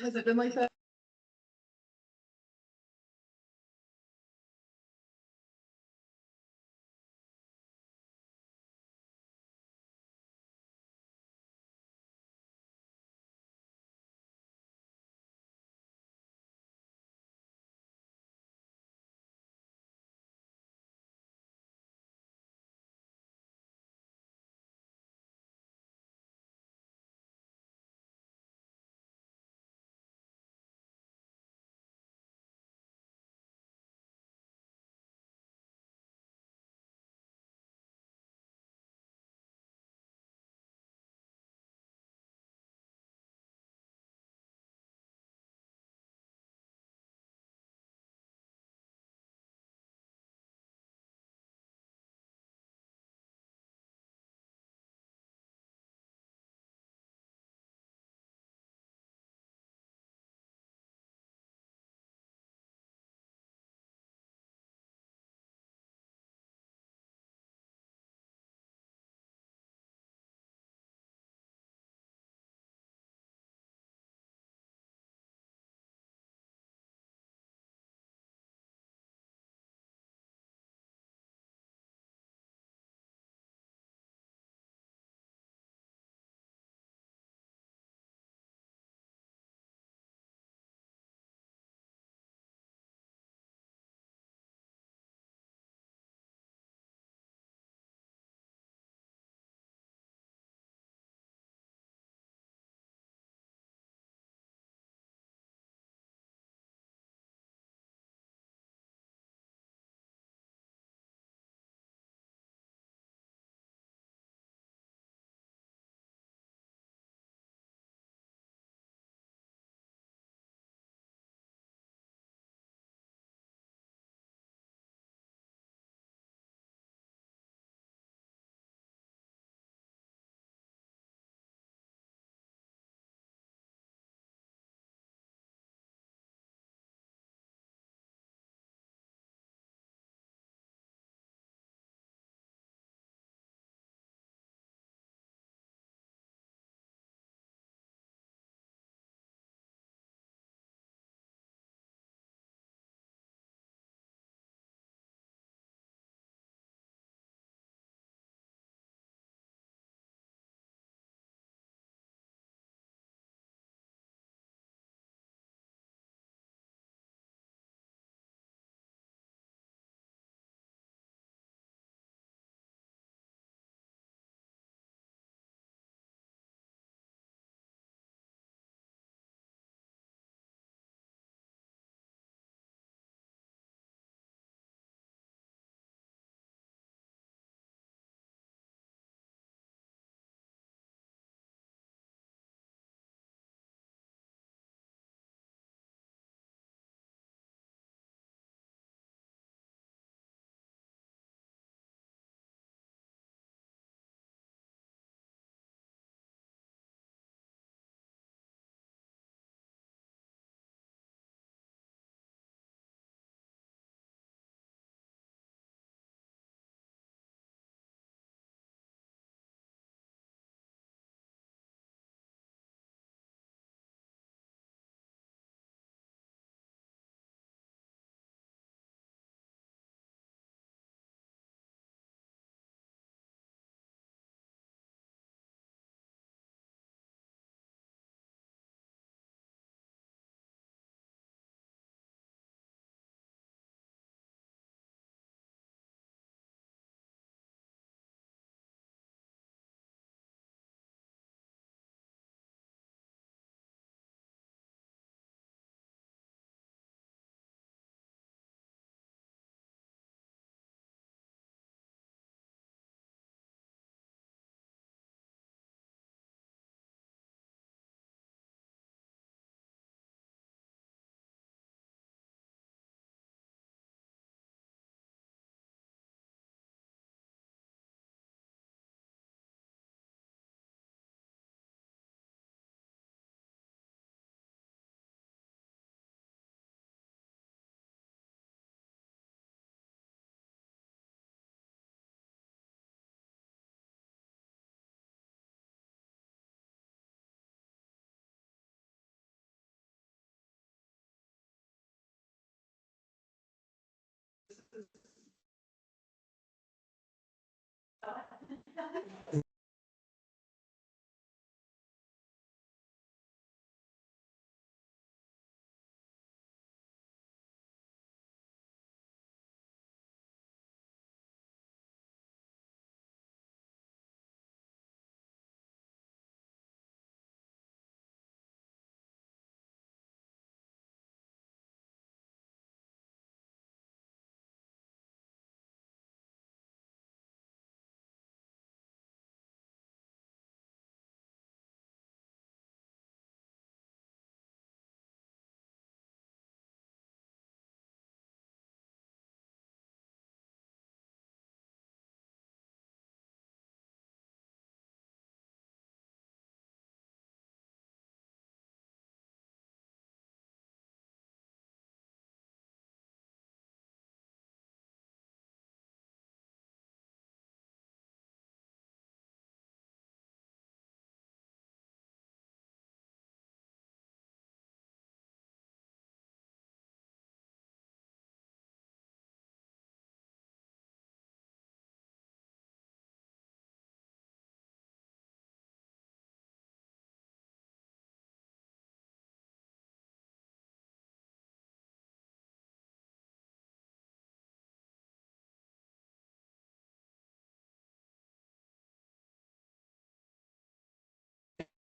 Has it been like that?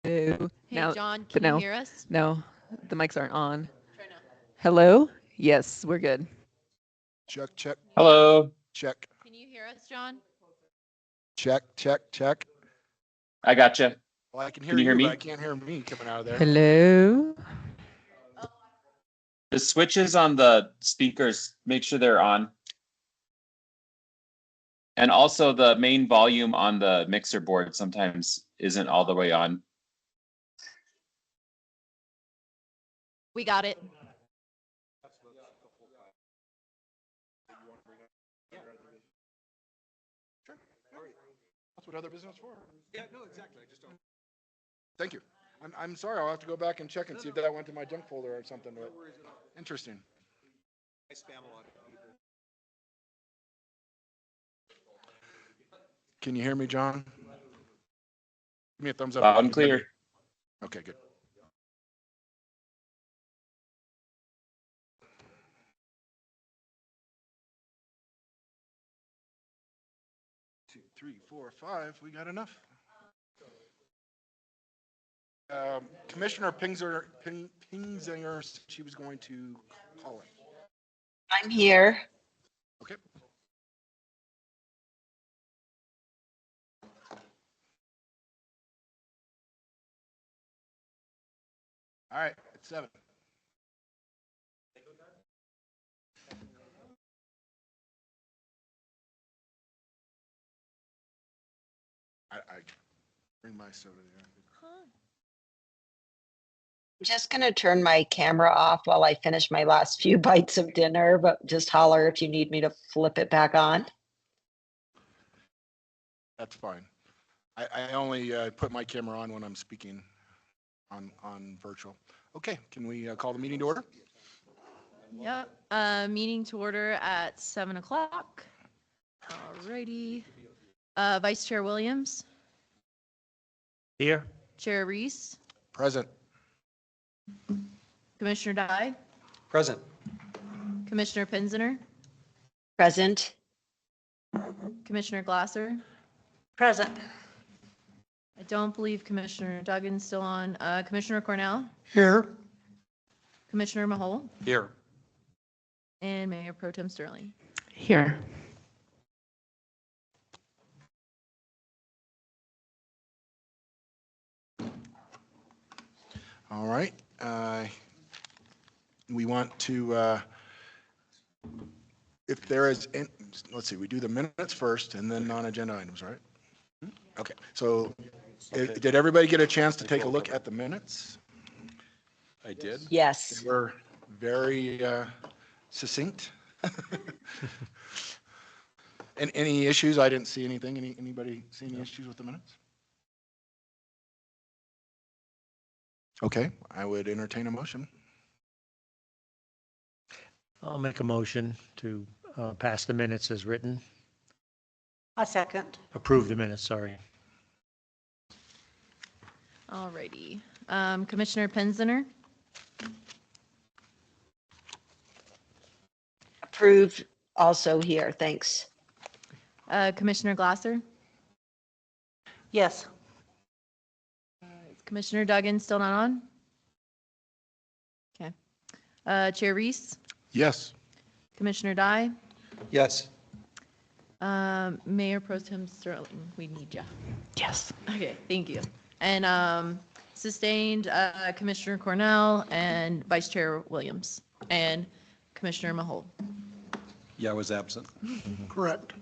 Hey, Now, John, but can you no, hear us? no, the mics aren't on. Try now. Hello? Yes, we're good. Check, check, Hello. check, Can you hear us, John? check, check, check. I gotcha. Well, I can hear Can you hear you, me? but I can't hear me coming out of there. Hello? The switches on the speakers, make sure they're on. And also the main volume on the mixer board sometimes isn't all the way on. We got it. Sure. That's what other business is for. Yeah, no, exactly. I just don't. Thank you. I'm sorry. I'll have to go back and check and see if that went to my junk folder or something. But interesting. I spam a lot of people. Can you hear me, John? Give me a thumbs up. Loud and clear. Okay, good. Two, three, four, five. We got enough. Commissioner Pingsinger said she was going to call it. I'm here. Okay. All right, it's 7. I bring my soda there. I'm just going to turn my camera off while I finish my last few bites of dinner, but just holler if you need me to flip it back on. That's fine. I only put my camera on when I'm speaking on virtual. Okay, can we call the meeting to order? Yep. Meeting to order at 7 o'clock. Alrighty. Vice Chair Williams, Here. Chair Reese, Present. Commissioner Dye, Present. Commissioner Pinziner, Present. Commissioner Glasser. Present. I don't believe Commissioner Duggan's still on. Commissioner Cornell, Here. Commissioner Mahol, Here. and Mayor Pro Tem Sterling. Here. All right. We want to, if there is, let's see, we do the minutes first and then non-agenda items, right? Okay. So did everybody get a chance to take a look at the minutes? I did. Yes. They were very succinct. And any issues? I didn't see anything. Anybody see any issues with the minutes? Okay, I would entertain a motion. I'll make a motion to pass the minutes as written. A second. Approve the minutes, sorry. Alrighty. Commissioner Pinzner, Approved also here, thanks. Commissioner Glasser, Yes. is Commissioner Duggan still not on? Okay. Chair Reese, Yes. Commissioner Dye, Yes. Mayor Pro Tem Sterling, we need you. Yes. Okay, thank you. And sustained Commissioner Cornell and Vice Chair Williams and Commissioner Mahold. Yeah, I was absent. Correct.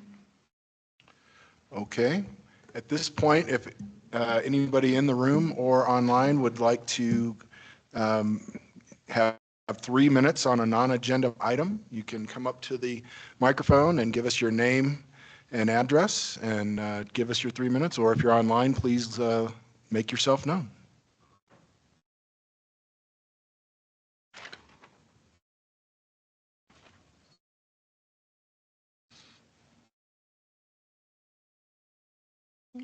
Okay. At this point, if anybody in the room or online would like to have 3 minutes on a non-agenda item, you can come up to the microphone and give us your name and address and give us your 3 minutes. Or if you're online, please make yourself known.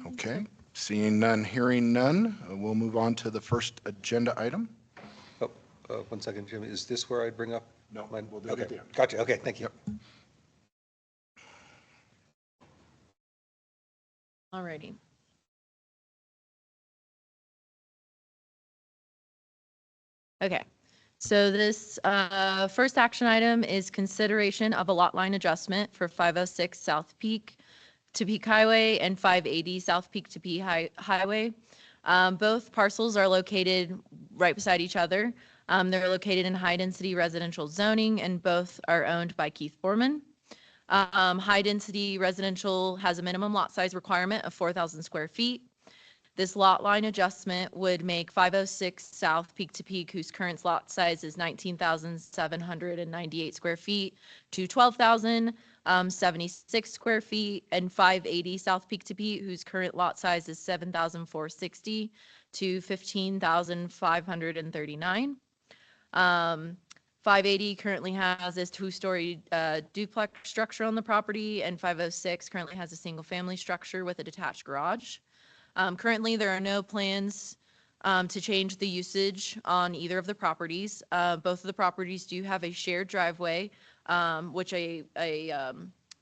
Okay, seeing none, hearing none, we'll move on to the first agenda item. Oh, 1 second, Jim. Is this where I'd bring up? No, mine? we'll do it at Okay, the end. gotcha. Okay, thank you. Yep. Alrighty. Okay, so this first action item is consideration of a lot line adjustment for 506 South Peak to Peak Highway and 580 South Peak to Peak Highway. Both parcels are located right beside each other. They're located in high-density residential zoning, and both are owned by Keith Borman. High-density residential has a minimum lot size requirement of 4,000 square feet. This lot line adjustment would make 506 South Peak to Peak, whose current lot size is 19,798 square feet, to 12,076 square feet, and 580 South Peak to Peak, whose current lot size is 7,460 to 15,539. 580 currently has this 2-story duplex structure on the property, and 506 currently has a single-family structure with a detached garage. Currently, there are no plans to change the usage on either of the properties. Both of the properties do have a shared driveway, which a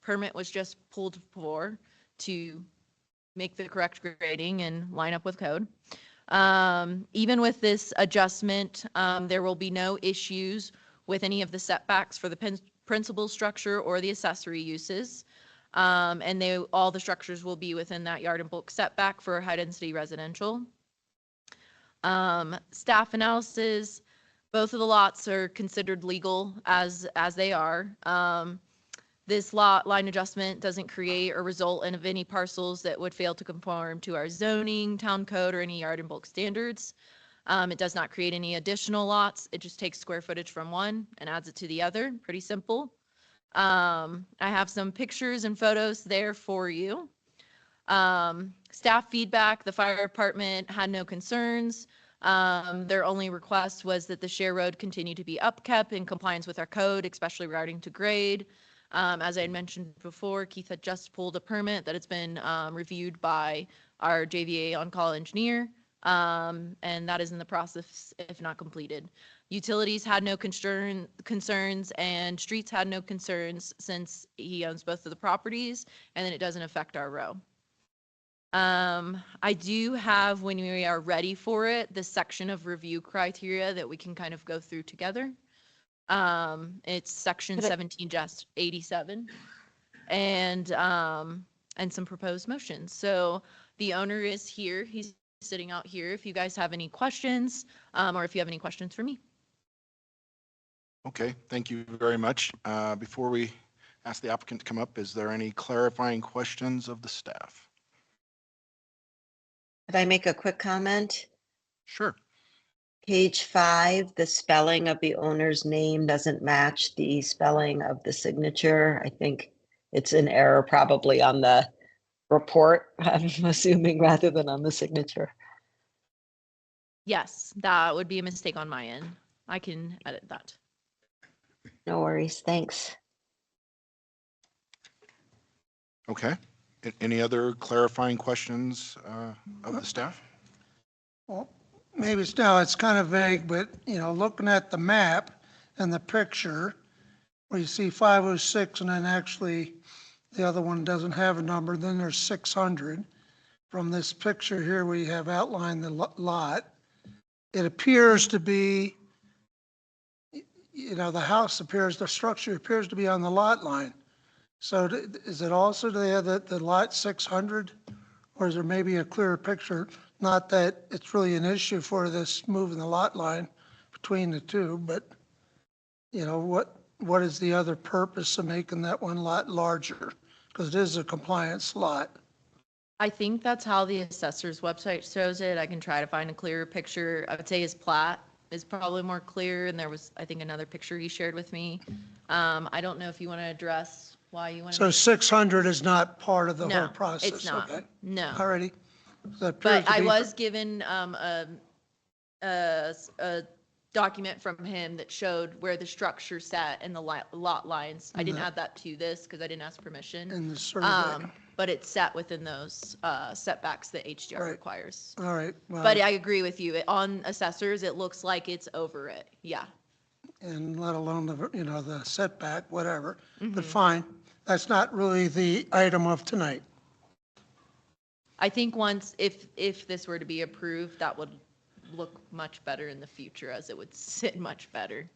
permit was just pulled for to make the correct grading and line up with code. Even with this adjustment, there will be no issues with any of the setbacks for the principal structure or the accessory uses. And all the structures will be within that yard and bulk setback for high-density residential. Staff analysis, both of the lots are considered legal as they are. This lot line adjustment doesn't create or result in any parcels that would fail to conform to our zoning, town code, or any yard and bulk standards. It does not create any additional lots. It just takes square footage from one and adds it to the other. Pretty simple. I have some pictures and photos there for you. Staff feedback, the fire department had no concerns. Their only request was that the share road continue to be upkept in compliance with our code, especially regarding to grade. As I had mentioned before, Keith had just pulled a permit that has been reviewed by our JVA on-call engineer, and that is in the process if not completed. Utilities had no concerns, and streets had no concerns since he owns both of the properties, and then it doesn't affect our row. I do have, when we are ready for it, this section of review criteria that we can kind of go through together. It's section 17-87 and some proposed motions. So the owner is here. He's sitting out here if you guys have any questions, or if you have any questions for me. Okay, thank you very much. Before we ask the applicant to come up, is there any clarifying questions of the staff? Could I make a quick comment? Sure. Page 5, the spelling of the owner's name doesn't match the spelling of the signature. I think it's an error probably on the report, I'm assuming, rather than on the signature. Yes, that would be a mistake on my end. I can edit that. No worries, thanks. Okay. Any other clarifying questions of the staff? Well, maybe it's now, it's kind of vague, but, looking at the map and the picture, where you see 506 and then actually the other one doesn't have a number, then there's 600. From this picture here, we have outlined the lot. It appears to be, the structure appears to be on the lot line. So is it also there that the lot 600, or is there maybe a clearer picture? Not that it's really an issue for this moving the lot line between the two, but, what is the other purpose of making that one lot larger? Because it is a compliance lot. I think that's how the assessor's website shows it. I can try to find a clearer picture. I would say his plat is probably more clear, and there was, I think, another picture he shared with me. I don't know if you want to address why you want to. So 600 is not part of the whole No, process? it's not. Okay. No. All righty. But I was given a document from him that showed where the structure sat and the lot lines. I didn't add that to this because I didn't ask permission. In the survey. But it sat within those setbacks that HDR Right. requires. All right. Well, But I agree with you. On assessors, it looks like it's over it. Yeah. and let alone the setback, whatever. Mm-hmm. But fine. That's not really the item of tonight. I think if this were to be approved, that would look much better in the future, as it would sit much better.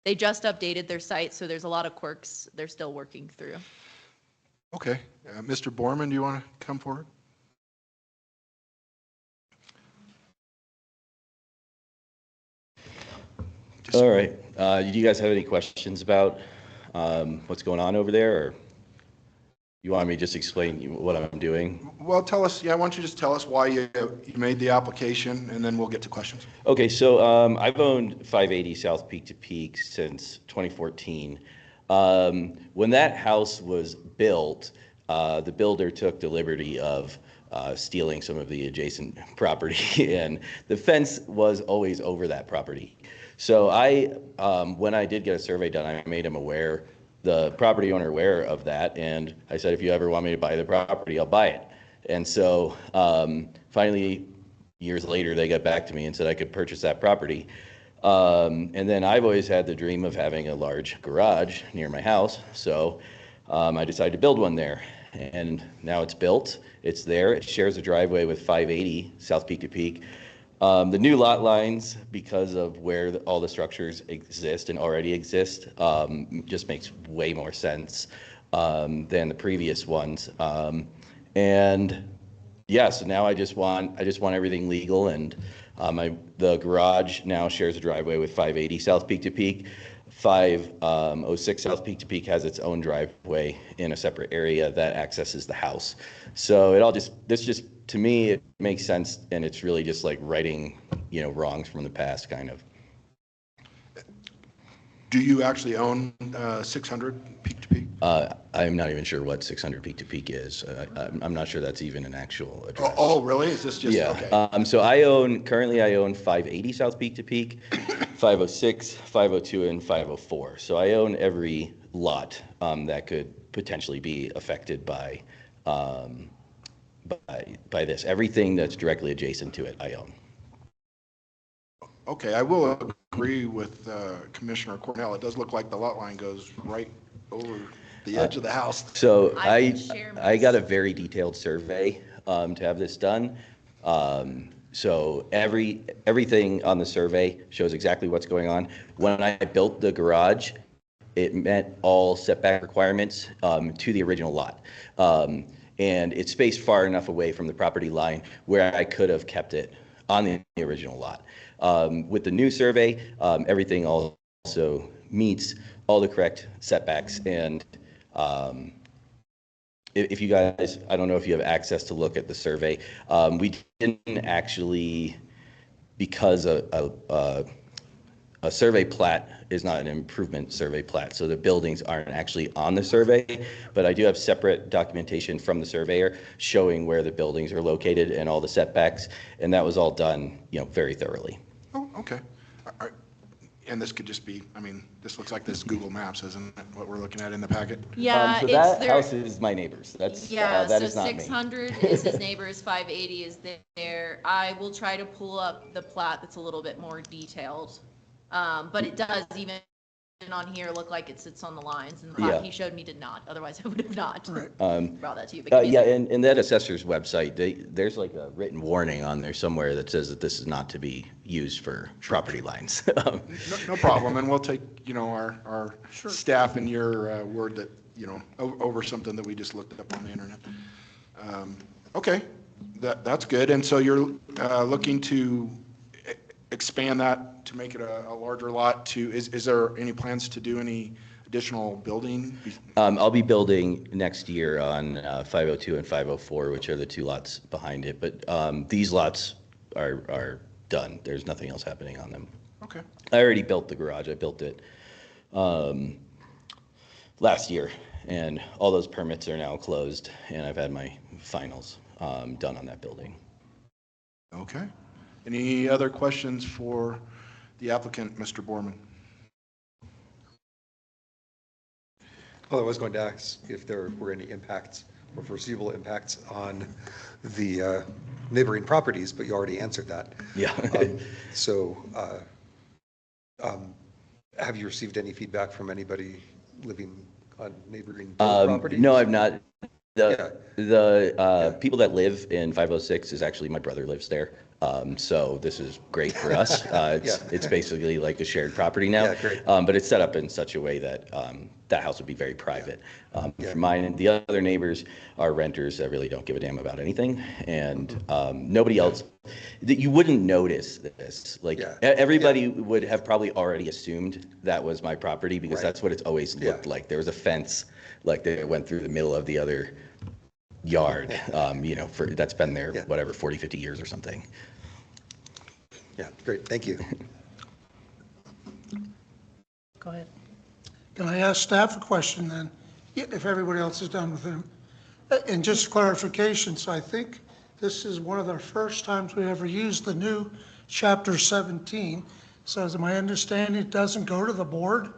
They just updated their site, so there's a lot of quirks they're still working through. Okay. Mr. Borman, do you want to come forward? All right. Do you guys have any questions about what's going on over there, or you want me to just explain what I'm doing? Well, tell us, why don't you just tell us why you made the application, and then we'll get to questions. Okay, so I've owned 580 South Peak to Peak since 2014. When that house was built, the builder took the liberty of stealing some of the adjacent property, and the fence was always over that property. So when I did get a survey done, I made him aware, the property owner aware of that, and I said, if you ever want me to buy the property, I'll buy it. And so finally, years later, they got back to me and said I could purchase that property. And then I've always had the dream of having a large garage near my house, so I decided to build one there. And now it's built, it's there, it shares a driveway with 580 South Peak to Peak. The new lot lines, because of where all the structures exist and already exist, just makes way more sense than the previous ones. And yeah, so now I just want everything legal, and the garage now shares a driveway with 580 South Peak to Peak. 506 South Peak to Peak has its own driveway in a separate area that accesses the house. So this just, to me, it makes sense, and it's really just like righting, wrongs from the past, kind of. Do you actually own 600 Peak to Peak? I'm not even sure what 600 Peak to Peak is. I'm not sure that's even an actual address. Oh, really? Is this just, Yeah. okay. So currently I own 580 South Peak to Peak, 506, 502, and 504. So I own every lot that could potentially be affected by this. Everything that's directly adjacent to it, I own. Okay, I will agree with Commissioner Cornell. It does look like the lot line goes right over the edge of the house. So I can share my I got a very detailed survey to have this done. So everything on the survey shows exactly what's going on. When I built the garage, it met all setback requirements to the original lot. And it's spaced far enough away from the property line where I could have kept it on the original lot. With the new survey, everything also meets all the correct setbacks. And if you guys, I don't know if you have access to look at the survey. We didn't actually, because a survey plat is not an improvement survey plat, so the buildings aren't actually on the survey, but I do have separate documentation from the surveyor showing where the buildings are located and all the setbacks, and that was all done, very thoroughly. Oh, okay. And this could just be, I mean, this looks like this Google Maps, isn't it, what we're looking at in the packet? Yeah, So it's that their, house is my neighbor's. That's, yeah, that so is not me. 600 is his neighbor's, 580 is there. I will try to pull up the plat that's a little bit more detailed. But it does even on here look like it sits on the lines, and the plat Yeah. he showed me did not. Otherwise, I would have not Right. brought that to you. But give me a Yeah, second. and that assessor's website, there's like a written warning on there somewhere that says that this is not to be used for property lines. No problem, and we'll take, you know, our staff and your word that, you know, over something that we just looked up on the internet. Okay, that's good, and so you're looking to expand that to make it a larger lot to, is there any plans to do any additional building? I'll be building next year on 502 and 504, which are the two lots behind it, but these lots are done. There's nothing else happening on them. Okay, I already built the garage. I built it last year, and all those permits are now closed, and I've had my finals done on that building. okay. Any other questions for the applicant, Mr. Borman? Well, I was going to ask if there were any impacts or foreseeable impacts on the neighboring properties, but you already answered that. Yeah. So have you received any feedback from anybody living on neighboring properties? No, I've not. Yeah. The people that live in 506 is actually, my brother lives there. So this is great for us. It's basically like a shared property now. Yeah, great. But it's set up in such a way that that house would be very private. Yeah. For mine and the other neighbors are renters that really don't give a damn about anything. And nobody else, that you wouldn't notice this. Like Yeah. everybody would have probably already assumed that was my property because Right. that's what it's always looked Yeah. like. There was a fence, like they went through the middle of the other yard, you know, for, that's been there, Yeah. whatever, 40, 50 years or something. Yeah, great, thank you. Go ahead. Can I ask staff a question then, if everybody else is done with them? And just clarification, so I think this is one of the first times we ever used the new Chapter 17. So as my understanding, it doesn't go to the board?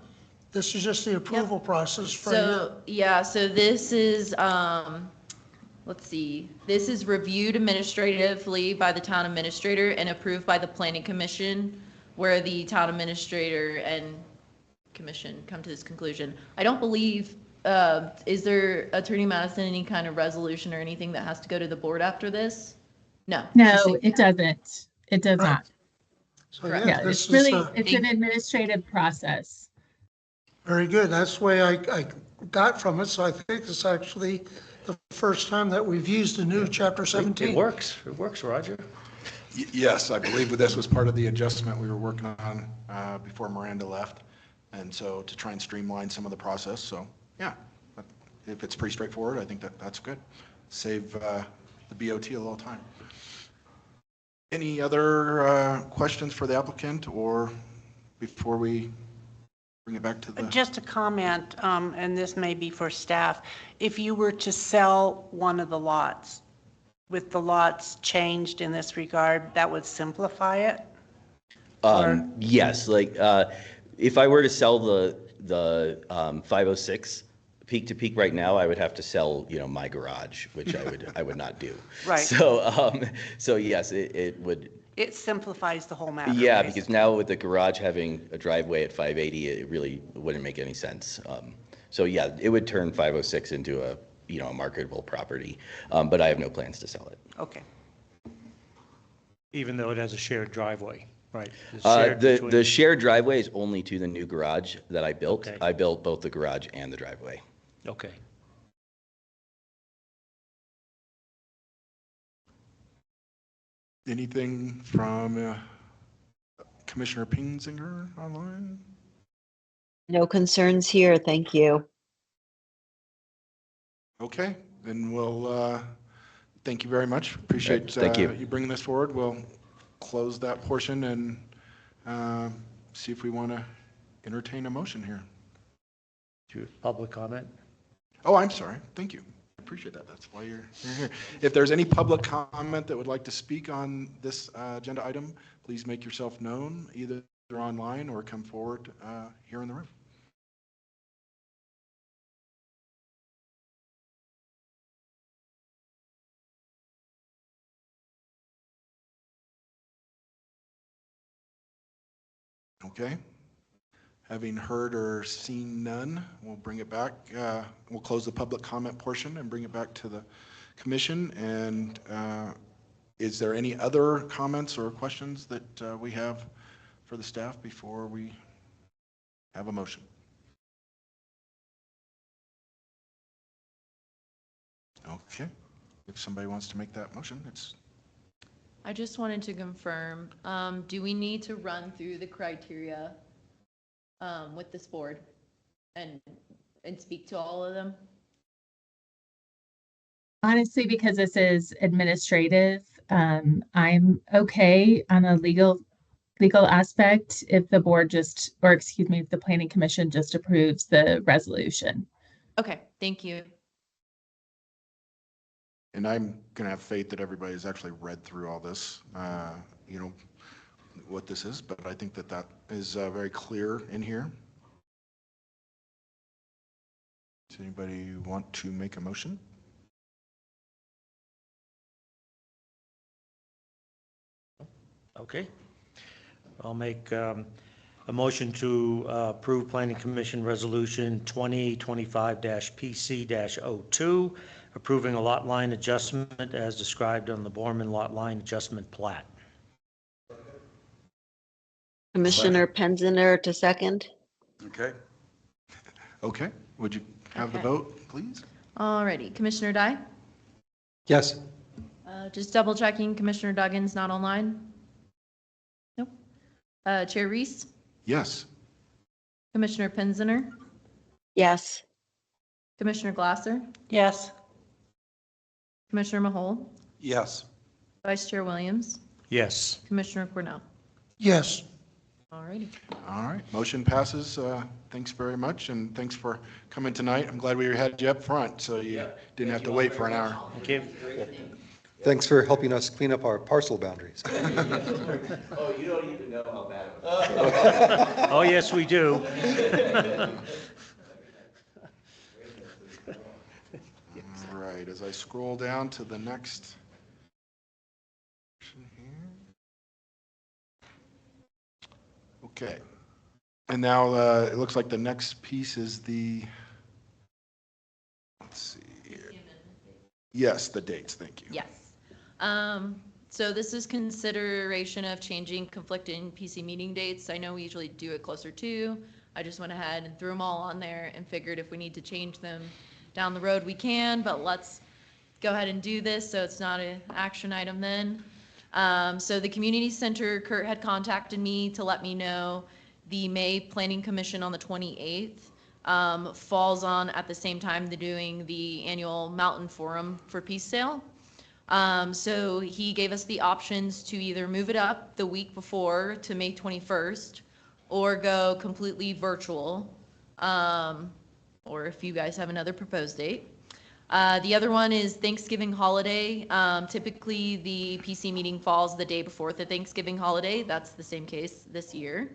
This is just the approval process for you? So, yeah, so this is, let's see, this is reviewed administratively by the town administrator and approved by the planning commission, where the town administrator and commission come to this conclusion. I don't believe, is there, Attorney Madison, any kind of resolution or anything that has to go to the board after this? No. No, it doesn't. It does Right. not. So Yeah, this it's really, is it's an administrative process. very good. That's the way I got from it, so I think it's actually the first time that we've used the new Chapter 17. It works, Roger. Yes, I believe this was part of the adjustment we were working on before Miranda left. And so to try and streamline some of the process. So, yeah, if it's pretty straightforward, I think that's good. Save the BOT a little time. Any other questions for the applicant or before we bring it back to the? Just a comment, and this may be for staff. If you were to sell one of the lots, with the lots changed in this regard, that would simplify it? Yes, like if I were to sell the 506 peak to peak right now, I would have to sell, you know, my garage, which I would not do. Right. So yes, it would. It simplifies the whole matter. Yeah, basically. because now with the garage having a driveway at 580, it really wouldn't make any sense. So yeah, it would turn 506 into a, you know, a marketable property, but I have no plans to sell it. Okay. Even though it has a shared driveway, right? It's Uh, shared the between- the shared driveway is only to the new garage that I built. Okay. I built both the garage and the driveway. Okay. Anything from Commissioner Pingzinger online? No concerns here, thank you. Okay, then we'll, thank you very much. Appreciate Thank you. you bringing this forward. We'll close that portion and see if we want to entertain a motion here. Public comment? Oh, I'm sorry. Thank you. I appreciate that. That's why you're here. If there's any public comment that would like to speak on this agenda item, please make yourself known either either online or come forward here in the room. Okay. Having heard or seen none, we'll bring it back. We'll close the public comment portion and bring it back to the commission. And is there any other comments or questions that we have for the staff before we have a motion? Okay. If somebody wants to make that motion, it's. I just wanted to confirm, do we need to run through the criteria with this board and speak to all of them? Honestly, because this is administrative, I'm okay on a legal aspect if the board just, or excuse me, if the planning commission just approves the resolution. Okay, thank you. And I'm going to have faith that everybody has actually read through all this, you know, what this is, but I think that that is very clear in here. Does anybody want to make a motion? Okay. I'll make a motion to approve Planning Commission Resolution 2025-PC-02, approving a lot line adjustment as described on the Borman lot line adjustment plat. Commissioner Penziner to second. Okay. Okay. Would you have the Okay. vote, please? Alrighty, Commissioner Dye? Yes. Just double checking, Commissioner Duggan's not online? Nope. Chair Reese? Yes. Commissioner Penziner? Yes. Commissioner Glasser? Yes. Commissioner Mahol? Yes. Vice Chair Williams? Yes. Commissioner Cornell? Yes. Alrighty. All right. Motion passes. Thanks very much, and thanks for coming tonight. I'm glad we had you up front, so you didn't have to wait for an hour. Thank you. Thanks for helping us clean up our parcel boundaries. Oh, you don't even know how bad it was. Oh, yes, we do. All right. As I scroll down to the next. Okay. And now it looks like the next piece is the, let's see here. Yes, the dates, thank you. Yes. So this is consideration of changing conflicting PC meeting dates. I know we usually do it closer to. I just went ahead and threw them all on there and figured if we need to change them down the road, we can, but let's go ahead and do this so it's not an action item then. So the community center, Kurt had contacted me to let me know the May Planning Commission on the 28th falls on at the same time they're doing the annual Mountain Forum for Peace Sale. So he gave us the options to either move it up the week before to May 21st or go completely virtual, or if you guys have another proposed date. The other one is Thanksgiving holiday. Typically, the PC meeting falls the day before the Thanksgiving holiday. That's the same case this year.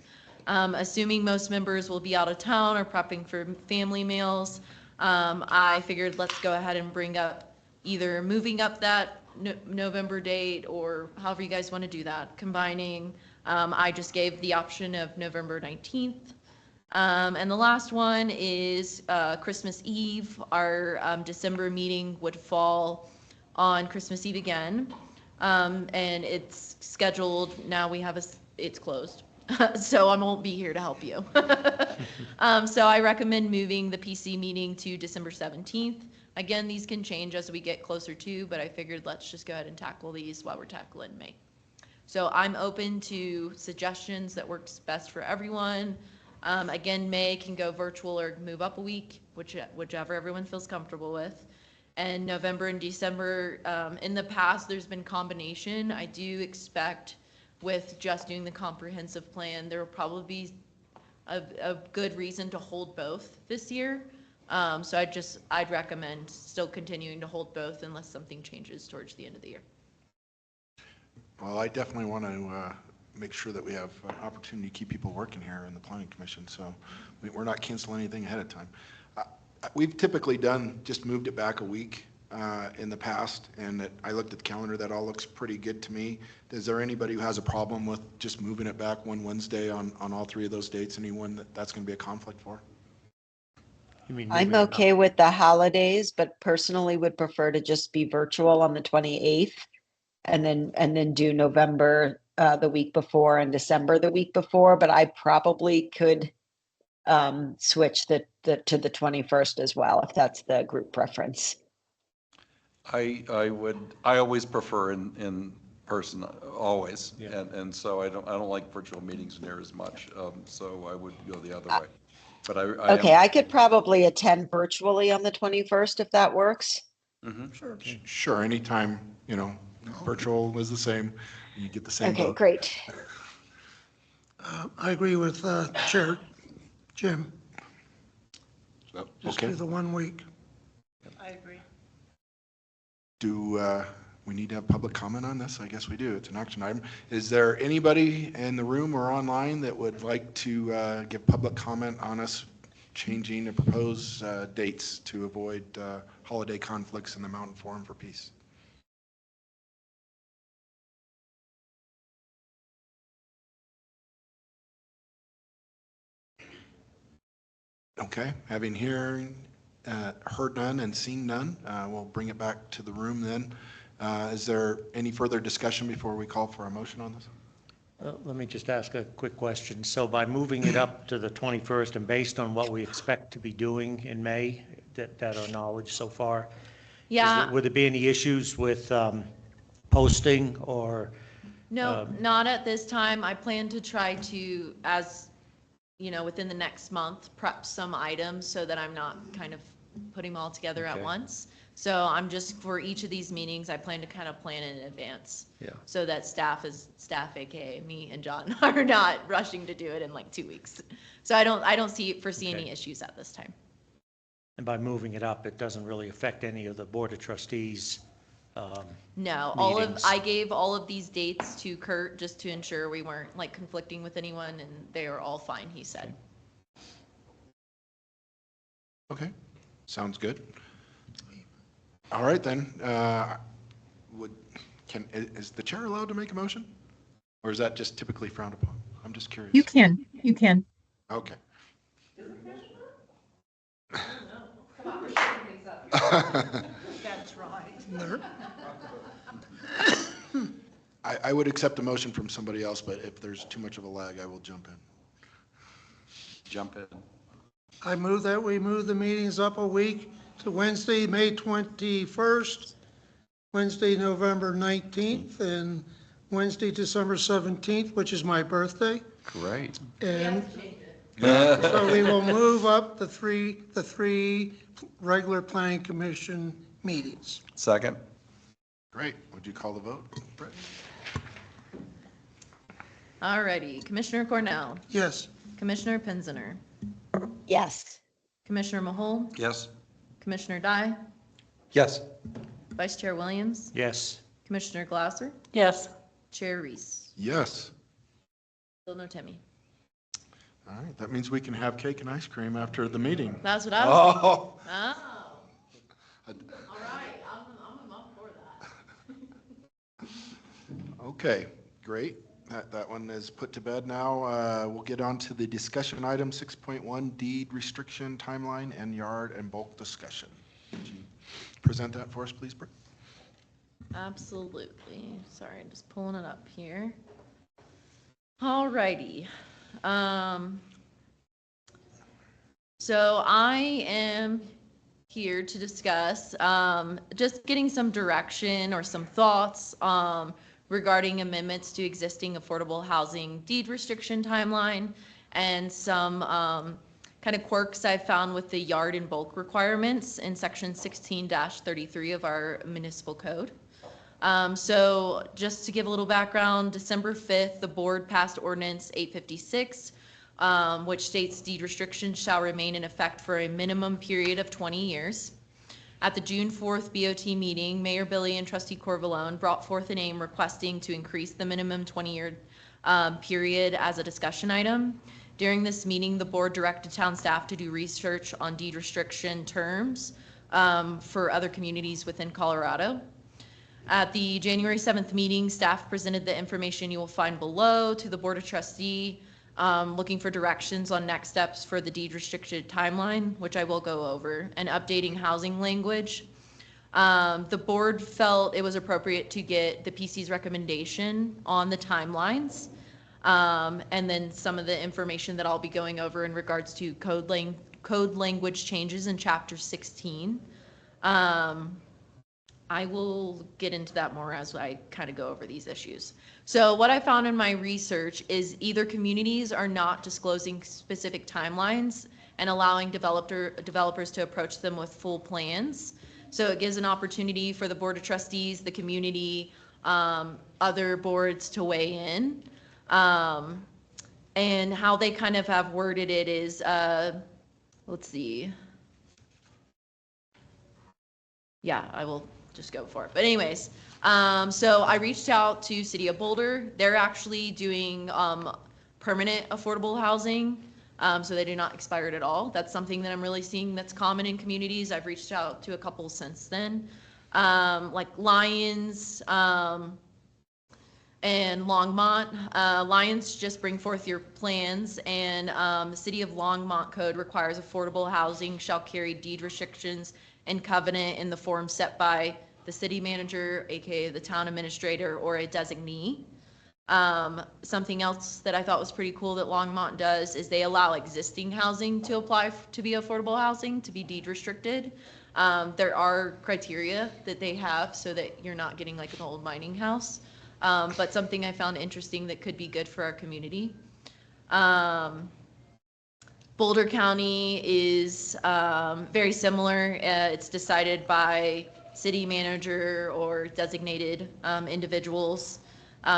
Assuming most members will be out of town or prepping for family meals, I figured let's go ahead and bring up either moving up that November date or however you guys want to do that, combining. I just gave the option of November 19th. And the last one is Christmas Eve. Our December meeting would fall on Christmas Eve again. And it's scheduled, now we have it's closed. So I won't be here to help you. So I recommend moving the PC meeting to December 17th. Again, these can change as we get closer to, but I figured let's just go ahead and tackle these while we're tackling May. So I'm open to suggestions that works best for everyone. Again, May can go virtual or move up a week, whichever everyone feels comfortable with. And November and December, in the past, there's been combination. I do expect with just doing the comprehensive plan, there will probably be a good reason to hold both this year. So I'd recommend still continuing to hold both unless something changes towards the end of the year. Well, I definitely want to make sure that we have an opportunity to keep people working here in the planning commission. So we're not canceling anything ahead of time. We've typically just moved it back a week in the past, and I looked at the calendar, that all looks pretty good to me. Is there anybody who has a problem with just moving it back one Wednesday on all three of those dates? Anyone that's going to be a conflict for? You mean I'm moving it up? okay with the holidays, but personally would prefer to just be virtual on the 28th and then do November the week before and December the week before, but I probably could switch to the 21st as well, if that's the group preference. I always prefer in person, always. Yeah. And so I don't like virtual meetings near as much. So I would go the other way. But Okay, I could probably attend virtually on the 21st if that works. Sure. Sure, anytime, virtual is the same. You get the same Okay, vote. great. I agree with Chair Jim. So, Just okay. do the 1 week. I agree. Do we need to have public comment on this? I guess we do. It's an action item. Is there anybody in the room or online that would like to give public comment on us changing the proposed dates to avoid holiday conflicts in the Mountain Forum for Peace? Okay, having heard none and seen none, we'll bring it back to the room then. Is there any further discussion before we call for a motion on this? Let me just ask a quick question. So by moving it up to the 21st and based on what we expect to be doing in May, that our knowledge so far, Yeah. would there be any issues with posting or? No, not at this time. I plan to try to, within the next month, prep some items so that I'm not kind of putting them all together at Okay. once. So I'm just, for each of these meetings, I plan to kind of plan in advance. Yeah. So that staff, AKA me and John, are not rushing to do it in like 2 weeks. So I don't foresee any Okay. issues at this time. And by moving it up, it doesn't really affect any of the Board of Trustees? No, Meetings. I gave all of these dates to Kurt just to ensure we weren't like conflicting with anyone, and they are all fine, he said. Okay, sounds good. All right then, is the chair allowed to make a motion? Or is that just typically frowned upon? I'm just curious. You can. Okay. That's right. I would accept a motion from somebody else, but if there's too much of a lag, I will jump in. jump in. I move that we move the meetings up a week to Wednesday, May 21st, Wednesday, November 19th, and Wednesday, December 17th, which is my birthday. Great. And so we will move up the three regular planning commission meetings. Second. Great. Would you call the vote, Brett? Alrighty, Commissioner Cornell, Yes. Commissioner Pinziner, Yes. Commissioner Mahol, Yes. Commissioner Dye, Yes. Vice Chair Williams, Yes. Commissioner Glasser, Yes. Chair Reese. Yes. Still no Timmy. All right, that means we can have cake and ice cream after the meeting. That's what I was thinking. Oh. Oh, all right, I'm up for that. Okay, great. That one is put to bed now. We'll get on to the discussion item 6.1, deed restriction timeline and yard and bulk discussion. Would you present that for us, please, Britt? Absolutely. Sorry, I'm just pulling it up here. All righty. So I am here to discuss just getting some direction or some thoughts regarding amendments to existing affordable housing deed restriction timeline and some kind of quirks I found with the yard and bulk requirements in section 16-33 of our municipal code. So just to give a little background, December 5th, the board passed ordinance 856, which states deed restrictions shall remain in effect for a minimum period of 20 years. At the June 4th BOT meeting, Mayor Billy and Trustee Corvalone brought forth a name requesting to increase the minimum 20-year period as a discussion item. During this meeting, the board directed town staff to do research on deed restriction terms for other communities within Colorado. At the January 7th meeting, staff presented the information you will find below to the Board of Trustee, looking for directions on next steps for the deed restricted timeline, which I will go over, and updating housing language. The board felt it was appropriate to get the PC's recommendation on the timelines, and then some of the information that I'll be going over in regards to code language changes in Chapter 16. I will get into that more as I kind of go over these issues. So what I found in my research is either communities are not disclosing specific timelines and allowing developers to approach them with full plans. So it gives an opportunity for the Board of Trustees, the community, other boards to weigh in. And how they kind of have worded it is, let's see. Yeah, I will just go for it. But anyways, so I reached out to City of Boulder. They're actually doing permanent affordable housing, so they do not expire at all. That's something that I'm really seeing that's common in communities. I've reached out to a couple since then, like Lyons and Longmont. Lyons, just bring forth your plans, and the City of Longmont code requires affordable housing shall carry deed restrictions and covenant in the form set by the city manager, aka the town administrator, or a designee. Something else that I thought was pretty cool that Longmont does is they allow existing housing to apply to be affordable housing, to be deed restricted. There are criteria that they have so that you're not getting like an old mining house, but something I found interesting that could be good for our community. Boulder County is very similar. It's decided by city manager or designated individuals.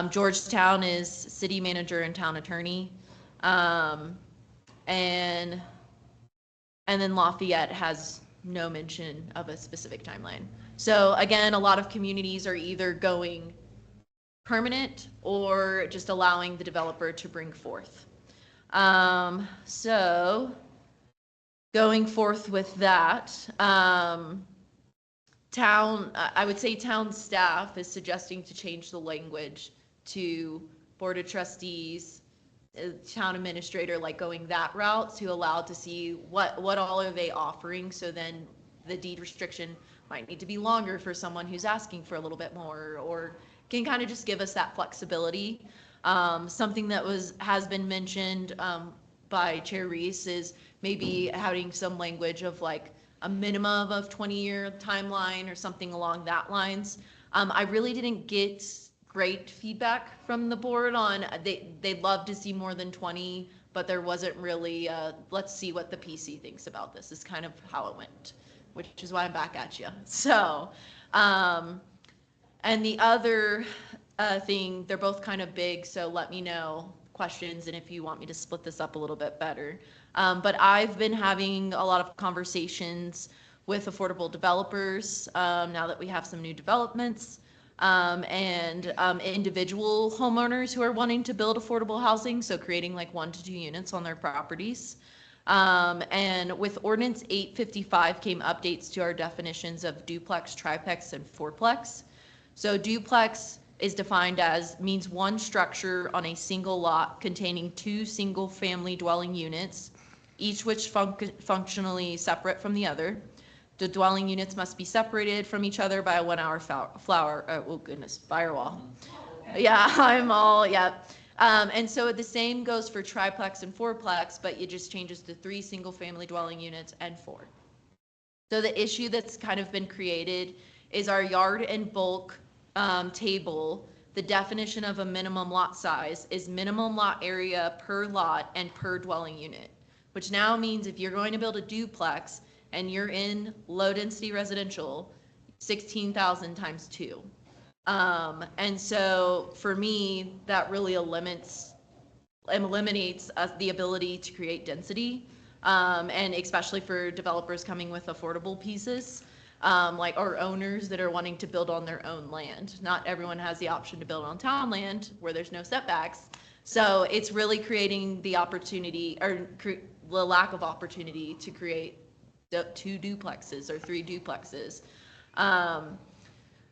Georgetown is city manager and town attorney. And then Lafayette has no mention of a specific timeline. So again, a lot of communities are either going permanent or just allowing the developer to bring forth. So going forth with that, I would say town staff is suggesting to change the language to Board of Trustees, town administrator, like going that route to allow to see what all are they offering. So then the deed restriction might need to be longer for someone who's asking for a little bit more, or can kind of just give us that flexibility. Something that has been mentioned by Chair Reese is maybe having some language of like a minimum of 20-year timeline or something along that lines. I really didn't get great feedback from the board on, they'd love to see more than 20, but there wasn't really, let's see what the PC thinks about this, is kind of how it went, which is why I'm back at you. So, and the other thing, they're both kind of big, so let me know questions and if you want me to split this up a little bit better. But I've been having a lot of conversations with affordable developers now that we have some new developments, and individual homeowners who are wanting to build affordable housing, so creating like 1 to 2 units on their properties. And with Ordinance 855 came updates to our definitions of duplex, triplex, and fourplex. So duplex is defined as means one structure on a single lot containing 2 single-family dwelling units, each which functionally separate from the other. The dwelling units must be separated from each other by a 1-hour firewall. Yeah, I'm all, yeah. And so the same goes for triplex and fourplex, but it just changes to 3 single-family dwelling units and 4. So the issue that's kind of been created is our yard and bulk table. The definition of a minimum lot size is minimum lot area per lot and per dwelling unit, which now means if you're going to build a duplex and you're in low density residential, 16,000 times 2. And so for me, that really eliminates the ability to create density, and especially for developers coming with affordable pieces, like our owners that are wanting to build on their own land. Not everyone has the option to build on town land where there's no setbacks. So it's really creating the opportunity or the lack of opportunity to create 2 duplexes or 3 duplexes.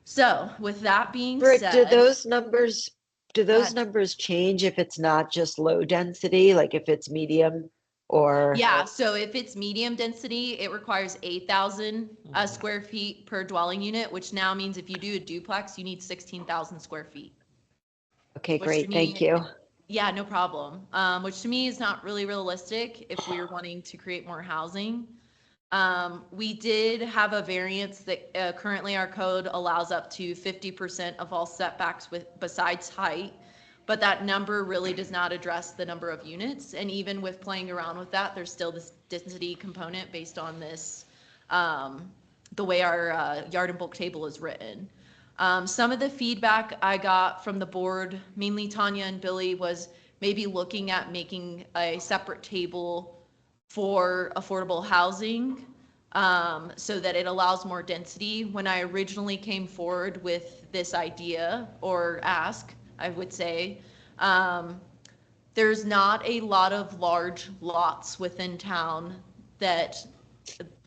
So with that being Britt, said. do those numbers ahead. change if it's not just low density, like if it's medium or? Yeah, so if it's medium density, it requires 8,000 square feet per dwelling unit, which now means if you do a duplex, you need 16,000 square feet. Okay, Which to great, thank me, you. yeah, no problem. Which to me is not really realistic if we're wanting to create more housing. We did have a variance that currently our code allows up to 50% of all setbacks besides height, but that number really does not address the number of units. And even with playing around with that, there's still this density component based on this, the way our yard and bulk table is written. Some of the feedback I got from the board, mainly Tanya and Billy, was maybe looking at making a separate table for affordable housing, so that it allows more density. When I originally came forward with this idea or ask, I would say, there's not a lot of large lots within town that,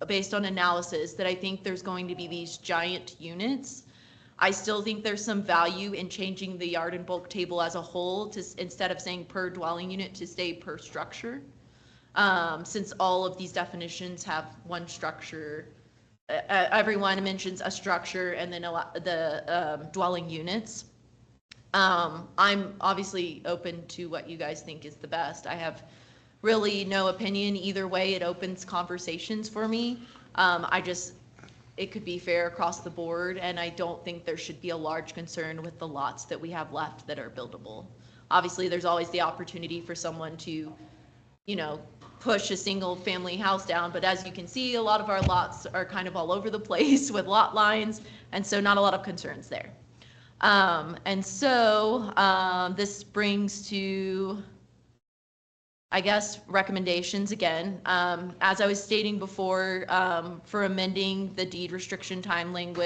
based on analysis, that I think there's going to be these giant units. I still think there's some value in changing the yard and bulk table as a whole to, instead of saying per dwelling unit, to stay per structure. Since all of these definitions have one structure, everyone mentions a structure and then the dwelling units. I'm obviously open to what you guys think is the best. I have really no opinion either way. It opens conversations for me. It could be fair across the board, and I don't think there should be a large concern with the lots that we have left that are buildable. Obviously, there's always the opportunity for someone to, push a single family house down, but as you can see, a lot of our lots are kind of all over the place with lot lines, and so not a lot of concerns there. This brings to, I guess, recommendations again. As I was stating before, for amending the deed restriction timeline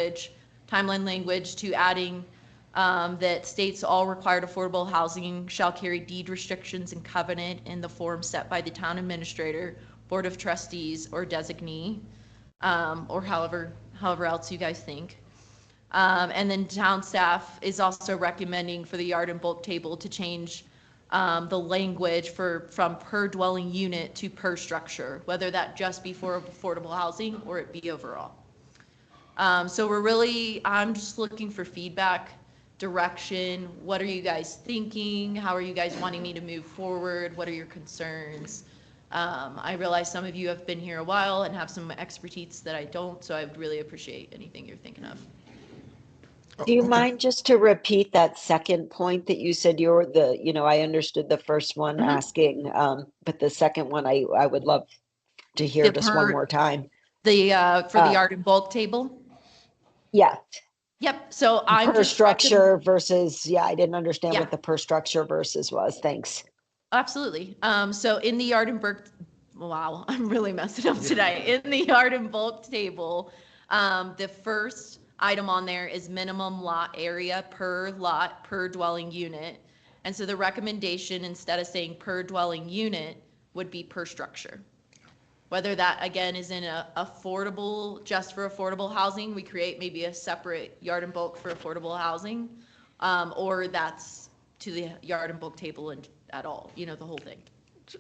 language to adding that states all required affordable housing shall carry deed restrictions and covenant in the form set by the town administrator, board of trustees, or designee, or however else you guys think. And then town staff is also recommending for the yard and bulk table to change the language from per dwelling unit to per structure, whether that just be for affordable housing or it be overall. So I'm just looking for feedback, direction. What are you guys thinking? How are you guys wanting me to move forward? What are your concerns? I realize some of you have been here a while and have some expertise that I don't, so I would really appreciate anything you're thinking of. Do you mind just to repeat that second point that you said I understood the first one asking, but the second one I would love to hear just one more time. For the yard and bulk table? Yeah. Yep. So I'm per just structure versus, I didn't understand Yeah. what the per structure versus was. Thanks. Absolutely. So in the yard and bulk, wow, I'm really messing up today. In the yard and bulk table, the first item on there is minimum lot area per lot per dwelling unit. And so the recommendation, instead of saying per dwelling unit, would be per structure. Whether that, again, is in just for affordable housing, we create maybe a separate yard and bulk for affordable housing, or that's to the yard and bulk table and at all, the whole thing.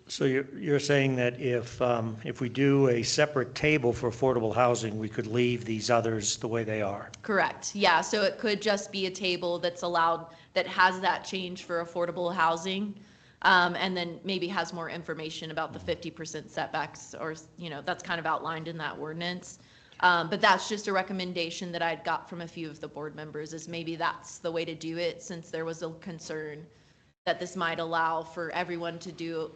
So you're saying that if we do a separate table for affordable housing, we could leave these others the way they are? Correct. Yeah. So it could just be a table that's allowed, that has that change for affordable housing. And then maybe has more information about the 50% setbacks, or, that's kind of outlined in that ordinance. But that's just a recommendation that I'd got from a few of the board members, is maybe that's the way to do it, since there was a concern that this might allow for everyone to do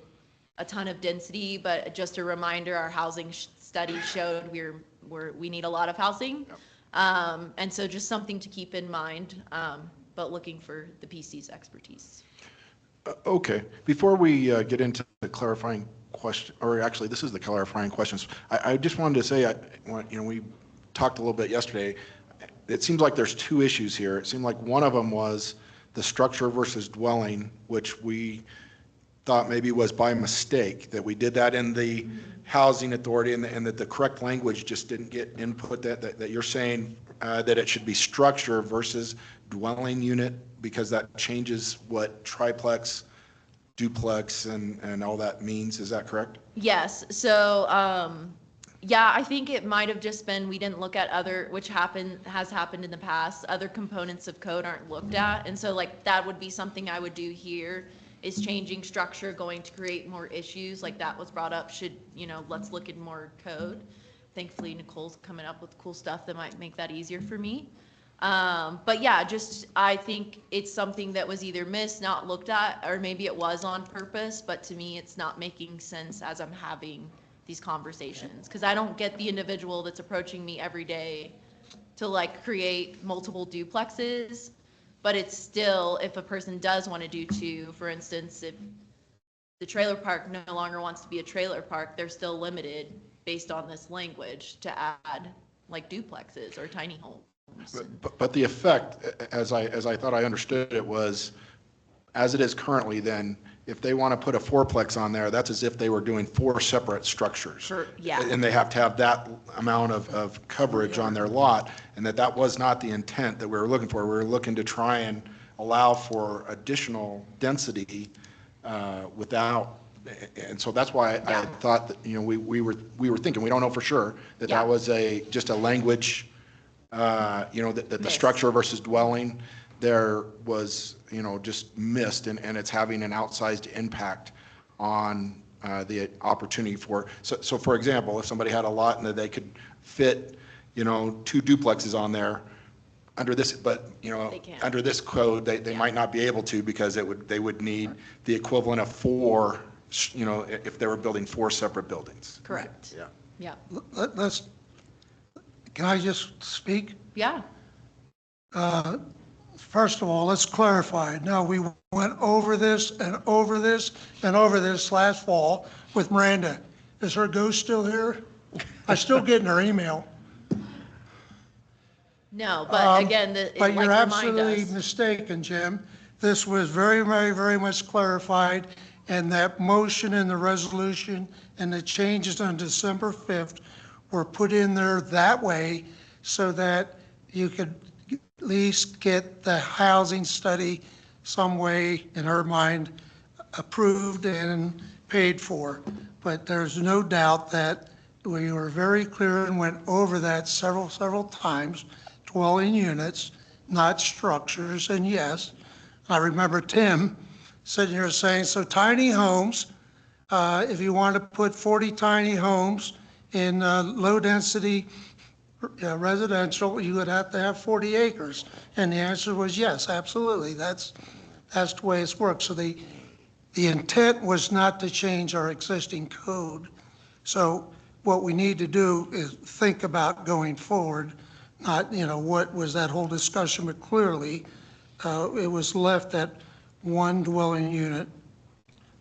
a ton of density. But just a reminder, our housing study showed we need a lot of housing. And so just something to keep in mind, but looking for the PC's expertise. Okay, before we get into the clarifying question, or actually this is the clarifying questions, I just wanted to say, we talked a little bit yesterday. It seems like there's 2 issues here. It seemed like one of them was the structure versus dwelling, which we thought maybe was by mistake, that we did that in the housing authority and that the correct language just didn't get input, that you're saying that it should be structure versus dwelling unit, because that changes what triplex, duplex, and all that means. Is that correct? Yes, so, yeah, I think it might have just been, we didn't look at other, which has happened in the past, other components of code aren't looked at, and so like, that would be something I would do here, is changing structure going to create more issues, like that was brought up, let's look at more code. Thankfully, Nicole's coming up with cool stuff that might make that easier for me. But yeah, I think it's something that was either missed, not looked at, or maybe it was on purpose, but to me, it's not making sense as I'm having these conversations. Because I don't get the individual that's approaching me every day to like create multiple duplexes, but it's still, if a person does want to do two, for instance, if the trailer park no longer wants to be a trailer park, they're still limited based on this language to add like duplexes or tiny homes. But the effect, as I thought I understood it, was as it is currently, then if they want to put a fourplex on there, that's as if they were doing four separate structures. Sure, yeah. And they have to have that amount of coverage on their lot, and that was not the intent that we were looking for. We were looking to try and allow for additional density without, and so that's why I thought that, we were thinking, we don't know for sure, that was just a language, that the structure versus dwelling there was, just missed, and it's having an outsized impact on the opportunity for, so for example, if somebody had a lot and that they could fit, two duplexes on there under this, but, under this code, they might not be able to, because they would need the equivalent of four, if they were building four separate buildings. Correct. Yeah. Can I just speak? Yeah. First of all, let's clarify. No, we went over this and over this and over this last fall with Miranda. Is her ghost still here? I still get in her email. No, but again, But you're remind absolutely us. mistaken, Jim. This was very, very, very much clarified, and that motion and the resolution and the changes on December 5th were put in there that way so that you could at least get the housing study some way, in her mind, approved and paid for. But there's no doubt that we were very clear and went over that several times. Dwelling units, not structures. And yes, I remember Tim sitting here saying, so tiny homes, if you want to put 40 tiny homes in low density residential, you would have to have 40 acres. And the answer was yes, absolutely. That's the way it's worked. So the intent was not to change our existing code. So what we need to do is think about going forward, not, what was that whole discussion, but clearly it was left at one dwelling unit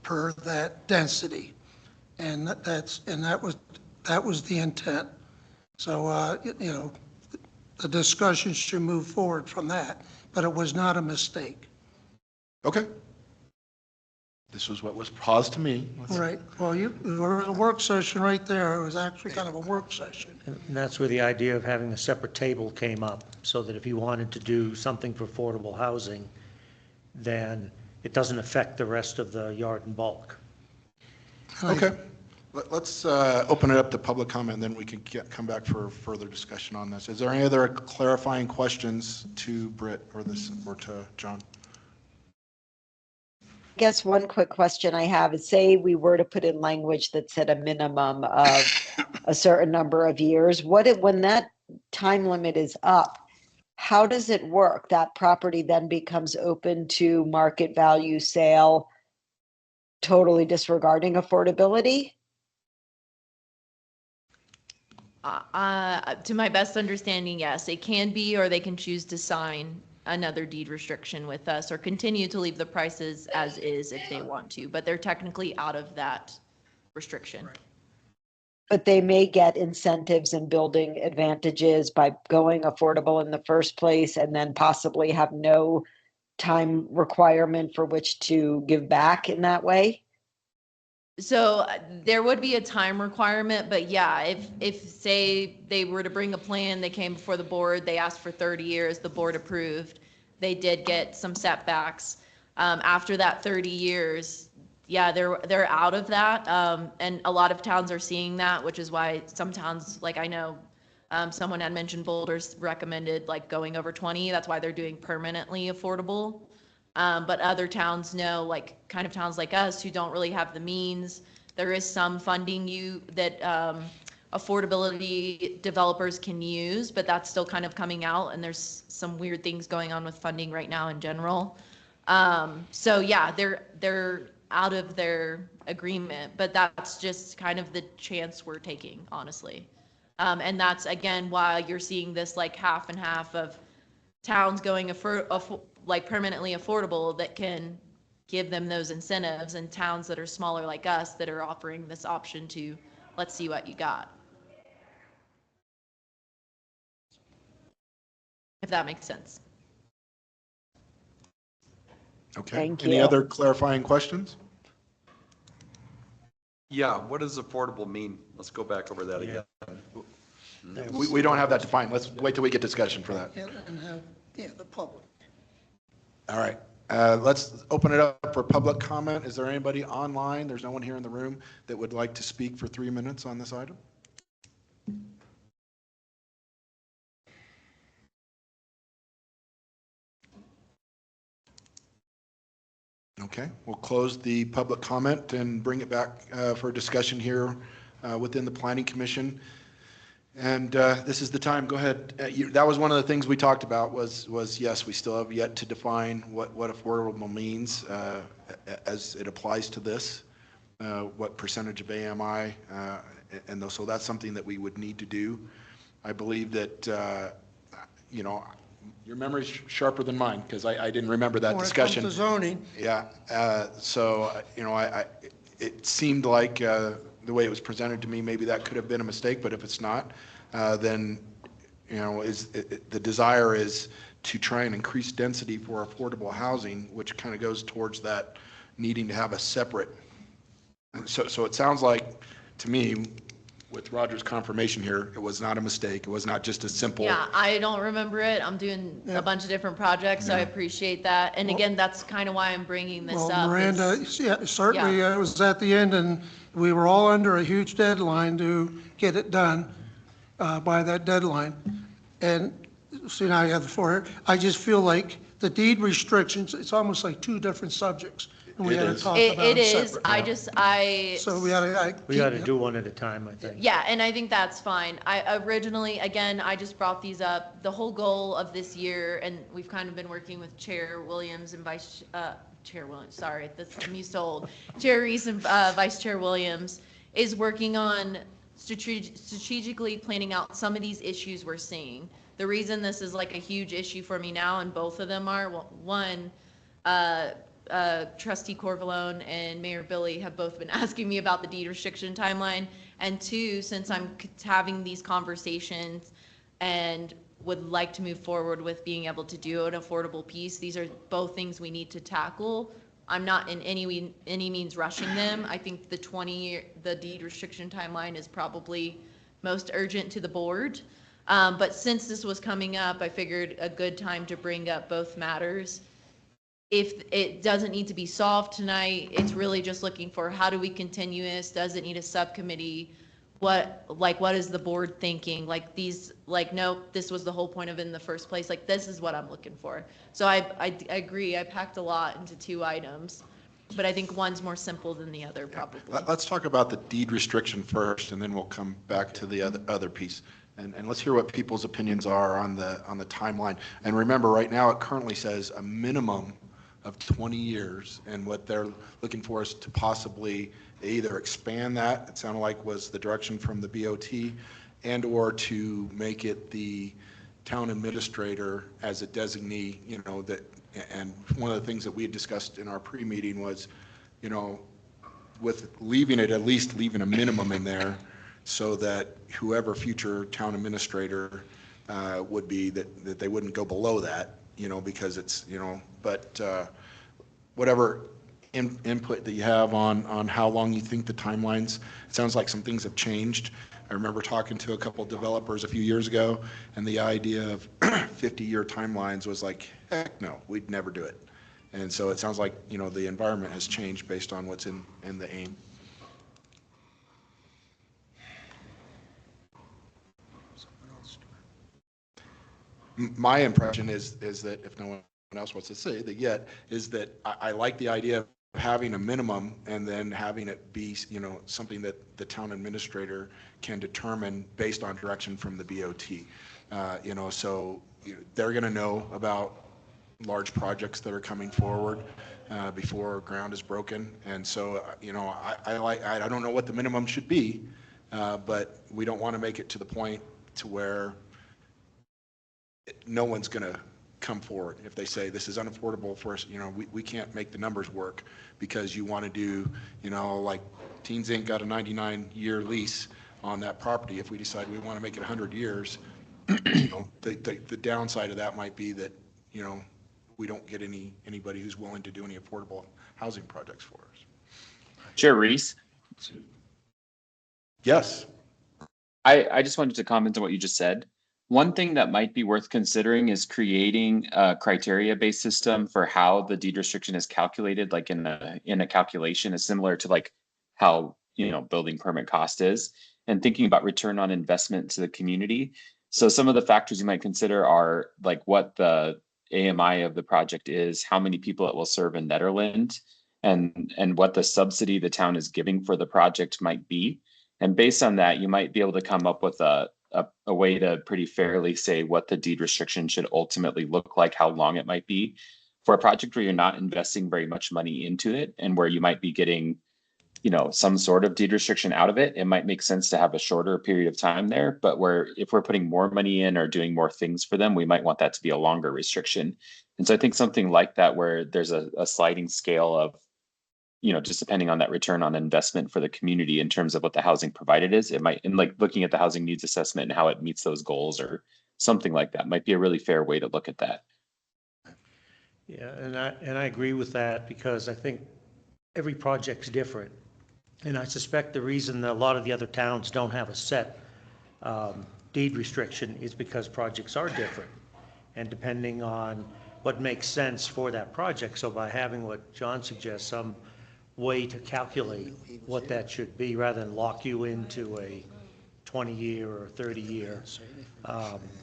per that density. And that was the intent. So, the discussion should move forward from that, but it was not a mistake. Okay. This was what was paused to me. Right. Well, there was a work session right there. It was actually kind of a work session. And that's where the idea of having a separate table came up, so that if you wanted to do something for affordable housing, then it doesn't affect the rest of the yard and bulk. Okay. Let's open it up to public comment, and then we can come back for further discussion on this. Is there any other clarifying questions to Britt or to John? I guess one quick question I have is, say we were to put in language that said a minimum of a certain number of years, when that time limit is up, how does it work? That property then becomes open to market value sale, totally disregarding affordability? To my best understanding, yes, it can be, or they can choose to sign another deed restriction with us or continue to leave the prices as is if they want to, but they're technically out of that restriction. But they may get incentives and building advantages by going affordable in the first place, and then possibly have no time requirement for which to give back in that way? So there would be a time requirement, but yeah, if say they were to bring a plan, they came before the board, they asked for 30 years, the board approved, they did get some setbacks. After that 30 years, yeah, they're out of that. And a lot of towns are seeing that, which is why some towns, like I know, someone had mentioned Boulder's recommended like going over 20. That's why they're doing permanently affordable. But other towns know, like kind of towns like us who don't really have the means, there is some funding that affordability developers can use, but that's still kind of coming out, and there's some weird things going on with funding right now in general. So yeah, they're out of their agreement, but that's just kind of the chance we're taking, honestly. And that's again why you're seeing this like half and half of towns going like permanently affordable that can give them those incentives, and towns that are smaller like us that are offering this option to let's see what you got. If that makes sense. Okay. Thank Any you. other clarifying questions? Yeah, what does affordable mean? Let's go back over that again. We don't have that defined. Let's wait till we get discussion for that. And have, the public. All right. Let's open it up for public comment. Is there anybody online? There's no one here in the room that would like to speak for 3 minutes on this item? Okay, we'll close the public comment and bring it back for discussion here within the Planning Commission. And this is the time. Go ahead. That was one of the things we talked about was yes, we still have yet to define what affordable means as it applies to this, what percentage of AMI, and so that's something that we would need to do. I believe that, your memory's sharper than mine because I didn't remember that discussion. When it comes to zoning. Yeah. So, it seemed like the way it was presented to me, maybe that could have been a mistake, but if it's not, then, the desire is to try and increase density for affordable housing, which kind of goes towards that needing to have a separate. So it sounds like, to me, with Roger's confirmation here, it was not a mistake. It was not just a simple. Yeah, I don't remember it. I'm doing a bunch of different projects, so I appreciate that. And again, that's kind of why I'm bringing this Well, up. Miranda, certainly it was at the end, and we were all under a huge deadline to get it done by that deadline. And see, now you have the floor here. I just feel like the deed restrictions, it's almost like two different subjects. And we had to talk about It them is. separately. So we got to do one at a time, I think. Yeah, and I think that's fine. I originally, again, I just brought these up. The whole goal of this year, and we've kind of been working with Chair Williams and Chair Williams, sorry, I'm used to old. Chair Reese and Vice Chair Williams is working on strategically planning out some of these issues we're seeing. The reason this is like a huge issue for me now, and both of them are, well, one, Trustee Corvalone and Mayor Billy have both been asking me about the deed restriction timeline. And two, since I'm having these conversations and would like to move forward with being able to do an affordable piece, these are both things we need to tackle. I'm not in any means rushing them. I think the deed restriction timeline is probably most urgent to the board. But since this was coming up, I figured a good time to bring up both matters. If it doesn't need to be solved tonight, it's really just looking for how do we continue this? Does it need a subcommittee? What is the board thinking? Nope, this was the whole point of it in the first place. Like, this is what I'm looking for. So I agree. I packed a lot into 2 items, but I think one's more simple than the other, probably. Let's talk about the deed restriction first, and then we'll come back to the other piece. And let's hear what people's opinions are on the timeline. And remember, right now, it currently says a minimum of 20 years, and what they're looking for is to possibly either expand that, it sounded like was the direction from the BOT, and or to make it the town administrator as a designee, and one of the things that we had discussed in our pre-meeting was, with leaving it, at least leaving a minimum in there so that whoever future town administrator would be, that they wouldn't go below that, because it's, But whatever input that you have on how long you think the timelines, it sounds like some things have changed. I remember talking to a couple developers a few years ago, and the idea of 50-year timelines was like, heck no, we'd never do it. And so it sounds like, you know, the environment has changed based on what's in the aim. My impression is that, if no one else wants to say that yet, is that I like the idea of having a minimum and then having it be, you know, something that the town administrator can determine based on direction from the BOT. You know, so they're going to know about large projects that are coming forward before ground is broken. And so, you know, I don't know what the minimum should be, but we don't want to make it to the point to where no one's going to come forward if they say this is unaffordable for us. You know, we can't make the numbers work because you want to do, you know, like Teens Inc. got a 99-year lease on that property. If we decide we want to make it 100 years, you know, the downside of that might be that, you know, we don't get anybody who's willing to do any affordable housing projects for us. Chair Reese, Yes. I just wanted to comment on what you just said. One thing that might be worth considering is creating a criteria-based system for how the deed restriction is calculated, like in a calculation is similar to like how, you know, building permit cost is, and thinking about return on investment to the community. So some of the factors you might consider are like what the AMI of the project is, how many people it will serve in Nederland, and what the subsidy the town is giving for the project might be. And based on that, you might be able to come up with a way to pretty fairly say what the deed restriction should ultimately look like, how long it might be. For a project where you're not investing very much money into it and where you might be getting, you know, some sort of deed restriction out of it, it might make sense to have a shorter period of time there. But where if we're putting more money in or doing more things for them, we might want that to be a longer restriction. And so I think something like that, where there's a sliding scale of, you know, just depending on that return on investment for the community in terms of what the housing provided is, it might, and like looking at the housing needs assessment and how it meets those goals or something like that might be a really fair way to look at that. Yeah, and I agree with that because I think every project's different. And I suspect the reason that a lot of the other towns don't have a set deed restriction is because projects are different. And depending on what makes sense for that project. So by having what John suggests, some way to calculate what that should be rather than lock you into a 20-year or 30-year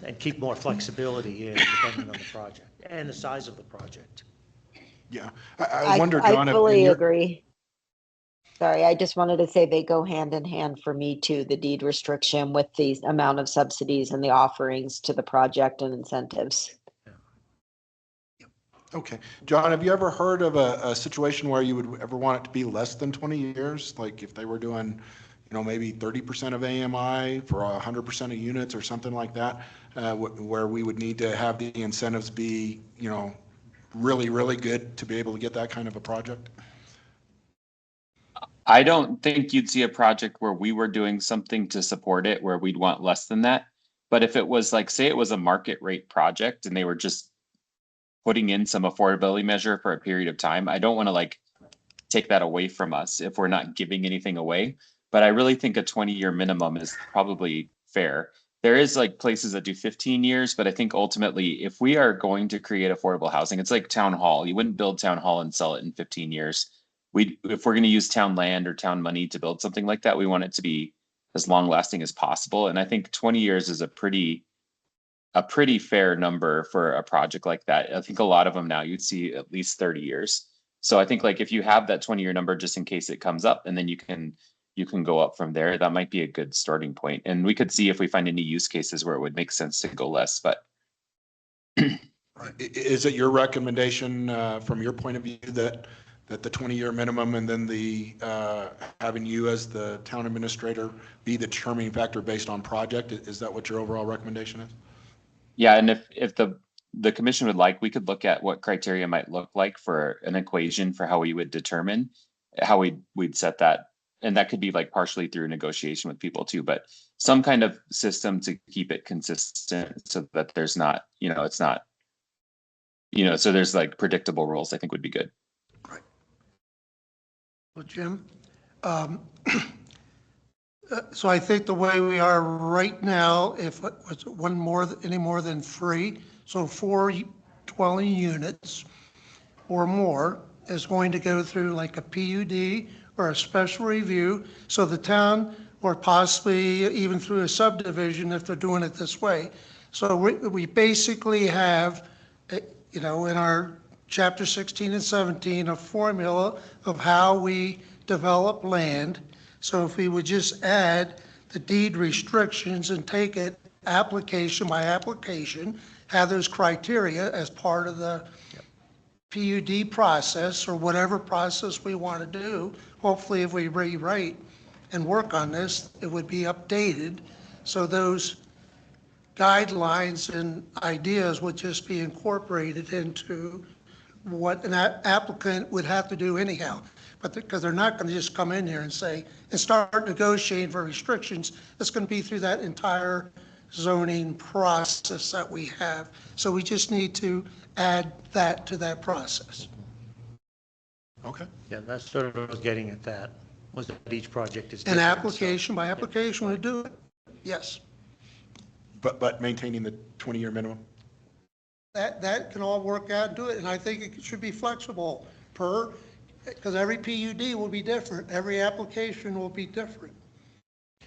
and keep more flexibility in depending on the project and the size of the project. Yeah. I wonder, John, I if fully in your, agree. Sorry, I just wanted to say they go hand in hand for me too, the deed restriction with the amount of subsidies and the offerings to the project and incentives. okay. John, have you ever heard of a situation where you would ever want it to be less than 20 years? Like if they were doing, you know, maybe 30% of AMI for 100% of units or something like that, where we would need to have the incentives be, you know, really, really good to be able to get that kind of a project? I don't think you'd see a project where we were doing something to support it where we'd want less than that. But if it was like, say it was a market rate project and they were just putting in some affordability measure for a period of time, I don't want to like take that away from us if we're not giving anything away. But I really think a 20-year minimum is probably fair. There is like places that do 15 years, but I think ultimately if we are going to create affordable housing, it's like town hall. You wouldn't build town hall and sell it in 15 years. If we're going to use town land or town money to build something like that, we want it to be as long lasting as possible. And I think 20 years is a pretty fair number for a project like that. I think a lot of them now you'd see at least 30 years. So I think like if you have that 20-year number just in case it comes up, and then you can go up from there, that might be a good starting point. And we could see if we find any use cases where it would make sense to go less. But is it your recommendation from your point of view that the 20-year minimum and then the having you as the town administrator be the determining factor based on project? Is that what your overall recommendation is? yeah, and if the commission would like, we could look at what criteria might look like for an equation for how we would determine how we'd set that. And that could be like partially through negotiation with people too, but some kind of system to keep it consistent so that there's not, you know, it's not So there's like predictable rules, I think would be good. Well, Jim, so I think the way we are right now, if it's any more than 3, so 4 dwelling units or more is going to go through like a PUD or a special review. So the town, or possibly even through a subdivision if they're doing it this way. So we basically have, in our chapter 16 and 17, a formula of how we develop land. So if we would just add the deed restrictions and take it application by application, have those criteria as part of the PUD process or whatever process we want to do. Hopefully, if we rewrite and work on this, it would be updated. So those guidelines and ideas would just be incorporated into what an applicant would have to do anyhow. But because they're not going to just come in here and say, and start negotiating for restrictions, it's going to be through that entire zoning process that we have. So we just need to add that to that process. Okay. Yeah, that's sort of what I was getting at, that was that each project is An different. application by application would do it, yes. But maintaining the 20-year minimum? That can all work out and do it, and I think it should be flexible because every PUD will be different, every application will be different,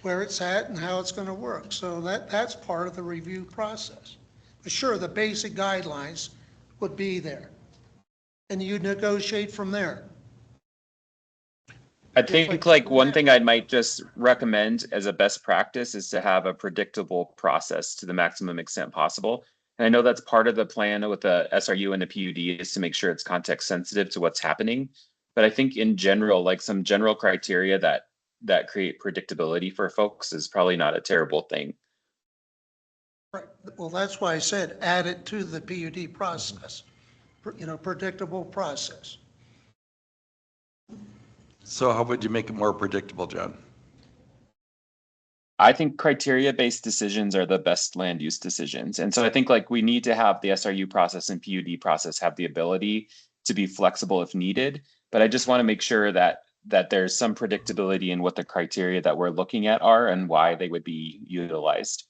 where it's at and how it's going to work. So that's part of the review process. But sure, the basic guidelines would be there, and you negotiate from there. I think like one thing I might just recommend as a best practice is to have a predictable process to the maximum extent possible. And I know that's part of the plan with the SRU and the PUD is to make sure it's context sensitive to what's happening. But I think in general, like some general criteria that create predictability for folks is probably not a terrible thing. Right. Well, that's why I said add it to the PUD process, predictable process. So how would you make it more predictable, John? I think criteria-based decisions are the best land use decisions. And so I think like we need to have the SRU process and PUD process have the ability to be flexible if needed. But I just want to make sure that there's some predictability in what the criteria that we're looking at are and why they would be utilized.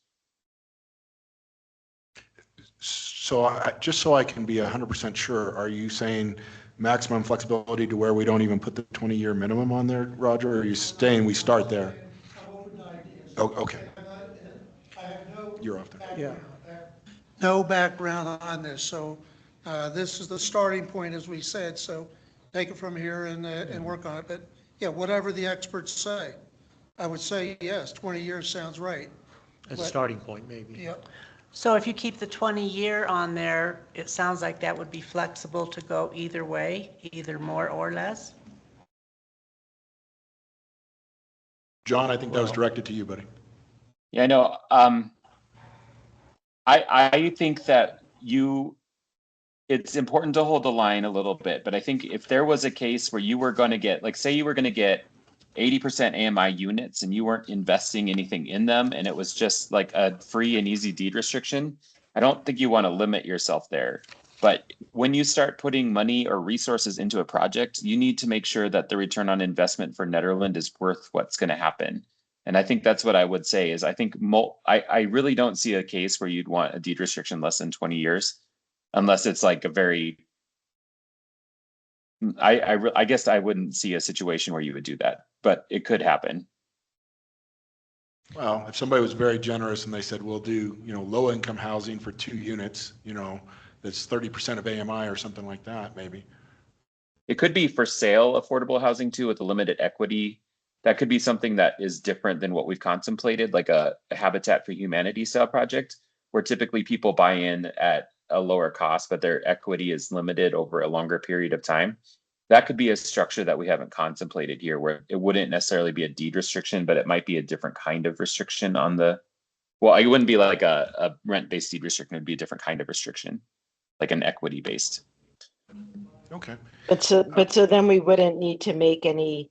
So just so I can be 100% sure, are you saying maximum flexibility to where we don't even put the 20-year minimum on there, Roger, or are you saying we start there? Oh, okay. You're off there. Yeah. No background on this, so this is the starting point, as we said, so take it from here and work on it. But yeah, whatever the experts say, I would say yes, 20 years sounds right. As a starting point, maybe. Yep. So if you keep the 20-year on there, it sounds like that would be flexible to go either way, either more or less? John, I think that was directed to you, buddy. Yeah, I know. I think that it's important to hold the line a little bit, but I think if there was a case where you were going to get, like, say you were going to get 80% AMI units and you weren't investing anything in them and it was just like a free and easy deed restriction, I don't think you want to limit yourself there. But when you start putting money or resources into a project, you need to make sure that the return on investment for Nederland is worth what's going to happen. And I think that's what I would say is I think I really don't see a case where you'd want a deed restriction less than 20 years, unless it's like a very, I guess I wouldn't see a situation where you would do that, but it could happen. Well, if somebody was very generous and they said, we'll do, low income housing for 2 units, that's 30% of AMI or something like that, maybe. It could be for sale affordable housing too with a limited equity. That could be something that is different than what we've contemplated, like a Habitat for Humanity style project, where typically people buy in at a lower cost, but their equity is limited over a longer period of time. That could be a structure that we haven't contemplated here, where it wouldn't necessarily be a deed restriction, but it might be a different kind of restriction on the, well, it wouldn't be like a rent-based deed restriction, it'd be a different kind of restriction, like an equity-based. Okay. But so then we wouldn't need to make any,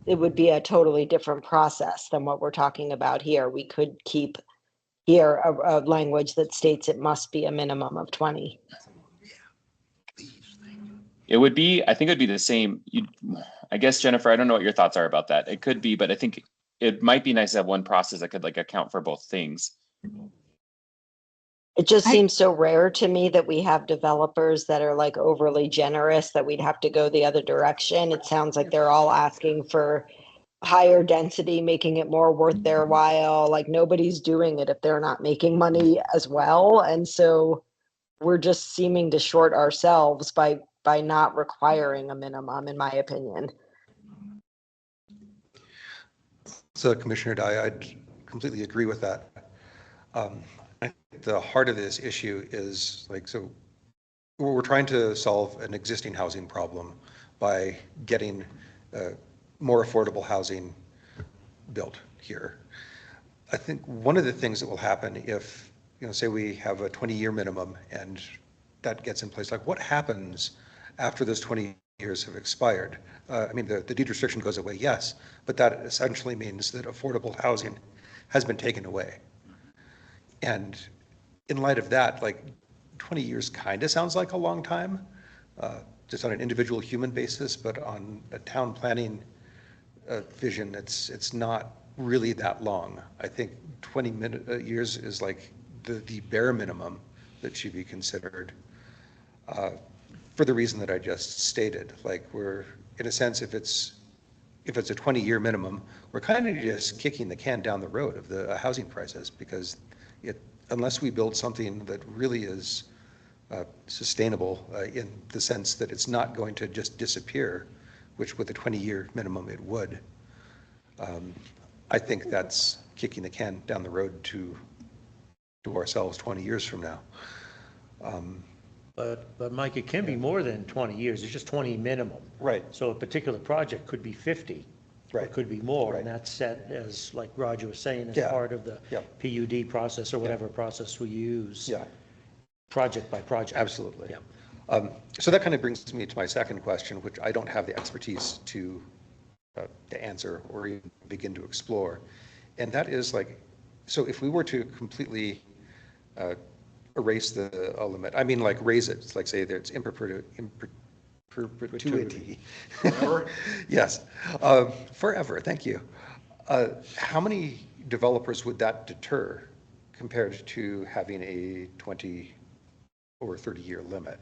it would be a totally different process than what we're talking about here. We could keep here a language that states it must be a minimum of 20. It would be, I think it would be the same. I guess, Jennifer, I don't know what your thoughts are about that. It could be, but I think it might be nice to have one process that could like account for both things. It just seems so rare to me that we have developers that are like overly generous that we'd have to go the other direction. It sounds like they're all asking for higher density, making it more worth their while. Like nobody's doing it if they're not making money as well. And so we're just seeming to short ourselves by not requiring a minimum, in my opinion. So Commissioner Dye, I'd completely agree with that. I think the heart of this issue is like, so we're trying to solve an existing housing problem by getting more affordable housing built here. I think one of the things that will happen if, say we have a 20-year minimum and that gets in place, like what happens after those 20 years have expired? I mean, the deed restriction goes away, yes, but that essentially means that affordable housing has been taken away. And in light of that, like 20 years kind of sounds like a long time, just on an individual human basis, but on a town planning vision, it's not really that long. I think 20 years is like the bare minimum that should be considered for the reason that I just stated. Like we're, in a sense, if it's a 20-year minimum, we're kind of just kicking the can down the road of the housing prices, because unless we build something that really is sustainable in the sense that it's not going to just disappear, which with a 20-year minimum it would, I think that's kicking the can down the road to ourselves 20 years from now. But Mike, it can be more than 20 years. It's just 20 minimum. Right. So a particular project could be 50. Right. It could be more, Right. and that's set as, like Roger was saying, as Yeah. part of the Yeah. PUD process or whatever process we use. Yeah. Project by project. Absolutely. Yeah. So that kind of brings me to my second question, which I don't have the expertise to answer or even begin to explore. And that is like, so if we were to completely erase the limit, I mean like raise it, it's like say that it's in perpetuity. Forever? Yes, forever, thank you. How many developers would that deter compared to having a 20 or 30-year limit?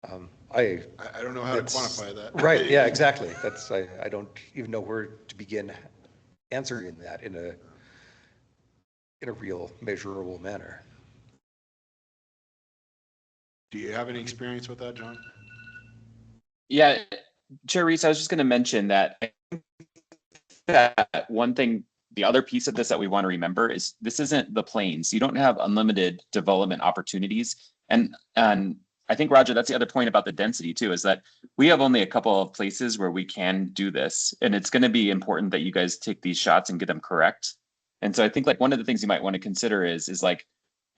I don't know how to quantify that. Right, yeah, exactly. I don't even know where to begin answering that in a real measurable manner. Do you have any experience with that, John? Yeah, Chair Reese, I was just going to mention that one thing, the other piece of this that we want to remember is this isn't the plains. You don't have unlimited development opportunities. And I think, Roger, that's the other point about the density too, is that we have only a couple of places where we can do this. And it's going to be important that you guys take these shots and get them correct. And so I think like one of the things you might want to consider is like,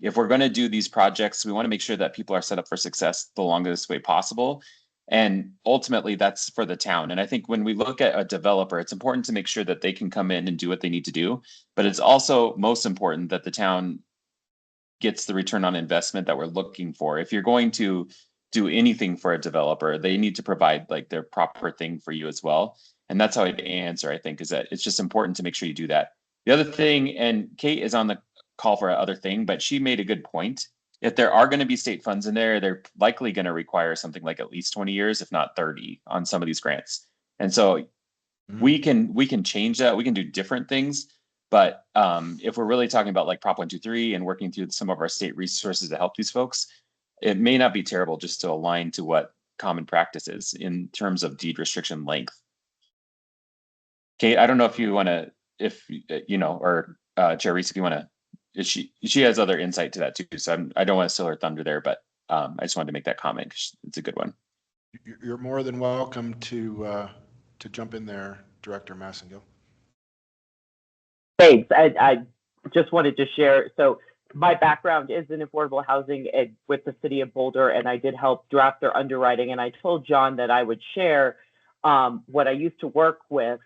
if we're going to do these projects, we want to make sure that people are set up for success the longest way possible. And ultimately that's for the town. And I think when we look at a developer, it's important to make sure that they can come in and do what they need to do. But it's also most important that the town gets the return on investment that we're looking for. If you're going to do anything for a developer, they need to provide like their proper thing for you as well. And that's how I'd answer, I think, is that it's just important to make sure you do that. The other thing, and Kate is on the call for another thing, but she made a good point. If there are going to be state funds in there, they're likely going to require something like at least 20 years, if not 30 on some of these grants. And so we can change that. We can do different things. But if we're really talking about like Prop 123 and working through some of our state resources to help these folks, it may not be terrible just to align to what common practice is in terms of deed restriction length. Kate, I don't know if you want to, or Chair Reese, if you want to, she has other insight to that too. So I don't want to steal her thunder there, but I just wanted to make that comment because it's a good one. You're more than welcome to jump in there, Director Massengill. Thanks. I just wanted to share. So my background is in affordable housing with the city of Boulder, and I did help draft their underwriting. And I told John that I would share what I used to work with,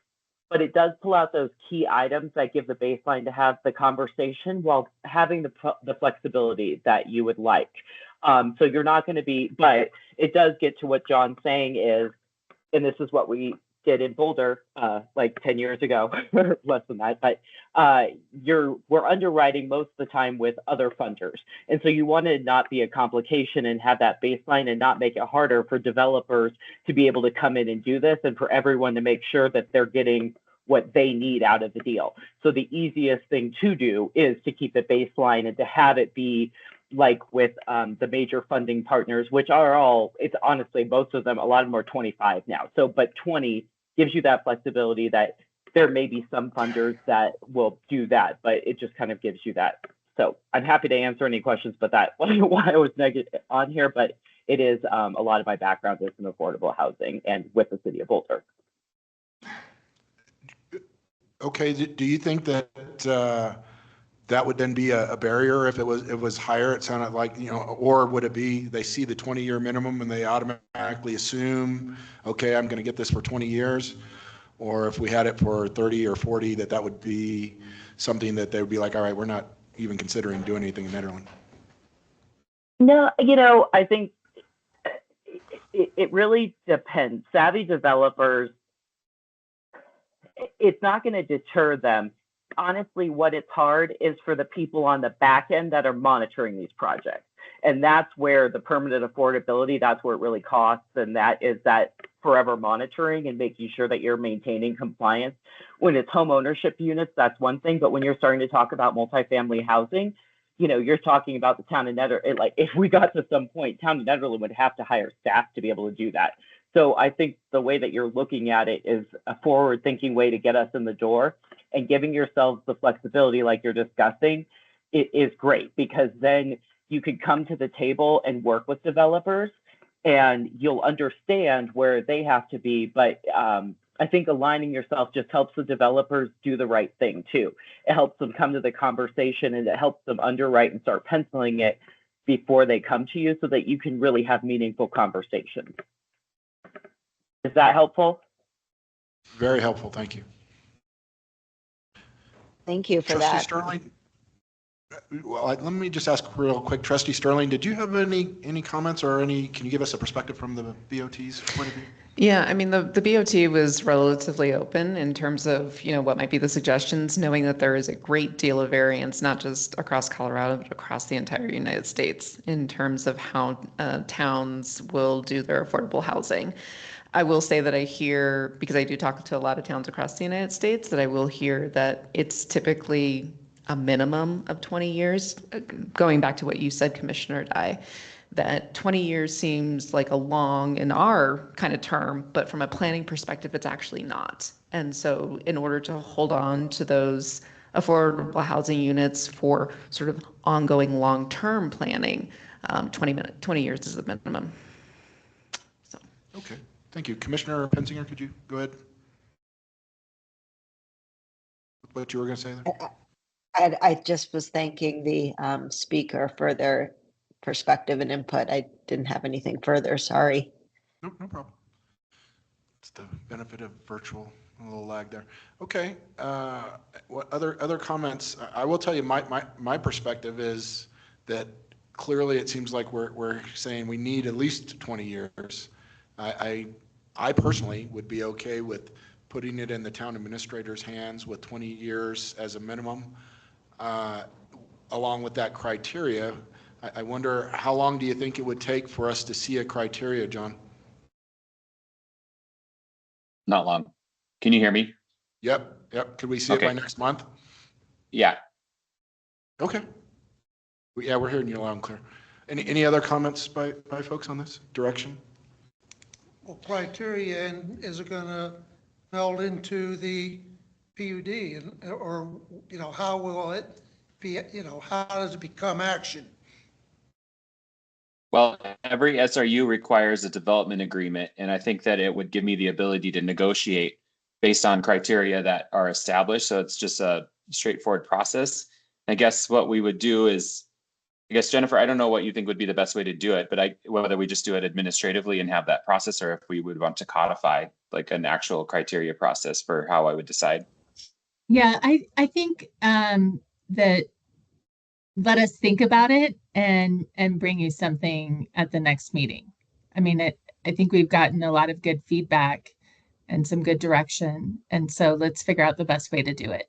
but it does pull out those key items that give the baseline to have the conversation while having the flexibility that you would like. So you're not going to be, but it does get to what John's saying is, and this is what we did in Boulder like 10 years ago, less than that, but we're underwriting most of the time with other funders. And so you want to not be a complication and have that baseline and not make it harder for developers to be able to come in and do this, and for everyone to make sure that they're getting what they need out of the deal. So the easiest thing to do is to keep it baseline and to have it be like with the major funding partners, which are all, it's honestly, most of them, a lot of them are 25 now. So, but 20 gives you that flexibility that there may be some funders that will do that, but it just kind of gives you that. So I'm happy to answer any questions, but that why I was negative on here, but it is a lot of my background is in affordable housing and with the city of Boulder. Okay, do you think that that would then be a barrier if it was higher? It sounded like, you know, or would it be they see the 20-year minimum and they automatically assume, okay, I'm going to get this for 20 years? Or if we had it for 30 or 40, that would be something that they would be like, all right, we're not even considering doing anything in Nederland? No, you know, I think it really depends. Savvy developers, it's not going to deter them. Honestly, what it's hard is for the people on the back end that are monitoring these projects. And that's where the permanent affordability, that's where it really costs. And that is that forever monitoring and making sure that you're maintaining compliance. When it's home ownership units, that's one thing. But when you're starting to talk about multifamily housing, you know, you're talking about the town of Nederland. Like if we got to some point, town of Nederland would have to hire staff to be able to do that. So I think the way that you're looking at it is a forward-thinking way to get us in the door, and giving yourselves the flexibility like you're discussing, it is great, because then you could come to the table and work with developers and you'll understand where they have to be. But I think aligning yourself just helps the developers do the right thing too. It helps them come to the conversation and it helps them underwrite and start penciling it before they come to you so that you can really have meaningful conversations. Is that helpful? Very helpful. Thank you. Thank you for Trustee that. Sterling? Well, let me just ask real quick. Trustee Sterling, did you have any comments or can you give us a perspective from the BOT's point of view? Yeah, I mean, the BOT was relatively open in terms of, you know, what might be the suggestions, knowing that there is a great deal of variance, not just across Colorado, but across the entire United States in terms of how towns will do their affordable housing. I will say that I hear, because I do talk to a lot of towns across the United States, that I will hear that it's typically a minimum of 20 years. Going back to what you said, Commissioner Dye, that 20 years seems like a long in our kind of term, but from a planning perspective, it's actually not. And so in order to hold on to those affordable housing units for sort of ongoing long-term planning, 20 years is the minimum. So. Okay. Thank you. Commissioner Pensinger, could you go ahead? What you were going to say there? I just was thanking the speaker for their perspective and input. I didn't have anything further. Sorry. No problem. It's the benefit of virtual, a little lag there. Okay. What other comments? I will tell you my perspective is that clearly it seems like we're saying we need at least 20 years. I personally would be okay with putting it in the town administrator's hands with 20 years as a minimum. Along with that criteria, I wonder how long do you think it would take for us to see a criteria, John? Not long. Can you hear me? Yep. Could we see it by next month? Yeah. Okay. Yeah, we're hearing you loud and clear. Any other comments by folks on this direction? Well, criteria, and is it going to meld into the PUD, or, you know, how will it be, you know, how does it become action? Well, every SRU requires a development agreement, and I think that it would give me the ability to negotiate based on criteria that are established. So it's just a straightforward process. I guess what we would do is, I guess, Jennifer, I don't know what you think would be the best way to do it, but whether we just do it administratively and have that process, or if we would want to codify like an actual criteria process for how I would decide. Yeah, I think that let us think about it and bring you something at the next meeting. I mean, I think we've gotten a lot of good feedback and some good direction. And so let's figure out the best way to do it.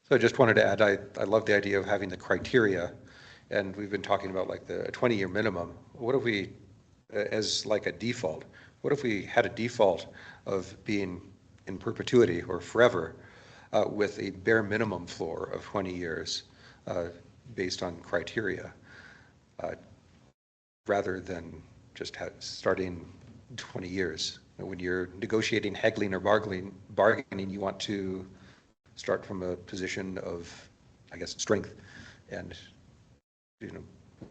So I just wanted to add, I love the idea of having the criteria, and we've been talking about like the 20-year minimum. What if we, as like a default, what if we had a default of being in perpetuity or forever with a bare minimum floor of 20 years based on criteria, rather than just starting 20 years. When you're negotiating, haggling, or bargaining, you want to start from a position of, I guess, strength, and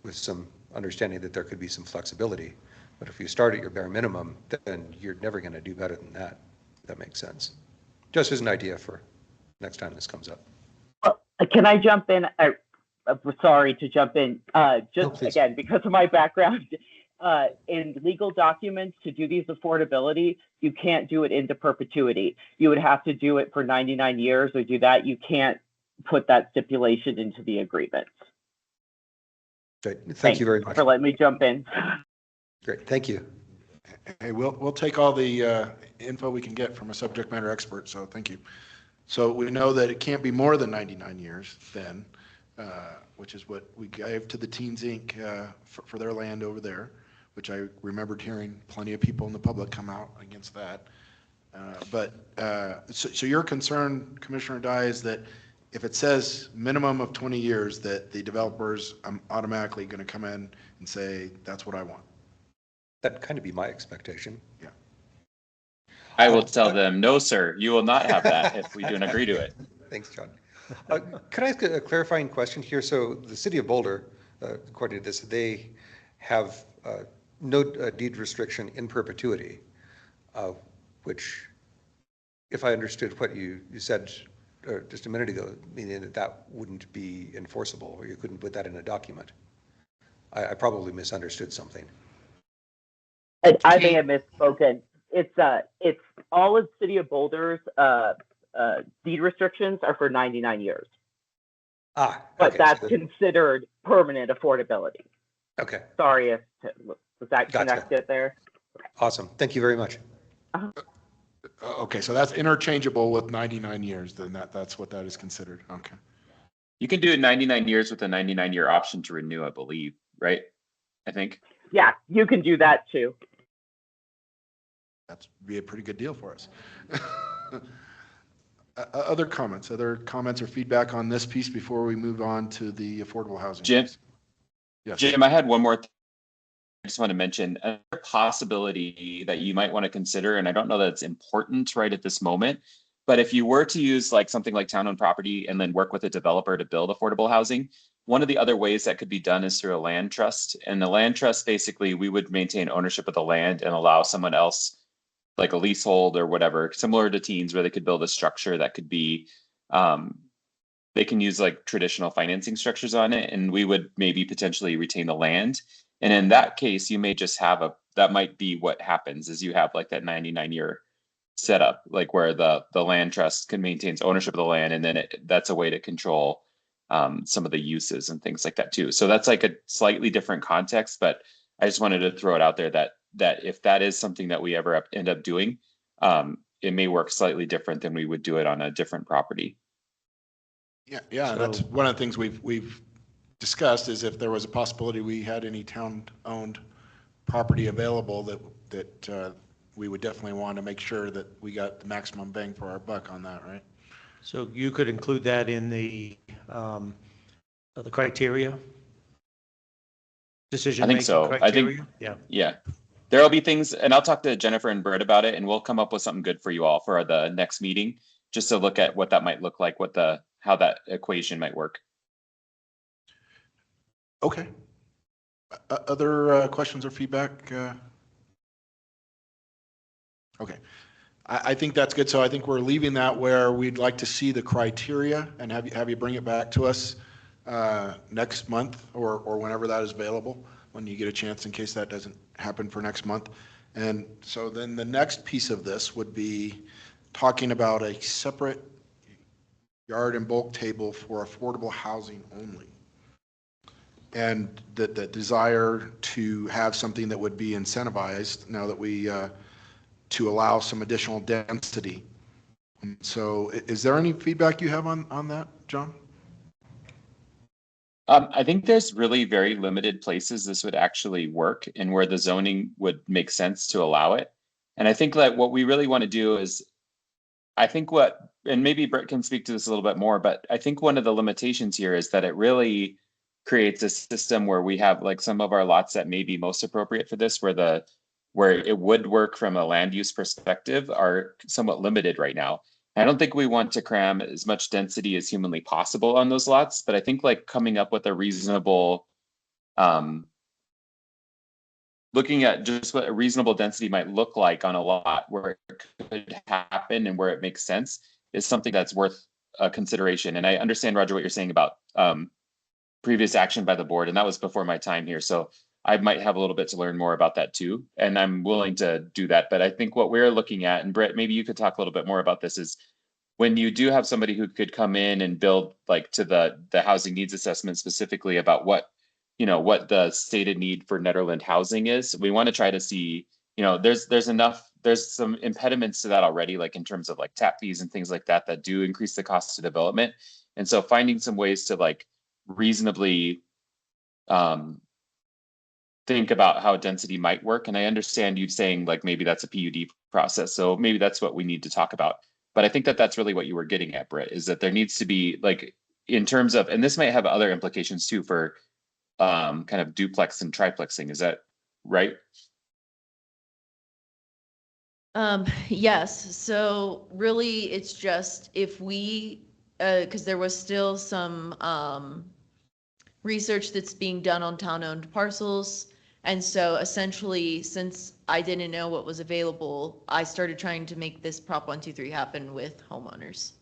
with some understanding that there could be some flexibility. But if you start at your bare minimum, then you're never going to do better than that. If that makes sense. Just as an idea for next time this comes up. Well, can I jump in? Sorry to jump in. Please. Again, because of my background in legal documents, to do these affordability, you can't do it into perpetuity. You would have to do it for 99 years or do that. You can't put that stipulation into the agreement. Great. Thank you very much for letting me jump in. Great. Thank you. Hey, we'll take all the info we can get from a subject matter expert, so thank you. So we know that it can't be more than 99 years then, which is what we gave to the Teens Inc. For their land over there, which I remembered hearing plenty of people in the public come out against that. So your concern, Commissioner Dye, is that if it says minimum of 20 years, that the developers automatically going to come in and say, that's what I want. That'd kind of be my expectation. Yeah. I will tell them, no, sir, you will not have that if we don't agree to it. Thanks, John. Could I ask a clarifying question here? So the city of Boulder, according to this, they have no deed restriction in perpetuity, which, if I understood what you said just a minute ago, meaning that wouldn't be enforceable, or you couldn't put that in a document. I probably misunderstood something. I may have misspoken. It's all of City of Boulder's deed restrictions are for 99 years. But okay, that's considered permanent affordability. Okay. Sorry if was that connected there? Okay. Awesome. Thank you very much. Okay, so that's interchangeable with 99 years. Then that's what that is considered. Okay. You can do it 99 years with a 99-year option to renew, I believe, right? I think. Yeah, you can do that too. That's be a pretty good deal for us. Other comments or feedback on this piece before we move on to the affordable housing? Jim? Piece? Yes. Jim, I had one more thing I just want to mention. A possibility that you might want to consider, and I don't know that it's important right at this moment, but if you were to use like something like town-owned property and then work with a developer to build affordable housing, one of the other ways that could be done is through a land trust. And the land trust, basically, we would maintain ownership of the land and allow someone else, like a leasehold or whatever, similar to Teens, where they could build a structure that could be, they can use like traditional financing structures on it, and we would maybe potentially retain the land. And in that case, you may just have that might be what happens is you have like that 99-year setup, like where the land trust can maintains ownership of the land, and then that's a way to control some of the uses and things like that too. So that's like a slightly different context, but I just wanted to throw it out there that if that is something that we ever end up doing, it may work slightly different than we would do it on a different property. Yeah, so, that's one of the things we've discussed is if there was a possibility we had any town-owned property available that we would definitely want to make sure that we got the maximum bang for our buck on that, right? So you could include that in the criteria? Decision-making I think so. criteria? Yeah. There'll be things, and I'll talk to Jennifer and Brett about it, and we'll come up with something good for you all for the next meeting, just to look at what that might look like, how that equation might work. Okay. Other questions or feedback? Okay. I think that's good. So I think we're leaving that where we'd like to see the criteria and have you bring it back to us next month or whenever that is available, when you get a chance, in case that doesn't happen for next month. And so then the next piece of this would be talking about a separate yard and bulk table for affordable housing only. And the desire to have something that would be incentivized now that we, to allow some additional density. And so is there any feedback you have on that, John? I think there's really very limited places this would actually work and where the zoning would make sense to allow it. And I think that what we really want to do is, I think and maybe Brett can speak to this a little bit more, but I think one of the limitations here is that it really creates a system where we have like some of our lots that may be most appropriate for this, where it would work from a land use perspective are somewhat limited right now. I don't think we want to cram as much density as humanly possible on those lots, but I think like coming up with a reasonable, looking at just what a reasonable density might look like on a lot where it could happen and where it makes sense is something that's worth a consideration. And I understand, Roger, what you're saying about previous action by the board, and that was before my time here. So I might have a little bit to learn more about that too, and I'm willing to do that. But I think what we're looking at, and Brett, maybe you could talk a little bit more about this, is when you do have somebody who could come in and build like to the housing needs assessment specifically about what the stated need for Nederland housing is, we want to try to see, there's some impediments to that already, like in terms of like tap fees and things like that do increase the cost of development. And so finding some ways to like reasonably think about how density might work. And I understand you saying like maybe that's a PUD process. So maybe that's what we need to talk about. But I think that that's really what you were getting at, Britt, is that there needs to be like in terms of, and this might have other implications too for kind of duplex and triplexing. Is that right? Yes. So really it's just if we, because there was still some research that's being done on town-owned parcels. And so essentially, since I didn't know what was available, I started trying to make this Prop 123 happen with homeowners.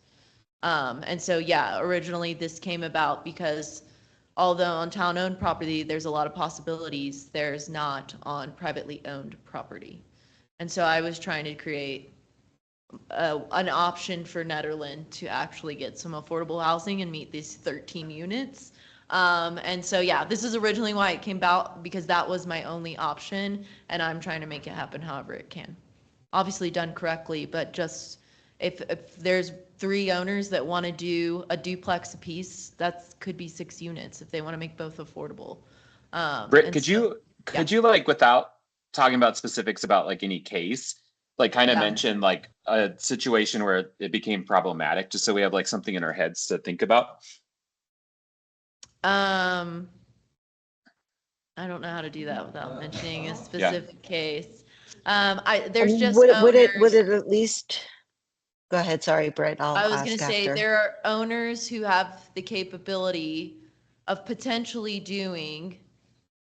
And so, yeah, originally this came about because although on town-owned property, there's a lot of possibilities, there's not on privately owned property. And so I was trying to create an option for Nederland to actually get some affordable housing and meet these 13 units. And so, yeah, this is originally why it came about, because that was my only option, and I'm trying to make it happen however it can. Obviously done correctly, but just if there's 3 owners that want to do a duplex apiece, that could be 6 units if they want to make both affordable. Britt, could you like, without talking about specifics about like any case, like kind of mention like a situation where it became problematic, just so we have like something in our heads to think about? I don't know how to do that without mentioning a specific case. There's just would owners. it at least go ahead? Sorry, Brett. I was ask going to say after. there are owners who have the capability of potentially doing,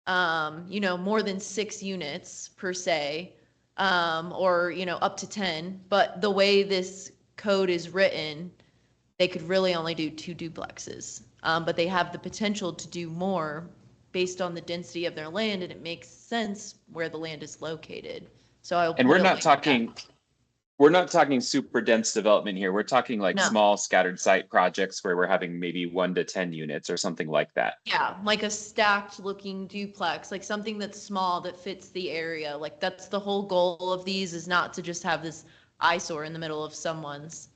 more than 6 units per se, or up to 10. But the way this code is written, they could really only do 2 duplexes. But they have the potential to do more based on the density of their land, and it makes sense where the land is located. So we're not talking super dense development here. We're talking like small scattered site projects where we're having maybe 1 to 10 units or something like that. Yeah, like a stacked looking duplex, like something that's small that fits the area. Like that's the whole goal of these, is not to just have this eyesore in the middle of someone's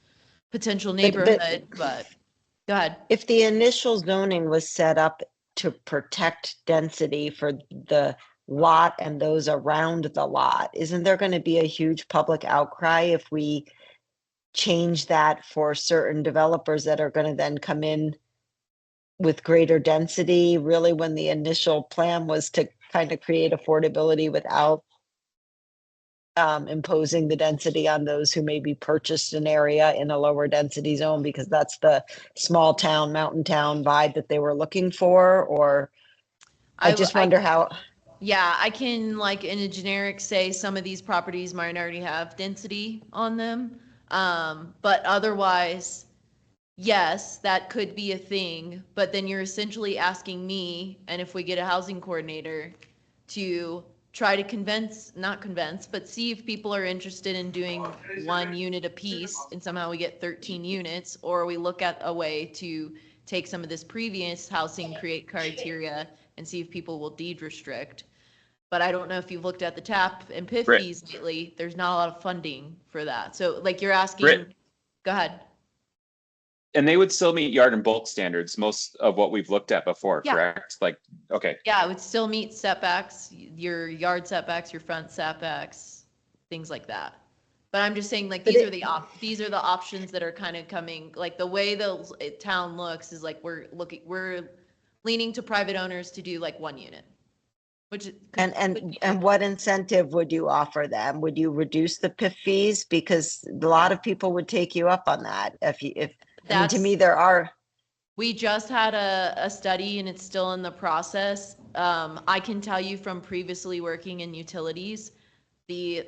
potential neighborhood, but go ahead. If the initial zoning was set up to protect density for the lot and those around the lot, isn't there going to be a huge public outcry if we change that for certain developers that are going to then come in with greater density, really, when the initial plan was to kind of create affordability without imposing the density on those who maybe purchased an area in a lower density zone because that's the small town, mountain town vibe that they were looking for? Or I just wonder how. Yeah, I can, like in a generic, say some of these properties might already have density on them. But otherwise, yes, that could be a thing. But then you're essentially asking me, and if we get a housing coordinator, to try to not convince, but see if people are interested in doing 1 unit apiece and somehow we get 13 units, or we look at a way to take some of this previous housing create criteria and see if people will deed restrict. But I don't know if you've looked at the TAP and PIF Right. fees lately. There's not a lot of funding for that. So like you're asking, Right. Go ahead. And they would still meet yard and bulk standards, most of what we've looked at before, Yeah. correct? Like, okay, Yeah, it would still meet setbacks, your yard setbacks, your front setbacks, things like that. But I'm just saying, like, these are the options that are kind of coming, like, the way the town looks is like, we're leaning to private owners to do like 1 unit. Which And what incentive would you offer them? Would you reduce the PIF fees? Because a lot of people would take you up on that. I mean, to me, there are. We just had a study and it's still in the process. I can tell you from previously working in utilities, the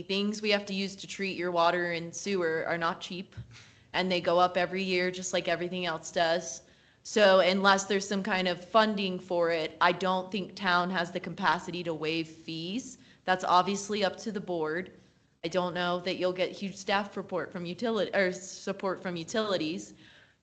things we have to use to treat your water and sewer are not cheap, and they go up every year just like everything else does. So unless there's some kind of funding for it, I don't think town has the capacity to waive fees. That's obviously up to the board. I don't know that you'll get huge staff support from utilities.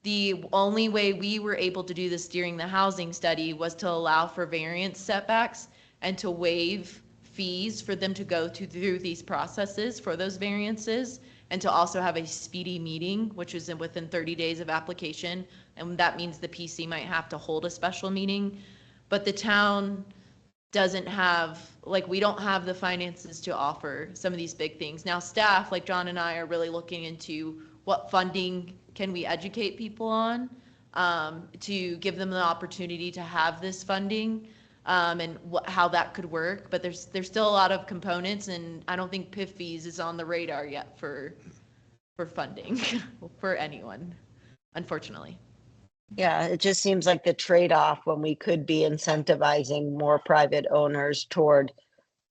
The only way we were able to do this during the housing study was to allow for variance setbacks and to waive fees for them to go through these processes for those variances, and to also have a speedy meeting, which is within 30 days of application. And that means the PC might have to hold a special meeting, but the town doesn't have, like, we don't have the finances to offer some of these big things. Now staff, like John and I, are really looking into what funding can we educate people on, to give them the opportunity to have this funding, and how that could work. But there's still a lot of components, and I don't think PIF fees is on the radar yet for funding for anyone, unfortunately. Yeah, it just seems like the trade-off when we could be incentivizing more private owners toward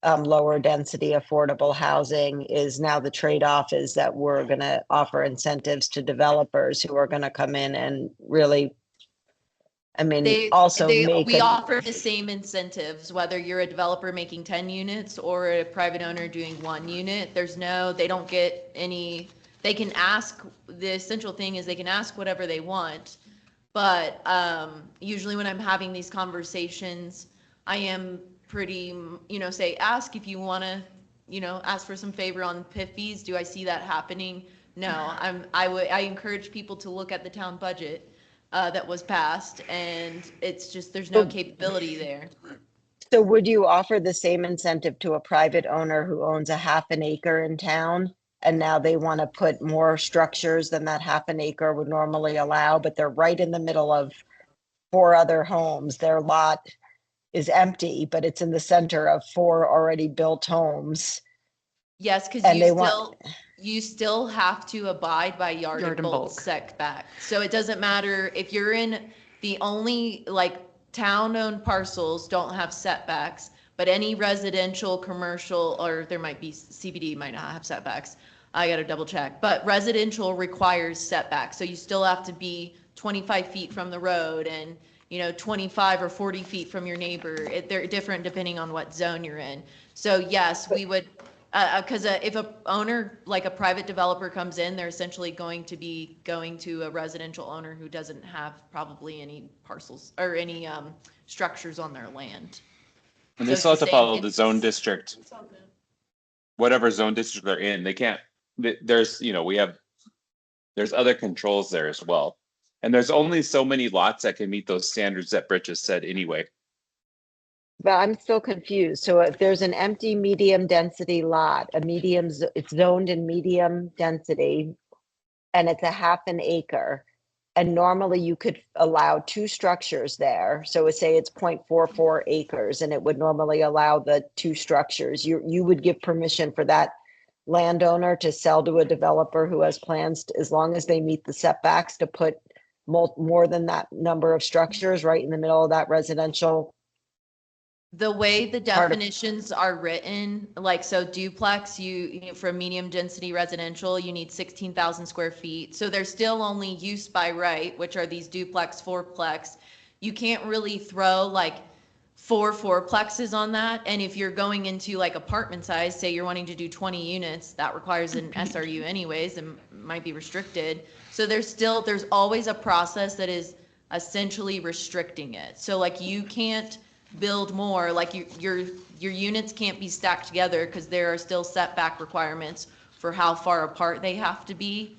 lower density affordable housing is now the trade-off is that we're going to offer incentives to developers who are going to come in and really, I mean, we offer the same incentives, whether you're a developer making 10 units or a private owner doing 1 unit. They don't get any, they can ask, the essential thing is they can ask whatever they want. But usually when I'm having these conversations, I am pretty, say, ask if you want to, ask for some favor on PIF fees. Do I see that happening? No, I encourage people to look at the town budget that was passed, and it's just, there's no capability there. So would you offer the same incentive to a private owner who owns a half an acre in town? And now they want to put more structures than that half an acre would normally allow, but they're right in the middle of 4 other homes. Their lot is empty, but it's in the center of 4 already built homes. Yes, because you still have to abide by yard and bulk setback. So it doesn't matter if you're in the only, like, town-owned parcels don't have setbacks, but any residential, commercial, or there might be CBD might not have setbacks. I got to double check, but residential requires setbacks. So you still have to be 25 feet from the road and, 25 or 40 feet from your neighbor. They're different depending on what zone you're in. So yes, we would, because if a owner, like a private developer comes in, they're essentially going to be going to a residential owner who doesn't have probably any parcels or any structures on their land. And they still have to follow the zone district, whatever zone district they're in. They can't, there's other controls there as well. And there's only so many lots that can meet those standards that Britt just said anyway. But I'm still confused. So if there's an empty medium density lot, it's zoned in medium density, and it's a half an acre, and normally you could allow 2 structures there. So say it's 0.44 acres, and it would normally allow the 2 structures. You would give permission for that landowner to sell to a developer who has plans to, as long as they meet the setbacks, to put more than that number of structures right in the middle of that residential. The way the definitions are written, like, so duplex, you for medium density residential, you need 16,000 square feet. So there's still only use by right, which are these duplex, fourplex. You can't really throw like 4 fourplexes on that. And if you're going into like apartment size, say you're wanting to do 20 units, that requires an SRU anyways and might be restricted. So there's always a process that is essentially restricting it. So like you can't build more, like your units can't be stacked together because there are still setback requirements for how far apart they have to be.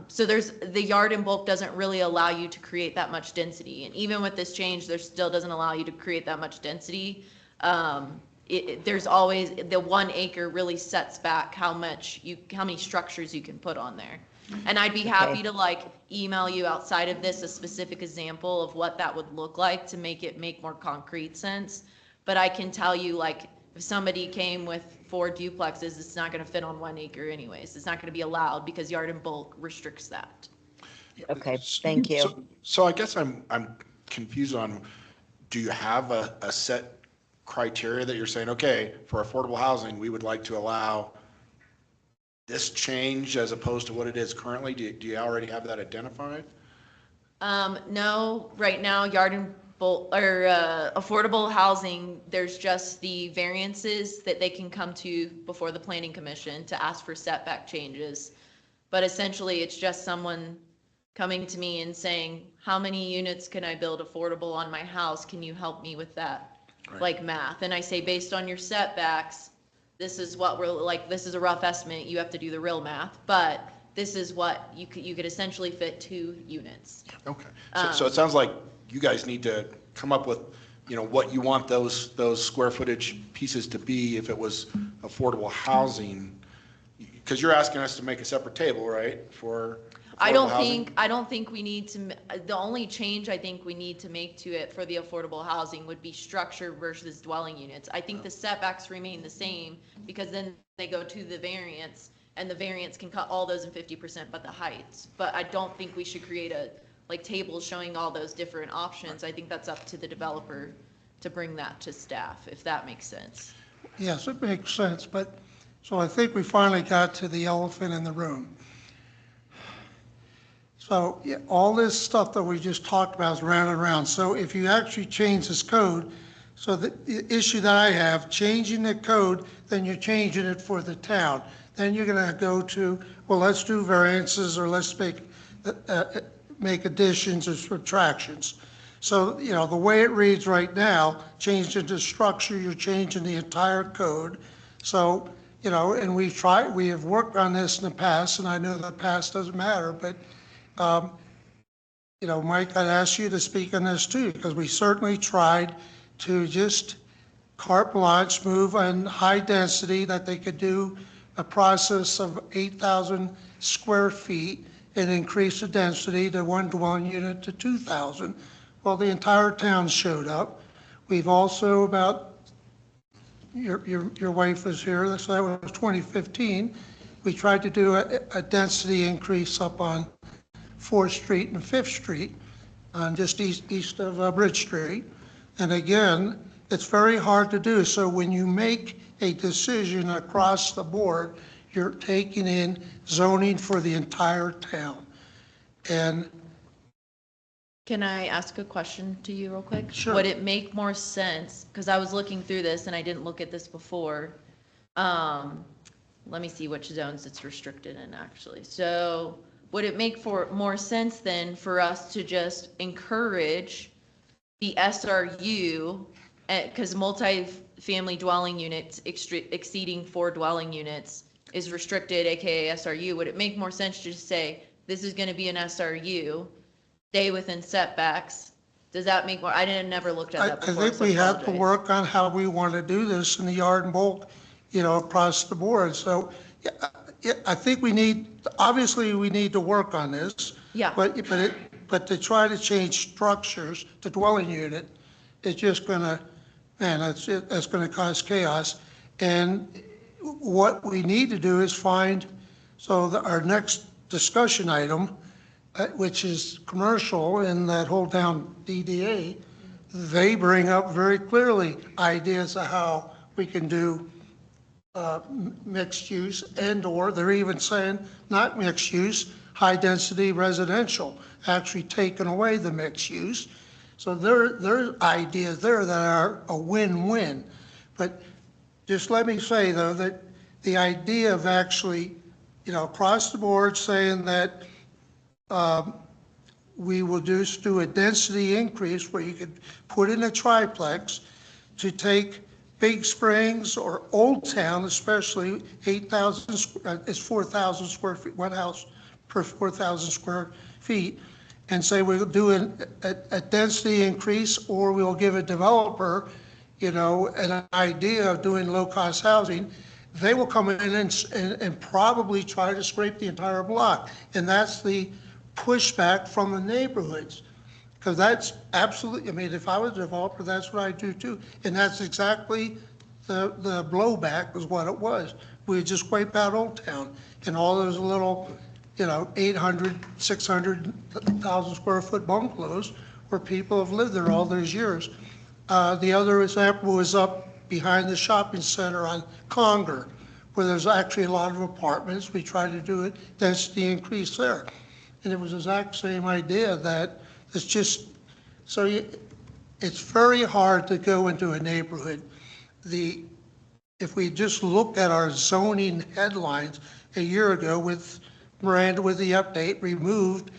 So the yard in bulk doesn't really allow you to create that much density. And even with this change, there still doesn't allow you to create that much density. There's always, the 1 acre really sets back how many structures you can put on there. And I'd be happy to like email you outside of this a specific example of what that would look like to make it make more concrete sense. But I can tell you, like, if somebody came with 4 duplexes, it's not going to fit on 1 acre anyways. It's not going to be allowed because yard in bulk restricts that. Okay, thank you. So I guess I'm confused on, do you have a set criteria that you're saying, okay, for affordable housing, we would like to allow this change as opposed to what it is currently? Do you already have that identified? No, right now, yard in bulk or affordable housing, there's just the variances that they can come to before the planning commission to ask for setback changes. But essentially, it's just someone coming to me and saying, how many units can I build affordable on my house? Can you help me with that? Right. Like math. And I say, based on your setbacks, this is what we're like, this is a rough estimate. You have to do the real math, but this is what you could essentially fit 2 units. Okay. So it sounds like you guys need to come up with, what you want those square footage pieces to be if it was affordable housing, because you're asking us to make a separate table, right? For I don't think we need to, the only change I think we need to make to it for the affordable housing would be structure versus dwelling units. I think the setbacks remain the same because then they go to the variance and the variance can cut all those in 50% but the heights. But I don't think we should create tables showing all those different options. I think that's up to the developer to bring that to staff, if that makes sense. Yes, it makes sense. But so I think we finally got to the elephant in the room. So yeah, all this stuff that we just talked about is round and round. So if you actually change this code, so the issue that I have, changing the code, then you're changing it for the town. Then you're going to go to, well, let's do variances or let's make additions or subtractions. So, the way it reads right now, changing the structure, you're changing the entire code. So, and we have worked on this in the past, and I know the past doesn't matter, but Mike, I'd ask you to speak on this too, because we certainly tried to just carte blanche move on high density, that they could do a process of 8,000 square feet and increase the density to 1 dwelling unit to 2,000. Well, the entire town showed up. We've also your wife was here, so that was 2015. We tried to do a density increase up on 4th Street and 5th Street, just east of Bridge Street. And again, it's very hard to do. So when you make a decision across the board, you're taking in zoning for the entire town. And can I ask a question to you real quick? Sure. Would it make more sense, because I was looking through this and I didn't look at this before. Let me see which zones it's restricted in actually. So would it make more sense then for us to just encourage the SRU, because multi-family dwelling units exceeding 4 dwelling units is restricted, aka SRU? Would it make more sense to just say, this is going to be an SRU, stay within setbacks? Does that make more? I never looked at that before. I think we have to work on how we want to do this in the yard and bulk, across the board. So I think we need to work on this. Yeah. But to try to change structures to dwelling unit, it's just gonna, that's gonna cause chaos. And what we need to do is find, our next discussion item, which is commercial in that whole town DDA, they bring up very clearly ideas of how we can do mixed use, and/or they're even saying not mixed use, high density residential, actually taking away the mixed use. So there are ideas there that are a win-win. But just let me say, though, that the idea of actually, across the board saying that we will just do a density increase where you could put in a triplex to take Big Springs or Old Town, especially 8,000, it's 4,000 square feet, one house per 4,000 square feet, and say we'll do a density increase, or we'll give a developer, an idea of doing low-cost housing. They will come in and probably try to scrape the entire block. And that's the pushback from the neighborhoods. Because that's absolutely, if I was a developer, that's what I'd do too. And that's exactly the blowback was what it was. We just wipe out Old Town and all those little, 800, 600,000 square foot bungalows where people have lived there all those years. The other example was up behind the shopping center on Conger, where there's actually a lot of apartments. We tried to do a density increase there. And it was the exact same idea that it's just, it's very hard to go into a neighborhood. If we just look at our zoning headlines a year ago with Miranda, with the update removed,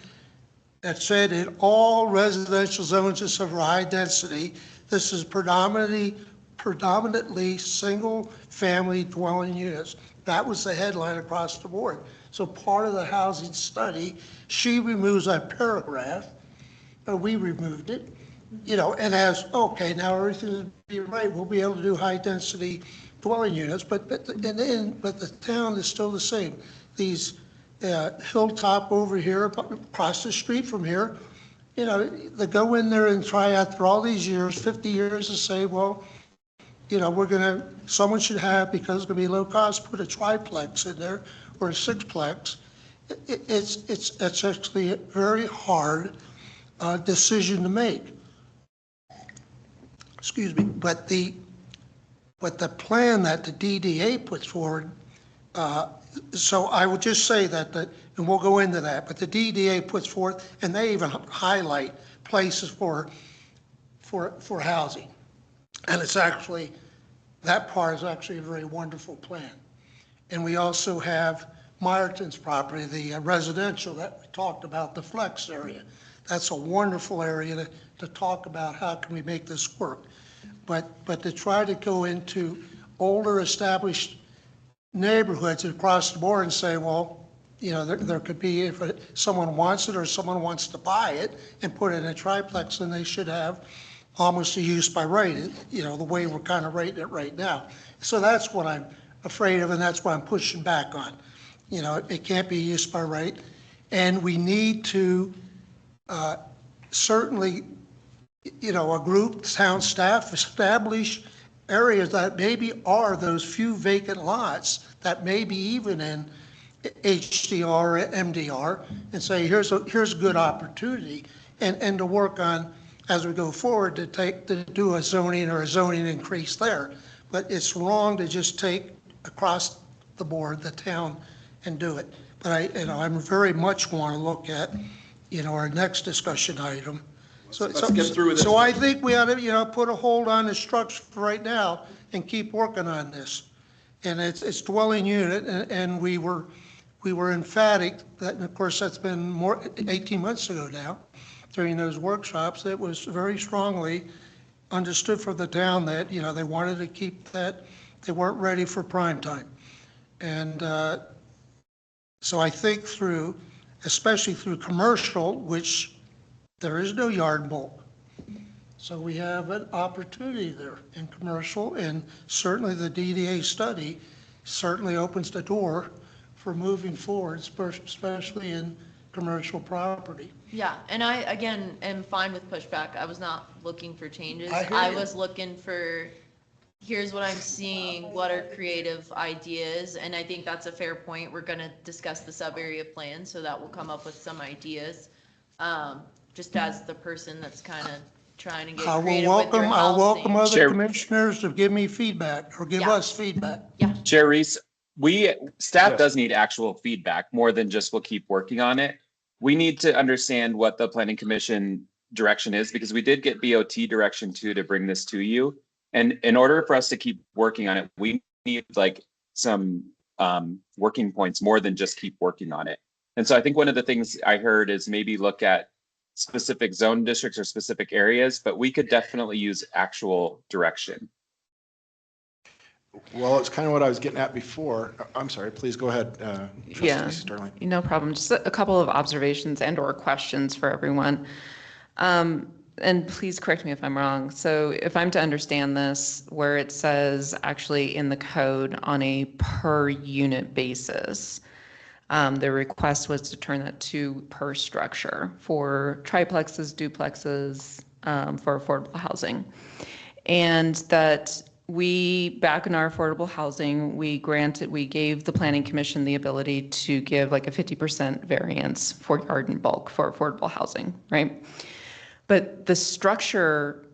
that said in all residential zones of high density, this is predominantly single family dwelling units. That was the headline across the board. So part of the housing study, she removes that paragraph, but we removed it, and as, okay, now everything will be right, we'll be able to do high density dwelling units, but the town is still the same. These Hilltop over here, across the street from here, they go in there and try after all these years, 50 years, to say, well, someone should have, because it's going to be low cost, put a triplex in there or a sixplex. It's actually a very hard decision to make. Excuse me, but the plan that the DDA puts forward, so I would just say that, and we'll go into that, but the DDA puts forth, and they even highlight places for housing. And it's actually, that part is actually a very wonderful plan. And we also have Meyerton's property, the residential that we talked about, the flex area. That's a wonderful area to talk about how can we make this work. But to try to go into older established neighborhoods across the board and say, well, there could be, if someone wants it or someone wants to buy it and put it in a triplex, then they should have almost a use by right, the way we're kind of rating it right now. So that's what I'm afraid of, and that's what I'm pushing back on. It can't be use by right. And we need to certainly, a group, town staff, establish areas that maybe are those few vacant lots that may be even in HDR or MDR, and say, here's a good opportunity, and to work on, as we go forward, to do a zoning or a zoning increase there. But it's wrong to just take across the board, the town, and do it. But I very much want to look at, our next discussion item. Let's get through this. So I think we ought to, put a hold on the structure for right now and keep working on this. And it's dwelling unit, and we were emphatic that, and of course, that's been more 18 months ago now, during those workshops, it was very strongly understood for the town that, they wanted to keep that, they weren't ready for prime time. And so I think especially through commercial, which there is no yard bulk. So we have an opportunity there in commercial, and certainly the DDA study certainly opens the door for moving forward, especially in commercial property. Yeah, and I, again, am fine with pushback. I was not looking for changes. I hear I you. was looking for, here's what I'm seeing, what are creative ideas, and I think that's a fair point. We're gonna discuss the sub-area plan, so that will come up with some ideas. Just as the person that's kind of trying to get creative with your I'll welcome housing. other Sure. commissioners to give me feedback or give Yeah. us feedback. Chair Reese, staff Yes. does need actual feedback more than just we'll keep working on it. We need to understand what the planning commission direction is, because we did get BOT direction too to bring this to you. And in order for us to keep working on it, we need like some working points more than just keep working on it. And so I think one of the things I heard is maybe look at specific zone districts or specific areas, but we could definitely use actual direction. Well, it's kind of what I was getting at before. I'm sorry, please go ahead, Yeah, Trustee Sterling. no problem. Just a couple of observations and or questions for everyone. And please correct me if I'm wrong. So if I'm to understand this, where it says actually in the code on a per unit basis, the request was to turn that to per structure for triplexes, duplexes, for affordable housing. And that we, back in our affordable housing, we gave the Planning Commission the ability to give like a 50% variance for yard and bulk for affordable housing, right? But the structure,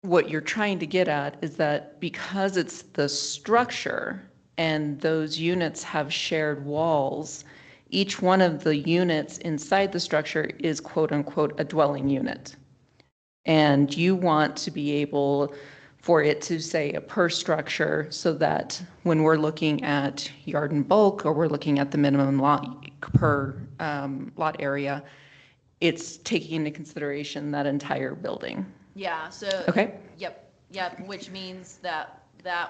what you're trying to get at is that because it's the structure and those units have shared walls, each one of the units inside the structure is quote unquote a dwelling unit. And you want to be able for it to say a per structure so that when we're looking at yard and bulk or we're looking at the minimum lot per lot area, it's taking into consideration that entire building. Yeah, so. Okay. Yep, which means that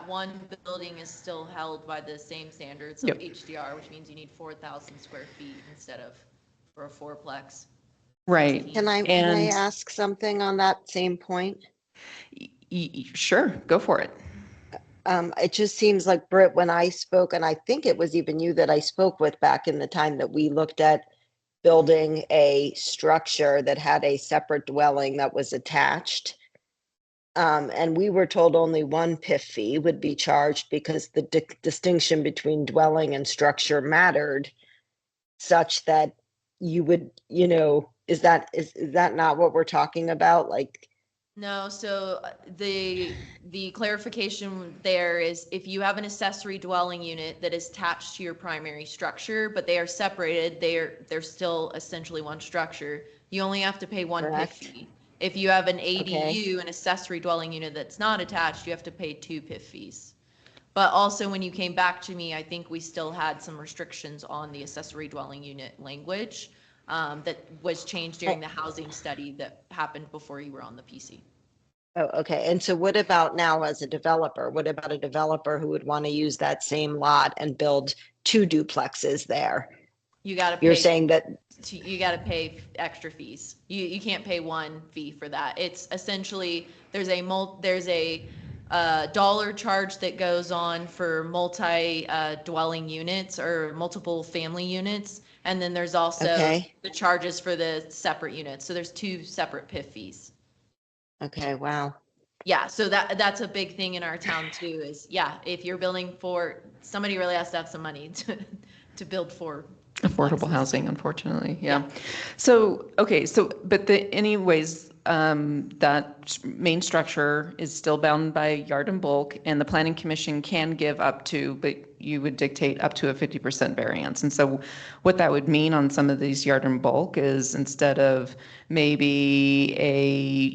one building is still held by the same standards of Yep. HDR, which means you need 4,000 square feet instead of for a fourplex. Right. Can I And ask something on that same point? Sure, go for it. It just seems like, Britt, when I spoke, and I think it was even you that I spoke with back in the time that we looked at building a structure that had a separate dwelling that was attached. And we were told only one PIF fee would be charged because the distinction between dwelling and structure mattered, such that you would, is that not what we're talking about? Like, No, so the clarification there is if you have an accessory dwelling unit that is attached to your primary structure, but they are separated, they're still essentially one structure, you only have to pay one PIF Correct. fee. If you have an ADU, Okay. an accessory dwelling unit that's not attached, you have to pay 2 PIF fees. But also when you came back to me, I think we still had some restrictions on the accessory dwelling unit language that was changed during the housing study that happened before you were on the PC. Oh, okay. And so what about now as a developer? What about a developer who would want to use that same lot and build 2 duplexes there? You got to pay. You're saying that, You got to pay extra fees. You can't pay one fee for that. It's essentially there's a dollar charge that goes on for multi dwelling units or multiple family units, and then there's also Okay. the charges for the separate units. So there's 2 separate PIF fees. okay, wow. Yeah, so that's a big thing in our town too. Is if you're building for somebody really has to have some money to build for Affordable housing, unfortunately, yeah. So, okay, but anyways, that main structure is still bound by yard and bulk, and the Planning Commission can give up to, but you would dictate up to a 50% variance. And so what that would mean on some of these yard and bulk is instead of maybe a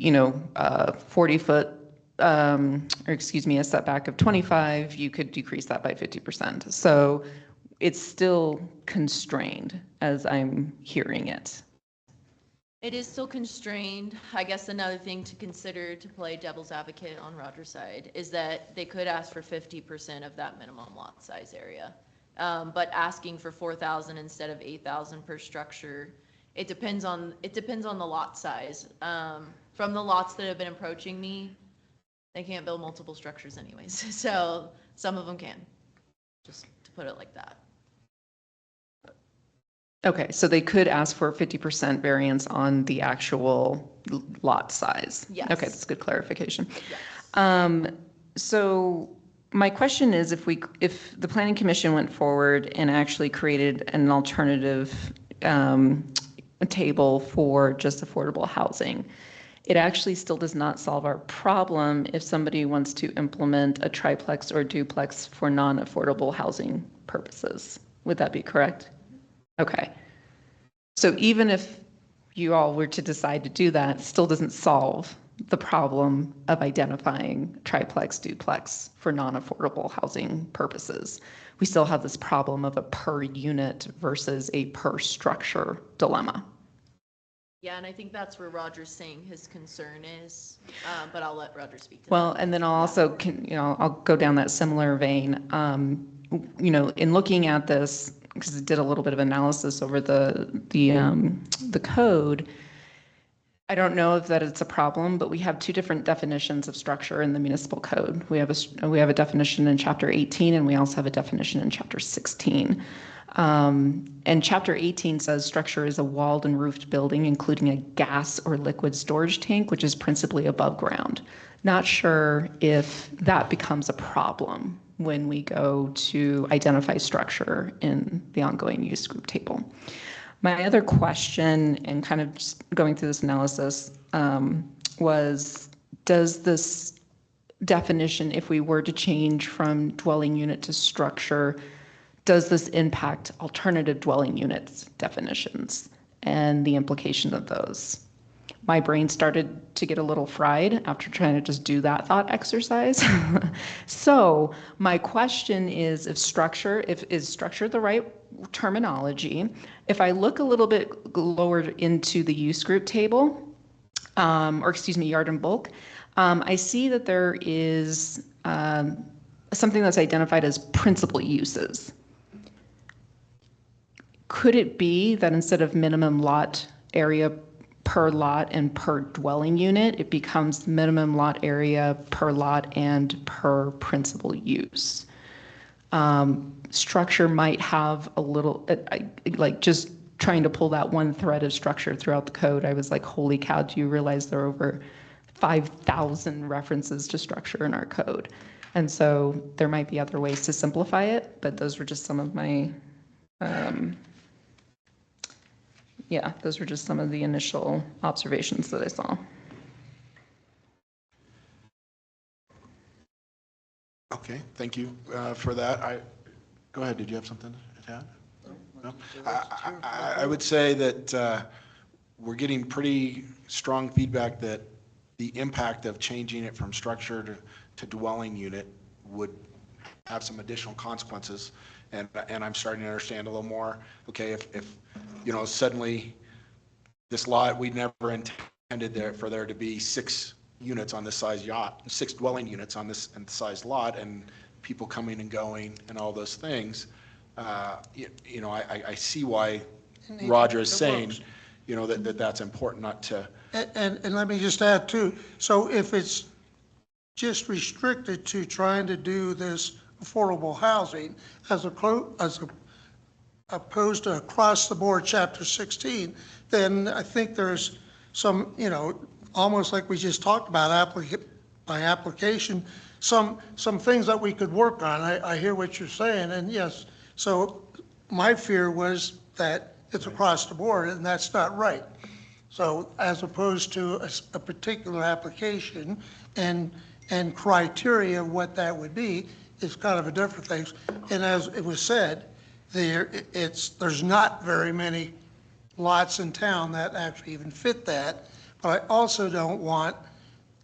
40-foot, a setback of 25, you could decrease that by 50%. So it's still constrained as I'm hearing it. It is still constrained. I guess another thing to consider to play devil's advocate on Roger's side is that they could ask for 50% of that minimum lot size area. But asking for 4,000 instead of 8,000 per structure, it depends on the lot size. From the lots that have been approaching me, they can't build multiple structures anyways. So some of them can, just to put it like that. Okay, so they could ask for a 50% variance on the actual lot size. Yes. Okay, that's good clarification. Yes. So my question is, if the Planning Commission went forward and actually created an alternative table for just affordable housing, it actually still does not solve our problem if somebody wants to implement a triplex or duplex for non-affordable housing purposes. Would that be correct? Okay. So even if you all were to decide to do that, still doesn't solve the problem of identifying triplex, duplex for non-affordable housing purposes. We still have this problem of a per unit versus a per structure dilemma. Yeah, and I think that's where Roger's saying his concern is, but I'll let Roger speak to that. Well, and then I'll also, I'll go down that similar vein. In looking at this, because I did a little bit of analysis over the code, I don't know if that it's a problem, but we have two different definitions of structure in the municipal code. We have a definition in Chapter 18, and we also have a definition in Chapter 16. And Chapter 18 says structure is a walled and roofed building, including a gas or liquid storage tank, which is principally above ground. Not sure if that becomes a problem when we go to identify structure in the ongoing use group table. My other question, and kind of just going through this analysis, was, does this definition, if we were to change from dwelling unit to structure, does this impact alternative dwelling units definitions and the implication of those? My brain started to get a little fried after trying to just do that thought exercise. So my question is, is structure the right terminology? If I look a little bit lower into the use group table, yard and bulk, I see that there is something that's identified as principal uses. Could it be that instead of minimum lot area per lot and per dwelling unit, it becomes minimum lot area per lot and per principal use? Structure might have a little, like just trying to pull that one thread of structure throughout the code, I was like, holy cow, do you realize there are over 5,000 references to structure in our code? And so there might be other ways to simplify it, but those were just some of my, those were just some of the initial observations that I saw. Okay, thank you for that. Go ahead, did you have something to add? No? I would say that we're getting pretty strong feedback that the impact of changing it from structure to dwelling unit would have some additional consequences. And I'm starting to understand a little more, okay, if suddenly this lot, we never intended for there to be 6 units on this size yacht, 6 dwelling units on this size lot, and people coming and going and all those things. I see why Roger is saying, that's important not to. And let me just add too, so if it's just restricted to trying to do this affordable housing as opposed to across the board Chapter 16, then I think there's some, almost like we just talked about by application, some things that we could work on. I hear what you're saying, and yes, so my fear was that it's across the board, and that's not right. So as opposed to a particular application and criteria of what that would be is kind of a different thing. And as it was said, there's not very many lots in town that actually even fit that. But I also don't want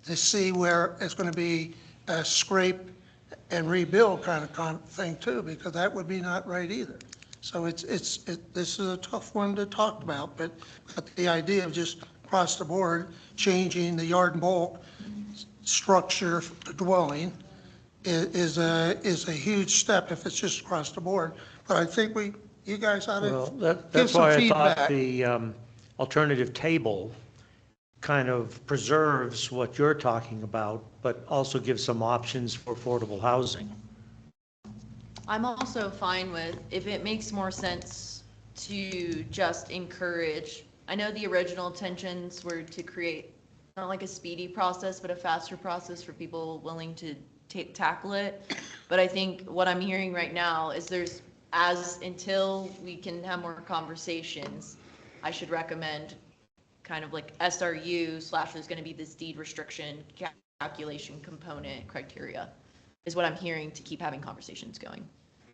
to see where it's going to be a scrape and rebuild kind of thing too, because that would be not right either. So this is a tough one to talk about, but the idea of just across the board changing the yard and bulk structure dwelling is a huge step if it's just across the board. But I think you guys ought to give some feedback. That's why I thought the alternative table kind of preserves what you're talking about, but also gives some options for affordable housing. I'm also fine with, if it makes more sense to just encourage, I know the original intentions were to create not like a speedy process, but a faster process for people willing to tackle it. But I think what I'm hearing right now is until we can have more conversations, I should recommend kind of like SRU / there's going to be this deed restriction calculation component criteria is what I'm hearing to keep having conversations going.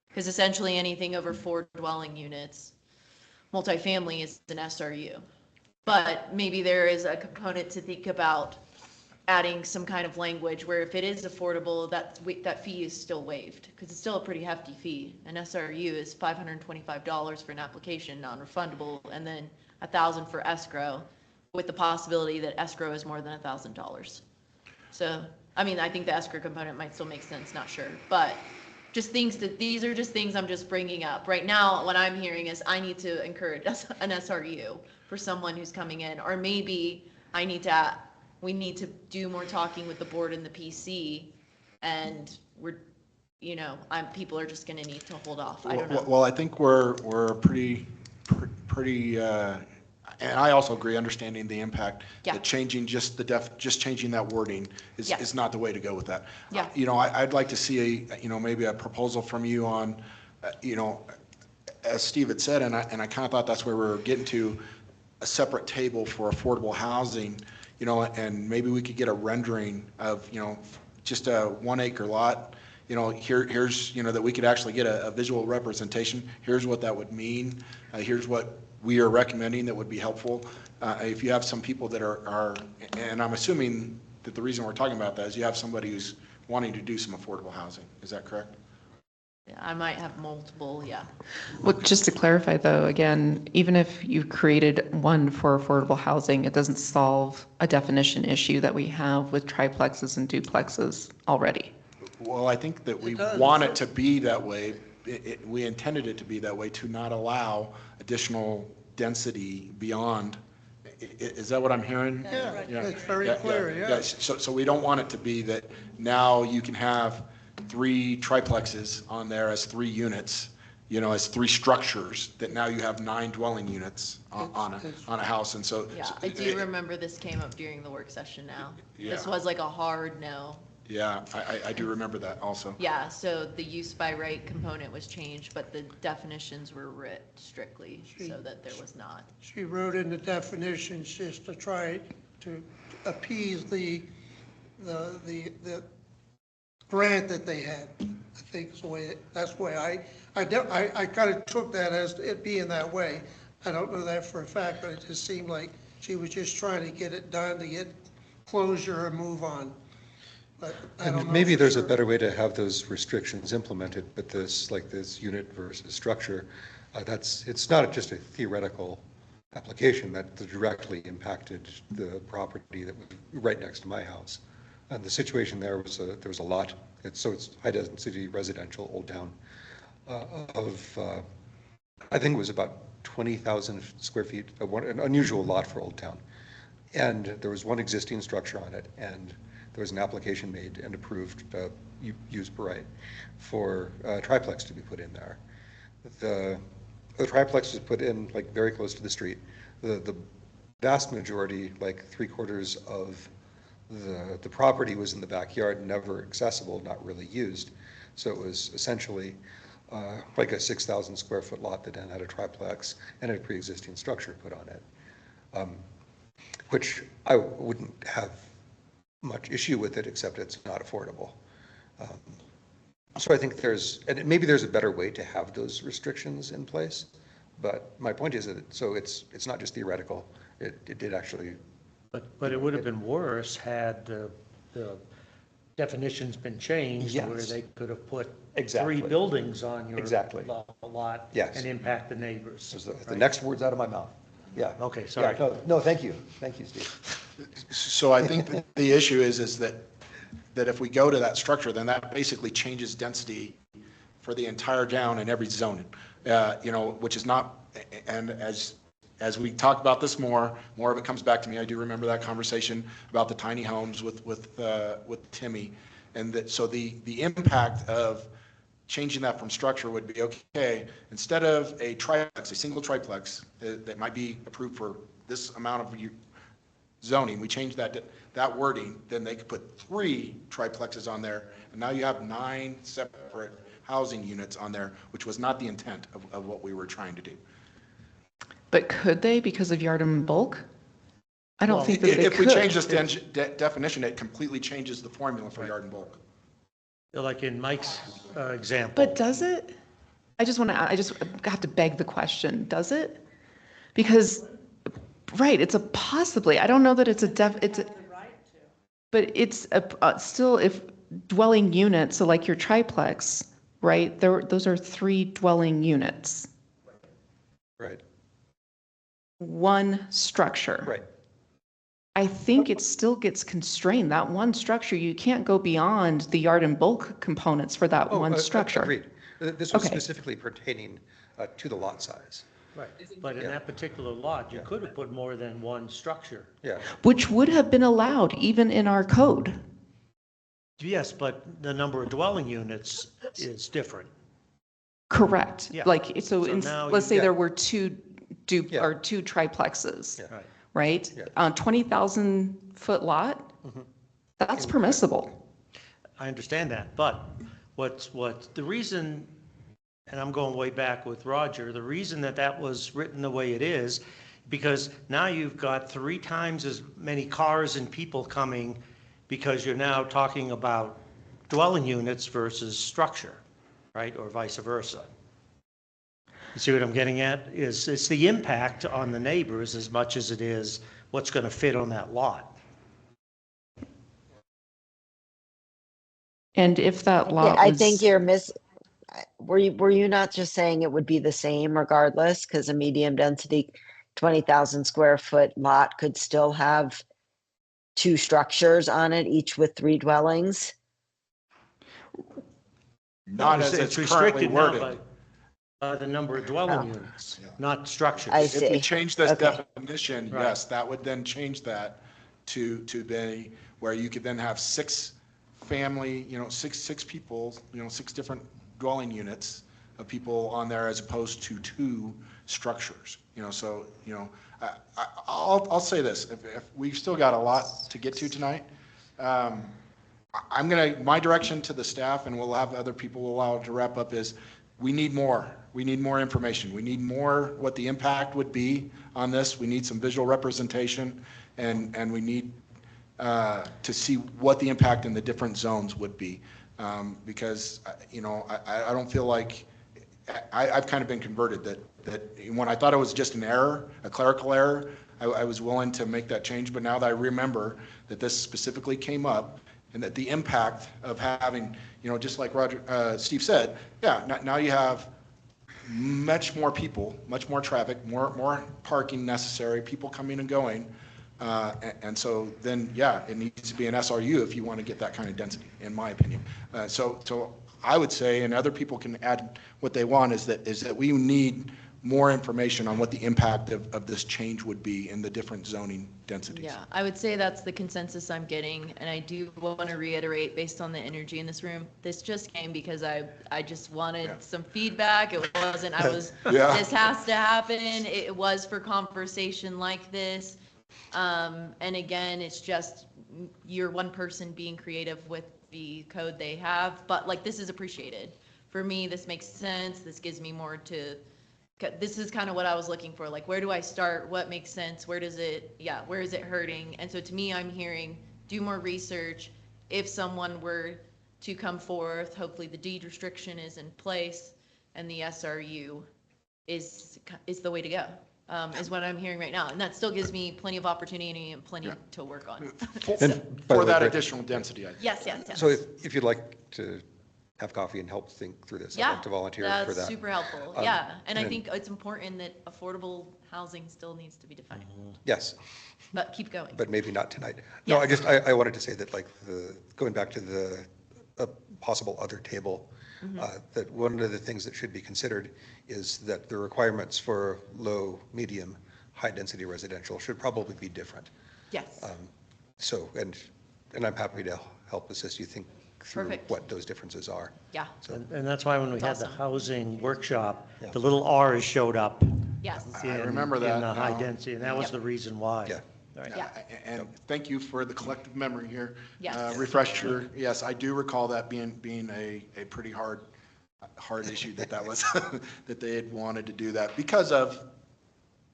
Because essentially anything over 4 dwelling units, multifamily is an SRU. But maybe there is a component to think about adding some kind of language where if it is affordable, that fee is still waived, because it's still a pretty hefty fee. An SRU is $525 for an application, non-refundable, and then $1,000 for escrow, with the possibility that escrow is more than $1,000. So, I mean, I think the escrow component might still make sense, not sure, but just these are just things I'm just bringing up. Right now, what I'm hearing is I need to encourage an SRU for someone who's coming in, or maybe we need to do more talking with the board and the PC, and people are just going to need to hold off. I don't know. Well, I think we're pretty, and I also agree, understanding the impact. Yeah. That changing just changing that wording is not the way to go with that. Yeah. I'd like to see maybe a proposal from you on, as Steve had said, and I kind of thought that's where we were getting to, a separate table for affordable housing. And maybe we could get a rendering of, just a 1 acre lot, here's, that we could actually get a visual representation. Here's what that would mean. Here's what we are recommending that would be helpful. If you have some people that are, and I'm assuming that the reason we're talking about that is you have somebody who's wanting to do some affordable housing. Is that correct? Yeah, I might have multiple, yeah. Well, just to clarify though, again, even if you created one for affordable housing, it doesn't solve a definition issue that we have with triplexes and duplexes already. Well, I think that we want it to be that way. We intended it to be that way, to not allow additional density beyond. Is that what I'm hearing? Yeah, it's very clear, yeah. So we don't want it to be that now you can have 3 triplexes on there as 3 units, as 3 structures, that now you have 9 dwelling units on a house. And so. Yeah, I do remember this came up during the work session now. Yeah. This was like a hard no. Yeah, I do remember that also. Yeah, so the use by right component was changed, but the definitions were writ strictly so that there was not. She wrote in the definitions just to try to appease the grant that they had. I think that's the way I kind of took that as it being that way. I don't know that for a fact, but it just seemed like she was just trying to get it done, to get closure and move on. But I don't know. Maybe there's a better way to have those restrictions implemented, but this unit versus structure, it's not just a theoretical application that directly impacted the property that was right next to my house. And the situation there was a lot. It's high density residential, Old Town, I think it was about 20,000 square feet, an unusual lot for Old Town. And there was one existing structure on it, and there was an application made and approved, use per right, for a triplex to be put in there. The triplex was put in very close to the street. The vast majority, 3/4 of the property was in the backyard, never accessible, not really used. So it was essentially like a 6,000 square foot lot that then had a triplex and a pre-existing structure put on it, which I wouldn't have much issue with it, except it's not affordable. So I think maybe there's a better way to have those restrictions in place. But my point is that it's not just theoretical. It did actually. But it would have been worse had the definitions been changed, Yes. where they could have put Exactly. 3 buildings on your Exactly. lot Yes. and impact the neighbors. So the right? next word's out of my mouth. Yeah. Okay, sorry. Yeah, no, thank you. Thank you, Steve. So I think that the issue is that if we go to that structure, then that basically changes density for the entire town and every zoning, which is not, and as we talk about this more of it comes back to me. I do remember that conversation about the tiny homes with Timmy, and that, so the impact of changing that from structure would be, okay, instead of a triplex, a single triplex that might be approved for this amount of zoning, we change that wording, then they could put 3 triplexes on there, and now you have 9 separate housing units on there, which was not the intent of what we were trying to do. But could they, because of yard and bulk? I don't think that they could. If we change this definition, it completely changes the formula for yard and bulk. Like in Mike's example. But does it? I just have to beg the question, does it? Because right, it's a possibly, I don't know that it's a but it's still, if dwelling units, so like your triplex, right, those are 3 dwelling units. Right. One structure. Right. I think it still gets constrained. That one structure, you can't go beyond the yard and bulk components for that one structure. Agreed. This was Okay. specifically pertaining to the lot size. Right, but in that particular lot, you could have put more than one structure. Yeah. Which would have been allowed even in our code. Yes, but the number of dwelling units is different. Correct. Yeah. Like, so now let's say yeah. there were two Yeah. or 2 triplexes, Yeah. Right. right? Yeah. On 20,000 foot lot, that's permissible. I understand that, but what's the reason, and I'm going way back with Roger, the reason that was written the way it is, because now you've got 3 times as many cars and people coming because you're now talking about dwelling units versus structure, right, or vice versa. You see what I'm getting at? It's the impact on the neighbors as much as it is what's going to fit on that lot. And if that lot I was, think were you not just saying it would be the same regardless? Because a medium density 20,000 square foot lot could still have 2 structures on it, each with 3 dwellings? Not as it's currently restricted now worded. by the number of dwelling units, not structures. I If we see. change this Okay. definition, Right. yes, that would then change that to be where you could then have 6 family, 6 people, 6 different dwelling units of people on there as opposed to 2 structures. So, I'll say this, if we've still got a lot to get to tonight, my direction to the staff, and we'll have other people allow to wrap up, is we need more. We need more information. We need more what the impact would be on this. We need some visual representation, and we need to see what the impact in the different zones would be. Because, I don't feel like, I've kind of been converted that when I thought it was just an error, a clerical error, I was willing to make that change. But now that I remember that this specifically came up, and that the impact of having, just like Steve said, now you have much more people, much more traffic, more parking necessary, people coming and going. And so then, it needs to be an SRU if you want to get that kind of density, in my opinion. So I would say, and other people can add what they want, is that we need more information on what the impact of this change would be in the different zoning densities. Yeah, I would say that's the consensus I'm getting, and I do want to reiterate, based on the energy in this room, this just came because I just wanted some feedback. It wasn't, this has to happen. It was for conversation like this. And again, it's just, you're one person being creative with the code they have, but like, this is appreciated. For me, this makes sense. This gives me more to, this is kind of what I was looking for. Like, where do I start? What makes sense? Where is it hurting? And so to me, I'm hearing, do more research. If someone were to come forth, hopefully the deed restriction is in place and the SRU is the way to go. Is what I'm hearing right now. And that still gives me plenty of opportunity and plenty to work on. For that additional density, I think. Yes. So if you'd like to have coffee and help think through this, I'd like to volunteer for that. That's super helpful. And I think it's important that affordable housing still needs to be defined. Yes. But keep going. But maybe not tonight. No, I wanted to say that, like, going back to the possible other table, that one of the things that should be considered is that the requirements for low, medium, high-density residential should probably be different. Yes. So, and I'm happy to help assist you think through what those differences are. Yeah. So, And that's why when we had the awesome. housing workshop, the little R's showed up. Yes. I remember that In the high now. density, and that was the reason why. Yeah. Right. Yeah. And thank you for the collective memory here. Yes. Refresher, yes, I do recall that being a pretty hard issue that was, that they had wanted to do that because of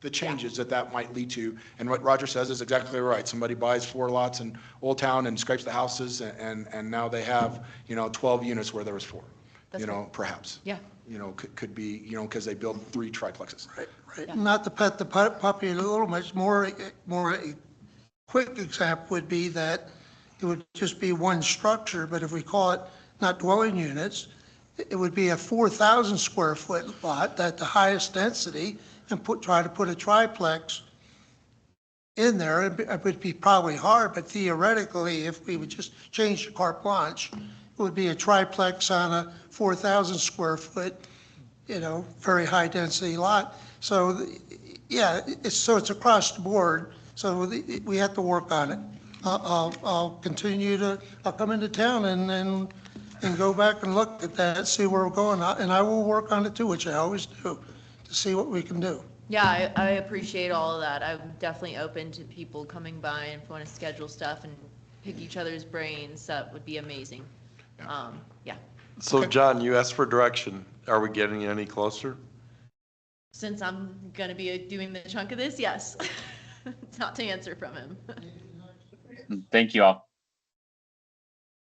the changes that might lead to. And what Roger says is exactly right. Somebody buys 4 lots in Old Town and scrapes the houses, and now they have, 12 units where there was 4, That's right. perhaps. Yeah. could be, because they build 3 triplexes. Right. Not to pet the puppy a little much more, a quick example would be that it would just be one structure, but if we call it not dwelling units, it would be a 4,000 square foot lot at the highest density and try to put a triplex in there. It would be probably hard, but theoretically, if we would just change the carte blanche, it would be a triplex on a 4,000 square foot, very high density lot. So, yeah, it's across the board. So we have to work on it. I'll come into town and go back and look at that, see where we're going, and I will work on it too, which I always do, to see what we can do. Yeah, I appreciate all of that. I'm definitely open to people coming by and if you want to schedule stuff and pick each other's brains, that would be amazing. Yeah. So John, you asked for direction. Are we getting any closer? Since I'm going to be doing the chunk of this, yes. Not to answer from him. Thank you all.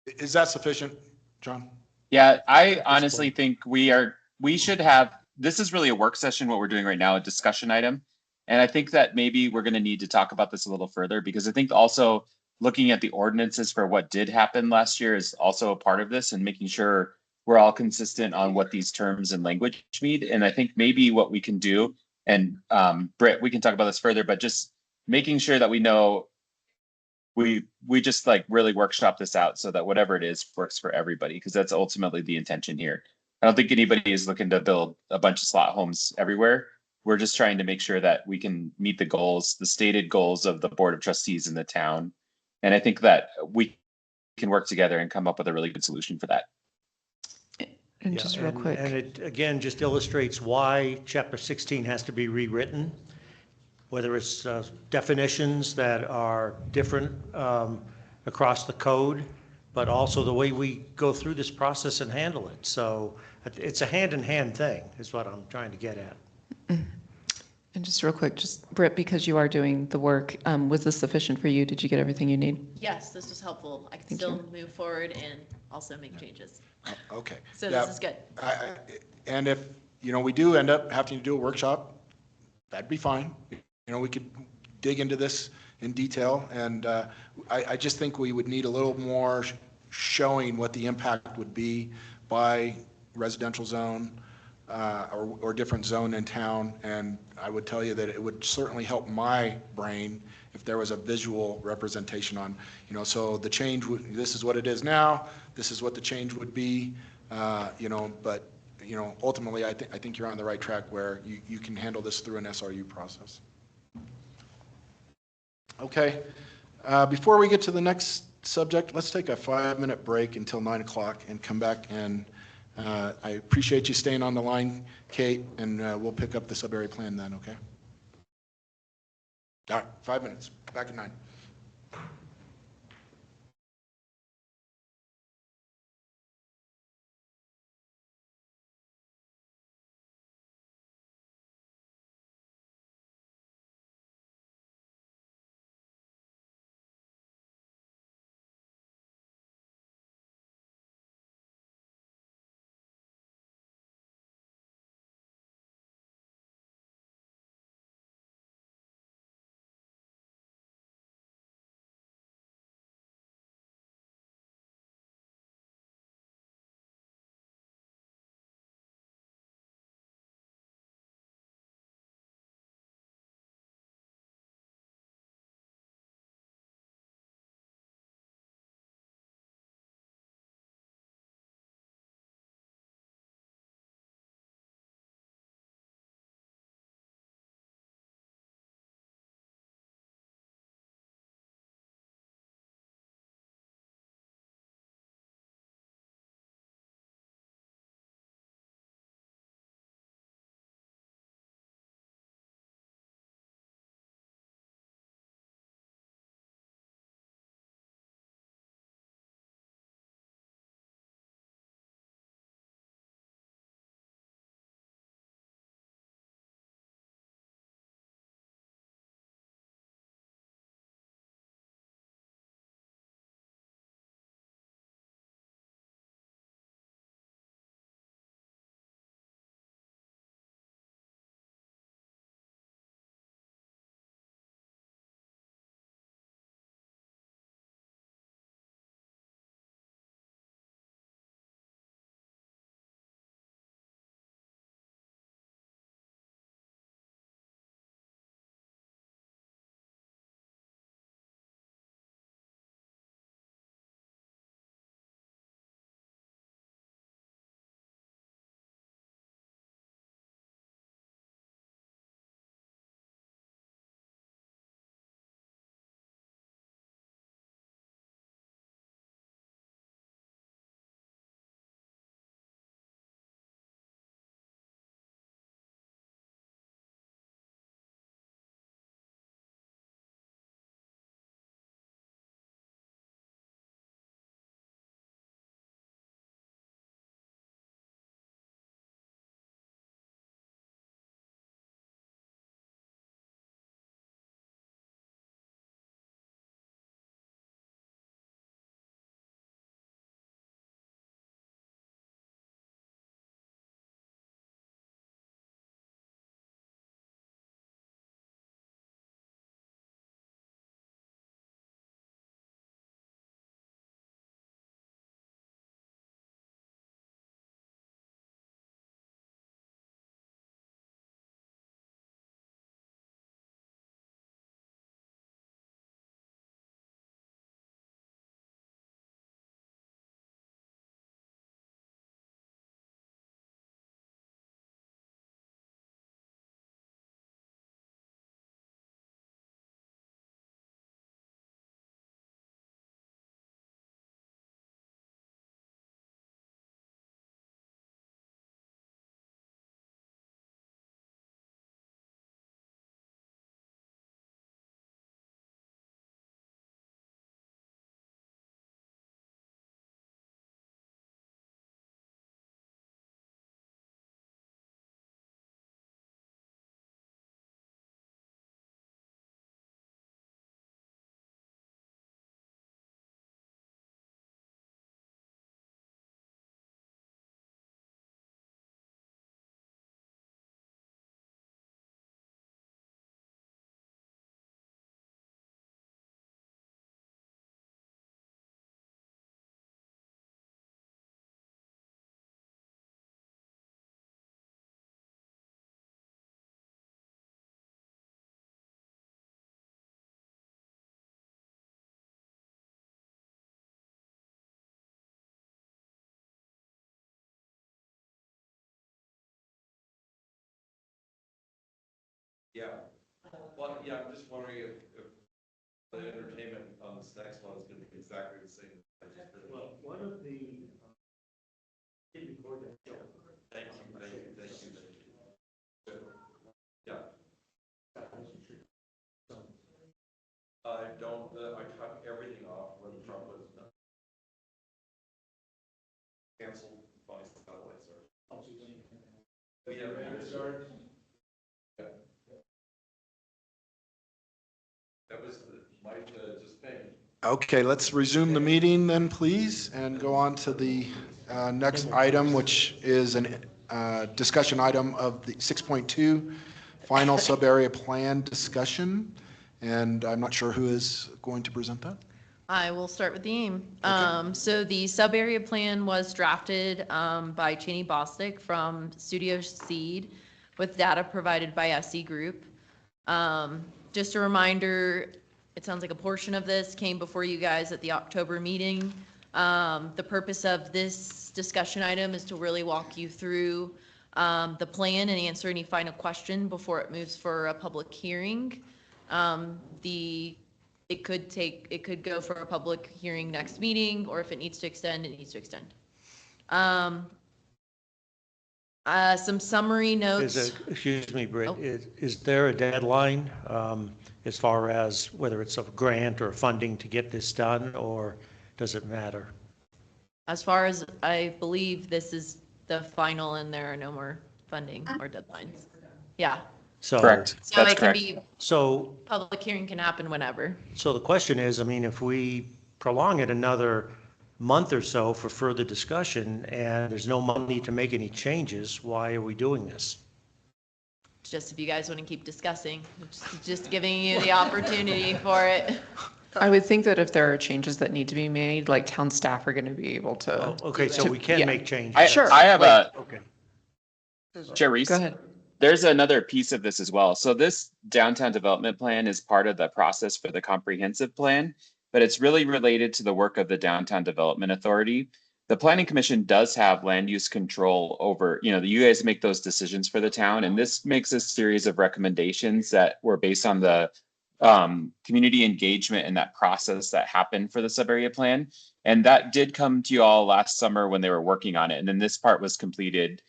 Is that sufficient, John? Yeah, I honestly think we should have, this is really a work session, what we're doing right now, a discussion item. And I think that maybe we're going to need to talk about this a little further, because I think also looking at the ordinances for what did happen last year is also a part of this, and making sure we're all consistent on what these terms and language mean. And I think maybe what we can do, and Britt, we can talk about this further, but just making sure that we know we just like really workshop this out so that whatever it is works for everybody, because that's ultimately the intention here. I don't think anybody is looking to build a bunch of slot homes everywhere. We're just trying to make sure that we can meet the goals, the stated goals of the Board of Trustees in the town. And I think that we can work together and come up with a really good solution for that. And Yeah, just real quick. And it, again, just illustrates why Chapter 16 has to be rewritten, whether it's definitions that are different across the code, but also the way we go through this process and handle it. So it's a hand-in-hand thing, is what I'm trying to get at. And just real quick, just Britt, because you are doing the work, was this sufficient for you? Did you get everything you need? Yes, this was helpful. I can still move forward and also make changes. Okay. So this is good. And if, we do end up having to do a workshop, that'd be fine. We could dig into this in detail, and I just think we would need a little more showing what the impact would be by residential zone or different zone in town. And I would tell you that it would certainly help my brain if there was a visual representation on, so the change would, this is what it is now, this is what the change would be, but ultimately I think you're on the right track where you can handle this through an SRU process. Okay, before we get to the next subject, let's take a 5-minute break until 9 o'clock and come back, and I appreciate you staying on the line, Kate, and we'll pick up the sub-area plan then, okay? All right, 5 minutes, back at 9. Yeah. Well, yeah, I'm just wondering if the entertainment on this next one is going to be exactly the same. Well, one of the. Thank you. Yeah. I don't, I cut everything off when Trump was canceled by satellite service. We have that was Mike just paying. Okay, let's resume the meeting then, please, and go on to the next item, which is a discussion item of the 6.2 final sub-area plan discussion. And I'm not sure who is going to present that. I will start with the aim. Okay. So the sub-area plan was drafted by Cheney Bostic from Studio Seed with data provided by SE Group. Just a reminder, it sounds like a portion of this came before you guys at the October meeting. The purpose of this discussion item is to really walk you through the plan and answer any final question before it moves for a public hearing. It could go for a public hearing next meeting, or if it needs to extend, it needs to extend. Some summary notes. Excuse me, Britt, Oh. is there a deadline as far as whether it's a grant or funding to get this done, or does it matter? As far as I believe, this is the final and there are no more funding or deadlines. Yeah. So, Correct. So That's it can correct. be, So, public hearing can happen whenever. so the question is, I mean, if we prolong it another month or so for further discussion and there's no money to make any changes, why are we doing this? Just if you guys want to keep discussing, just giving you the opportunity for it. I would think that if there are changes that need to be made, like town staff are going to be able to. Oh, okay, so we can yeah. make changes. I have a, Okay. Chair Reese. Go ahead. There's another piece of this as well. So this downtown development plan is part of the process for the comprehensive plan, but it's really related to the work of the Downtown Development Authority. The Planning Commission does have land use control over, you guys make those decisions for the town, and this makes a series of recommendations that were based on the community engagement and that process that happened for the sub-area plan. And that did come to you all last summer when they were working on it. And then this part was completed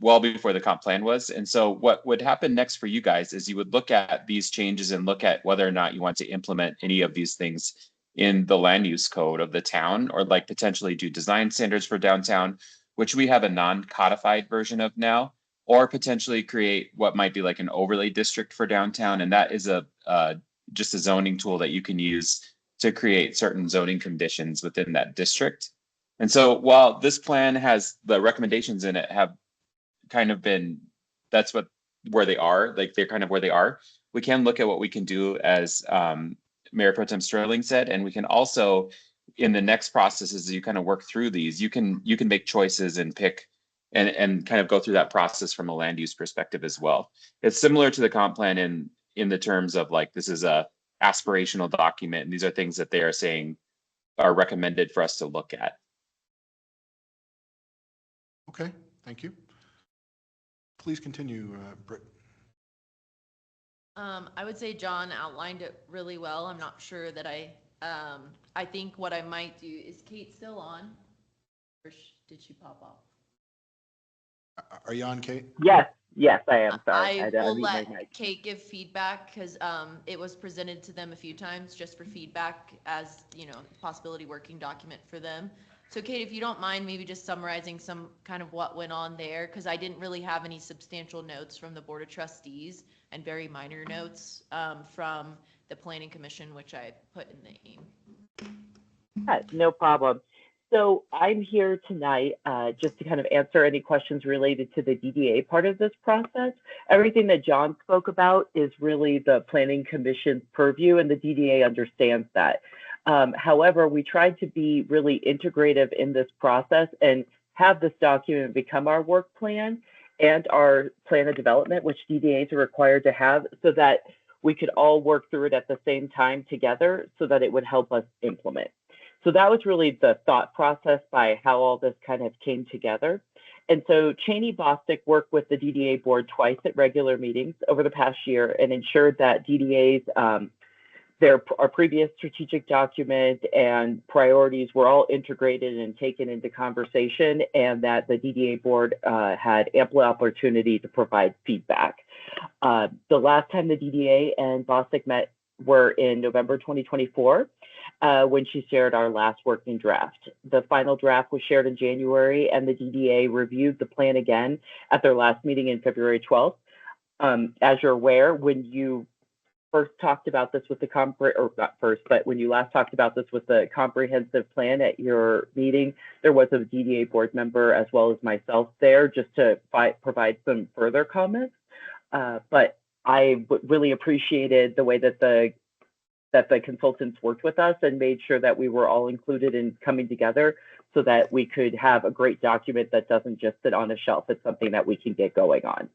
well before the comp plan was. And so what would happen next for you guys is you would look at these changes and look at whether or not you want to implement any of these things in the land use code of the town, or like potentially do design standards for downtown, which we have a non-codified version of now, or potentially create what might be like an overlay district for downtown. And that is just a zoning tool that you can use to create certain zoning conditions within that district. And so while this plan has the recommendations in it have kind of been, that's where they are, like they're kind of where they are, we can look at what we can do as Mayor Pro Tem Sterling said, and we can also, in the next processes, as you kind of work through these, you can make choices and pick and kind of go through that process from a land use perspective as well. It's similar to the comp plan in the terms of like, this is a aspirational document, and these are things that they are saying are recommended for us to look at. Okay, thank you. Please continue, Britt. I would say John outlined it really well. I'm not sure that I think what I might do, is Kate still on? Or did she pop off? Are you on, Kate? Yes, I am. Sorry. I will let Kate give feedback because it was presented to them a few times just for feedback as, possibility working document for them. So Kate, if you don't mind, maybe just summarizing some kind of what went on there, because I didn't really have any substantial notes from the Board of Trustees and very minor notes from the Planning Commission, which I put in the aim. Yeah, no problem. So I'm here tonight just to kind of answer any questions related to the DDA part of this process. Everything that John spoke about is really the Planning Commission's purview, and the DDA understands that. However, we tried to be really integrative in this process and have this document become our work plan and our plan of development, which DDAs are required to have, so that we could all work through it at the same time together so that it would help us implement. So that was really the thought process by how all this kind of came together. And so Cheney Bostic worked with the DDA board twice at regular meetings over the past year and ensured that DDA's our previous strategic document and priorities were all integrated and taken into conversation, and that the DDA board had ample opportunity to provide feedback. The last time the DDA and Bostic met were in November 2024, when she shared our last working draft. The final draft was shared in January, and the DDA reviewed the plan again at their last meeting in February 12th. As you're aware, when you first talked about this with the when you last talked about this with the comprehensive plan at your meeting, there was a DDA board member as well as myself there just to provide some further comments. But I really appreciated the way that the consultants worked with us and made sure that we were all included in coming together so that we could have a great document that doesn't just sit on a shelf. It's something that we can get going on.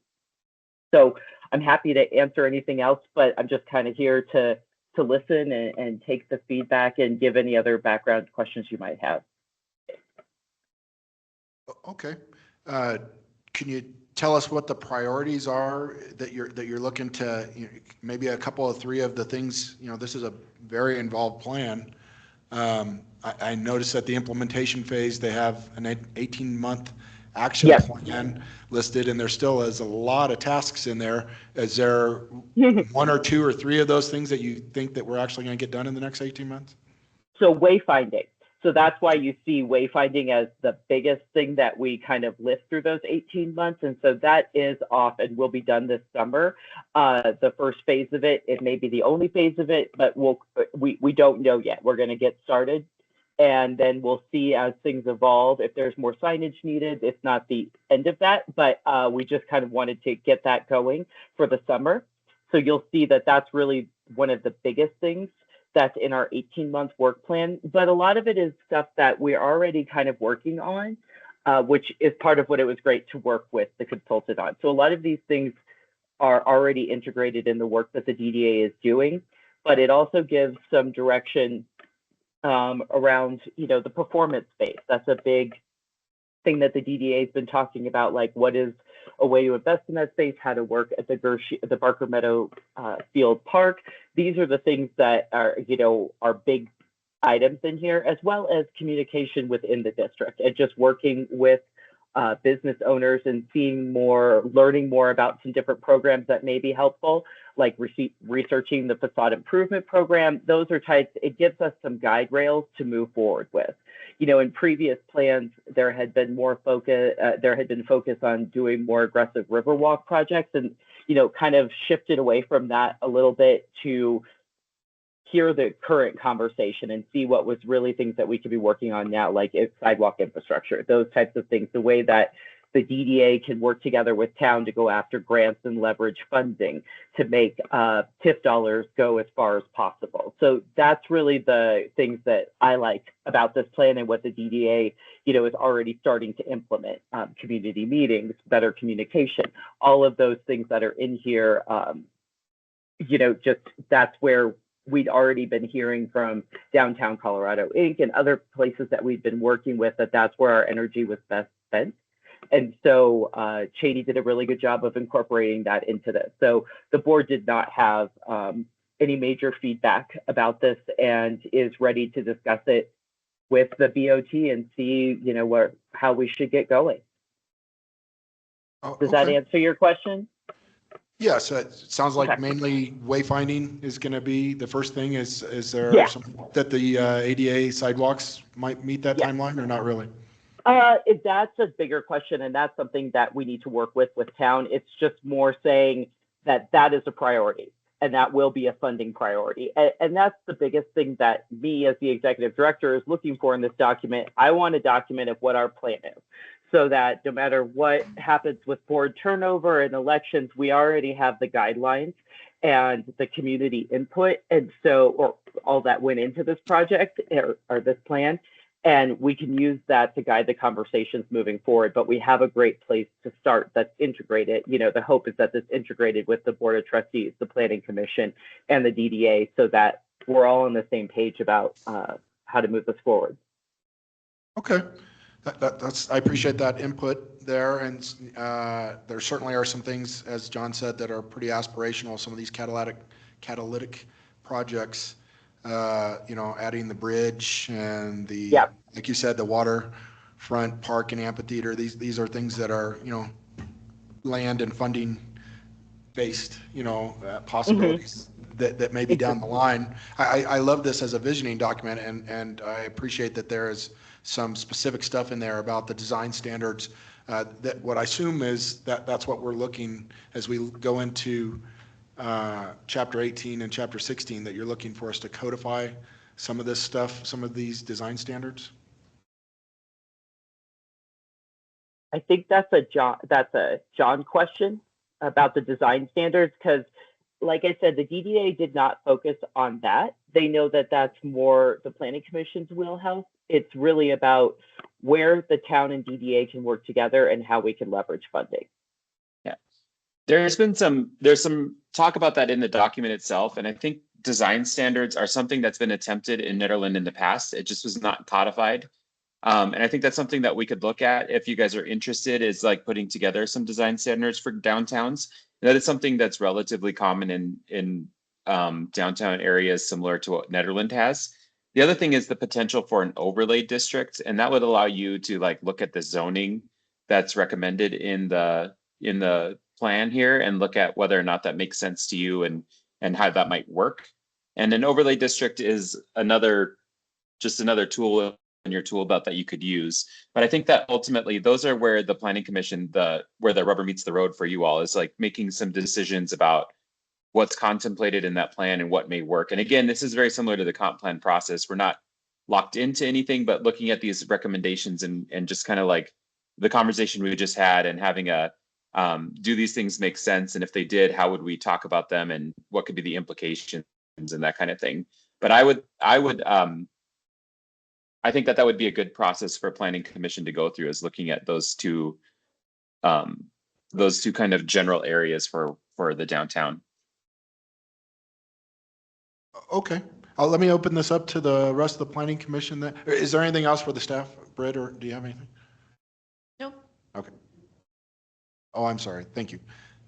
So I'm happy to answer anything else, but I'm just kind of here to listen and take the feedback and give any other background questions you might have. Okay. Can you tell us what the priorities are that you're looking to, maybe a couple of three of the things, this is a very involved plan. I noticed that the implementation phase, they have an 18-month action plan listed, and there still is a lot of tasks in there. Is there one or two or three of those things that you think that we're actually going to get done in the next 18 months? So wayfinding. So that's why you see wayfinding as the biggest thing that we kind of lift through those 18 months. And so that is off and will be done this summer. The first phase of it, it may be the only phase of it, but we don't know yet. We're going to get started. And then we'll see as things evolve if there's more signage needed. It's not the end of that, but we just kind of wanted to get that going for the summer. So you'll see that that's really one of the biggest things that's in our 18-month work plan. But a lot of it is stuff that we're already kind of working on, which is part of what it was great to work with the consultant on. So a lot of these things are already integrated in the work that the DDA is doing, but it also gives some direction around, the performance space. That's a big thing that the DDA has been talking about, like what is a way to invest in that space, how to work at the Barker Meadow Field Park. These are the things that are, are big items in here, as well as communication within the district and just working with business owners and learning more about some different programs that may be helpful, like researching the facade improvement program. Those are types, it gives us some guide rails to move forward with. In previous plans, there had been focus on doing more aggressive Riverwalk projects and, kind of shifted away from that a little bit to hear the current conversation and see what was really things that we could be working on now, like sidewalk infrastructure, those types of things, the way that the DDA can work together with town to go after grants and leverage funding to make TIF dollars go as far as possible. So that's really the things that I like about this plan and what the DDA, is already starting to implement. Community meetings, better communication, all of those things that are in here, just that's where we'd already been hearing from Downtown Colorado Inc. and other places that we've been working with, that's where our energy was best spent. And so Cheney did a really good job of incorporating that into this. So the board did not have any major feedback about this and is ready to discuss it with the BOT and see, how we should get going. Does that answer your question? Yes, it sounds like mainly wayfinding is going to be the first thing. Is there something that the ADA sidewalks might meet that timeline or not really? That's a bigger question, and that's something that we need to work with town. It's just more saying that is a priority, and that will be a funding priority. And that's the biggest thing that me as the executive director is looking for in this document. I want a document of what our plan is, so that no matter what happens with board turnover and elections, we already have the guidelines and the community input. And so, or all that went into this project or this plan. And we can use that to guide the conversations moving forward. But we have a great place to start that's integrated. The hope is that this integrated with the Board of Trustees, the Planning Commission, and the DDA, so that we're all on the same page about how to move this forward. Okay. I appreciate that input there. And there certainly are some things, as John said, that are pretty aspirational. Some of these catalytic projects, adding the bridge and like you said, the waterfront park and amphitheater. These are things that are, land and funding based, possibilities that may be down the line. I love this as a visioning document, and I appreciate that there is some specific stuff in there about the design standards. That what I assume is that's what we're looking as we go into chapter 18 and chapter 16, that you're looking for us to codify some of this stuff, some of these design standards. I think that's a John question about the design standards, because like I said, the DDA did not focus on that. They know that that's more the Planning Commission's wheelhouse. It's really about where the town and DDA can work together and how we can leverage funding. Yeah, there's some talk about that in the document itself, and I think design standards are something that's been attempted in Nederland in the past. It just was not codified. And I think that's something that we could look at if you guys are interested, is like putting together some design standards for downtowns. That is something that's relatively common in downtown areas similar to what Nederland has. The other thing is the potential for an overlay district, and that would allow you to like look at the zoning that's recommended in the plan here and look at whether or not that makes sense to you and how that might work. And an overlay district is just another tool in your tool belt that you could use. But I think that ultimately those are where the Planning Commission, where the rubber meets the road for you all, is like making some decisions about what's contemplated in that plan and what may work. And again, this is very similar to the comp plan process. We're not locked into anything, but looking at these recommendations and just kind of like the conversation we just had and having a, do these things make sense? And if they did, how would we talk about them and what could be the implications and that kind of thing. But I think that would be a good process for Planning Commission to go through, is looking at those two kind of general areas for the downtown. Okay. Let me open this up to the rest of the Planning Commission. Is there anything else for the staff, Britt, or do you have anything? Nope. Okay. Oh, I'm sorry. Thank you.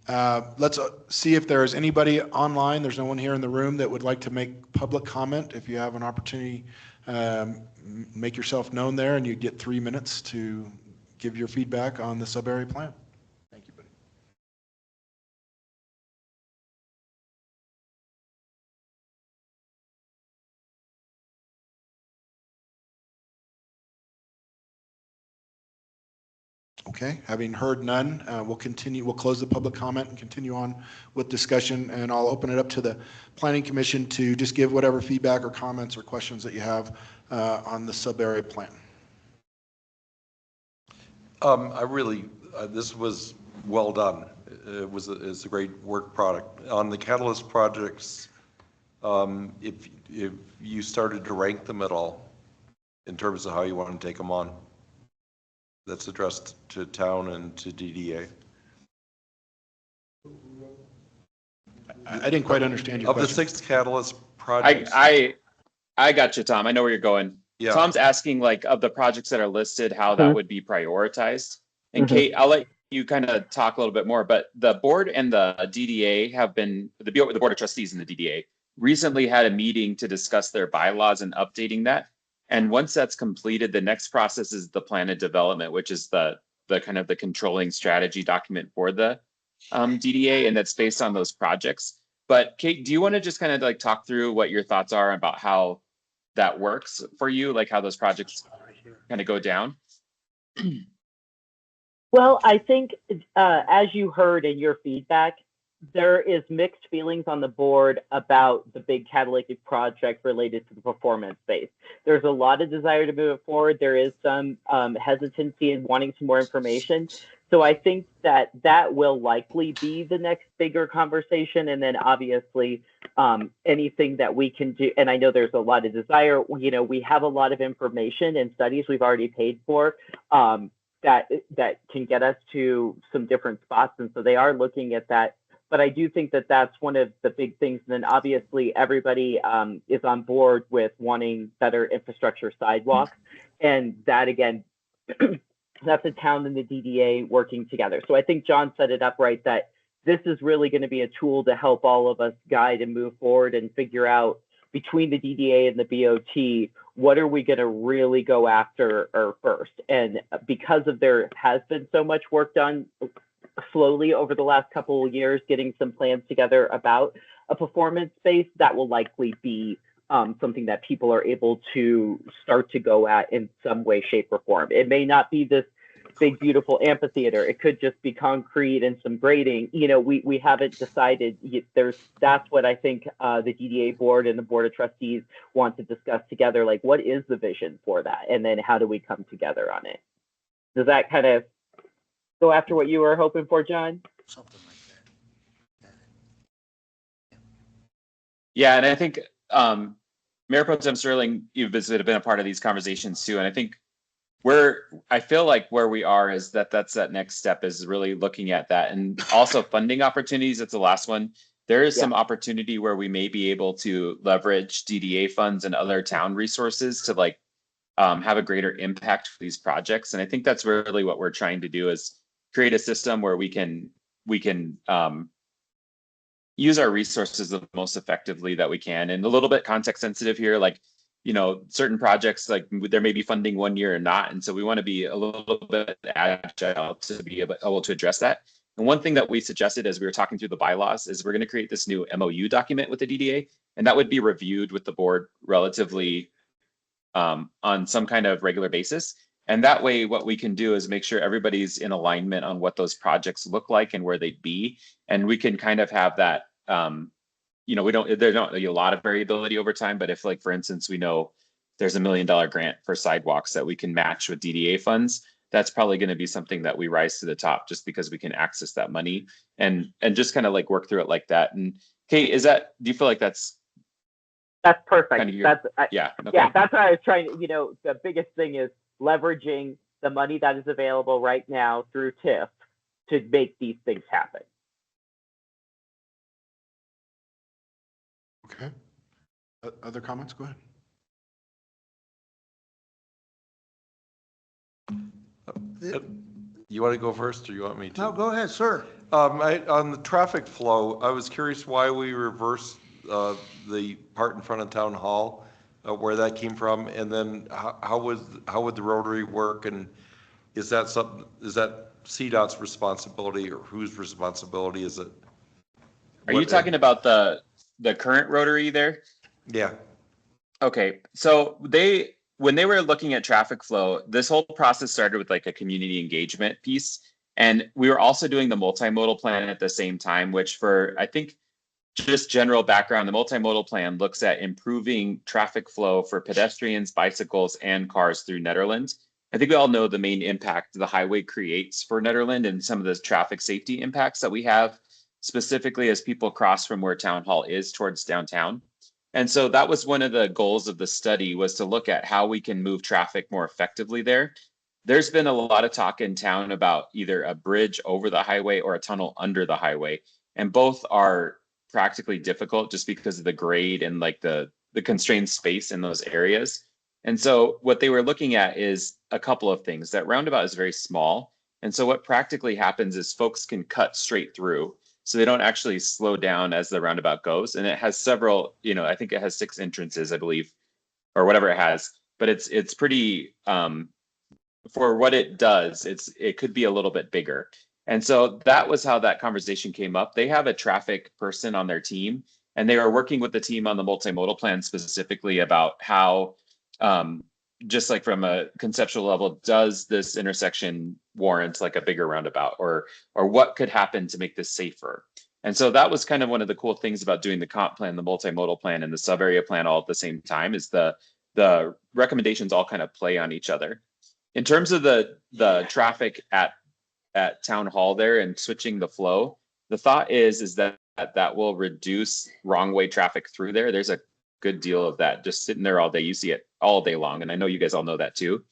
Let's see if there's anybody online. There's no one here in the room that would like to make public comment. If you have an opportunity, make yourself known there, and you get 3 minutes to give your feedback on the sub-area plan. Thank you, buddy. Okay, having heard none, we'll close the public comment and continue on with discussion, and I'll open it up to the Planning Commission to just give whatever feedback or comments or questions that you have on the sub-area plan. This was well done. It's a great work product. On the Catalyst projects, if you started to rank them at all in terms of how you want to take them on, that's addressed to town and to DDA. I didn't quite understand your question. Of the 6 Catalyst projects. I got you, Tom. I know where you're going. Yeah. Tom's asking, like, of the projects that are listed, how that would be prioritized. And Kate, I'll let you kind of talk a little bit more, but the board and the DDA have been, the Board of Trustees and the DDA recently had a meeting to discuss their bylaws and updating that. And once that's completed, the next process is the plan of development, which is the kind of the controlling strategy document for the DDA, and that's based on those projects. But Kate, do you want to just kind of like talk through what your thoughts are about how that works for you, like how those projects kind of go down? Well, I think as you heard in your feedback, there is mixed feelings on the board about the big catalytic project related to the performance space. There's a lot of desire to move it forward. There is some hesitancy in wanting some more information. So I think that will likely be the next bigger conversation. And then obviously anything that we can do, and I know there's a lot of desire, we have a lot of information and studies we've already paid for that can get us to some different spots. And so they are looking at that. But I do think that that's one of the big things. And then obviously everybody is on board with wanting better infrastructure sidewalks. And that again, that's the town and the DDA working together. So I think John set it up right, that this is really going to be a tool to help all of us guide and move forward and figure out between the DDA and the BOT, what are we going to really go after or first? And because of there has been so much work done slowly over the last couple of years, getting some plans together about a performance space, that will likely be something that people are able to start to go at in some way, shape, or form. It may not be this big, beautiful amphitheater. It could just be concrete and some grading. You know, we haven't decided. That's what I think the DDA board and the board of trustees want to discuss together. Like, what is the vision for that? And then how do we come together on it? Does that kind of go after what you were hoping for, John? Something like that. Yeah, and I think Mayor Pro Tem Sterling, you've been a part of these conversations too, and I think I feel like where we are is that's that next step is really looking at that, and also funding opportunities. That's the last one. There is some opportunity where we may be able to leverage DDA funds and other town resources to like have a greater impact for these projects, and I think that's really what we're trying to do is create a system where we can use our resources the most effectively that we can. And a little bit context sensitive here, like, you know, certain projects, like there may be funding one year or not. And so we want to be a little bit agile to be able to address that. And one thing that we suggested as we were talking through the bylaws is we're going to create this new MOU document with the DDA, and that would be reviewed with the board relatively on some kind of regular basis. And that way, what we can do is make sure everybody's in alignment on what those projects look like and where they'd be. And we can kind of have that, you know, there's not a lot of variability over time, but if like, for instance, we know there's $1 million grant for sidewalks that we can match with DDA funds, that's probably going to be something that we rise to the top just because we can access that money and just kind of like work through it like that. And Kate, do you feel like that's perfect? Kind of Yeah, okay. yeah, that's what I was trying to, you know, the biggest thing is leveraging the money that is available right now through TIF to make these things happen. Okay. Other comments? Go ahead. You want to go first, or you want me to? No, go ahead, sir. On the traffic flow, I was curious why we reversed the part in front of Town Hall, where that came from, and then how would the Rotary work, and is that CDOT's responsibility, or whose responsibility is it? Are you talking about the current Rotary there? Yeah. Okay, so when they were looking at traffic flow, this whole process started with like a community engagement piece. And we were also doing the multimodal plan at the same time, which for, I think, just general background, the multimodal plan looks at improving traffic flow for pedestrians, bicycles, and cars through Nederland. I think we all know the main impact the highway creates for Nederland and some of the traffic safety impacts that we have, specifically as people cross from where Town Hall is towards downtown. And so that was one of the goals of the study, was to look at how we can move traffic more effectively there. There's been a lot of talk in town about either a bridge over the highway or a tunnel under the highway. And both are practically difficult just because of the grade and like the constrained space in those areas. And so what they were looking at is a couple of things. That roundabout is very small. And so what practically happens is folks can cut straight through. So they don't actually slow down as the roundabout goes. And it has several, you know, I think it has 6 entrances, I believe, or whatever it has. But it's pretty, for what it does, it could be a little bit bigger. And so that was how that conversation came up. They have a traffic person on their team, and they are working with the team on the multimodal plan specifically about how, just like from a conceptual level, does this intersection warrant like a bigger roundabout, or what could happen to make this safer? And so that was kind of one of the cool things about doing the comp plan, the multimodal plan, and the sub area plan all at the same time, is the recommendations all kind of play on each other. In terms of the traffic at Town Hall there and switching the flow, the thought is that will reduce wrong way traffic through there. There's a good deal of that just sitting there all day. You see it all day long, and I know you guys all know that too.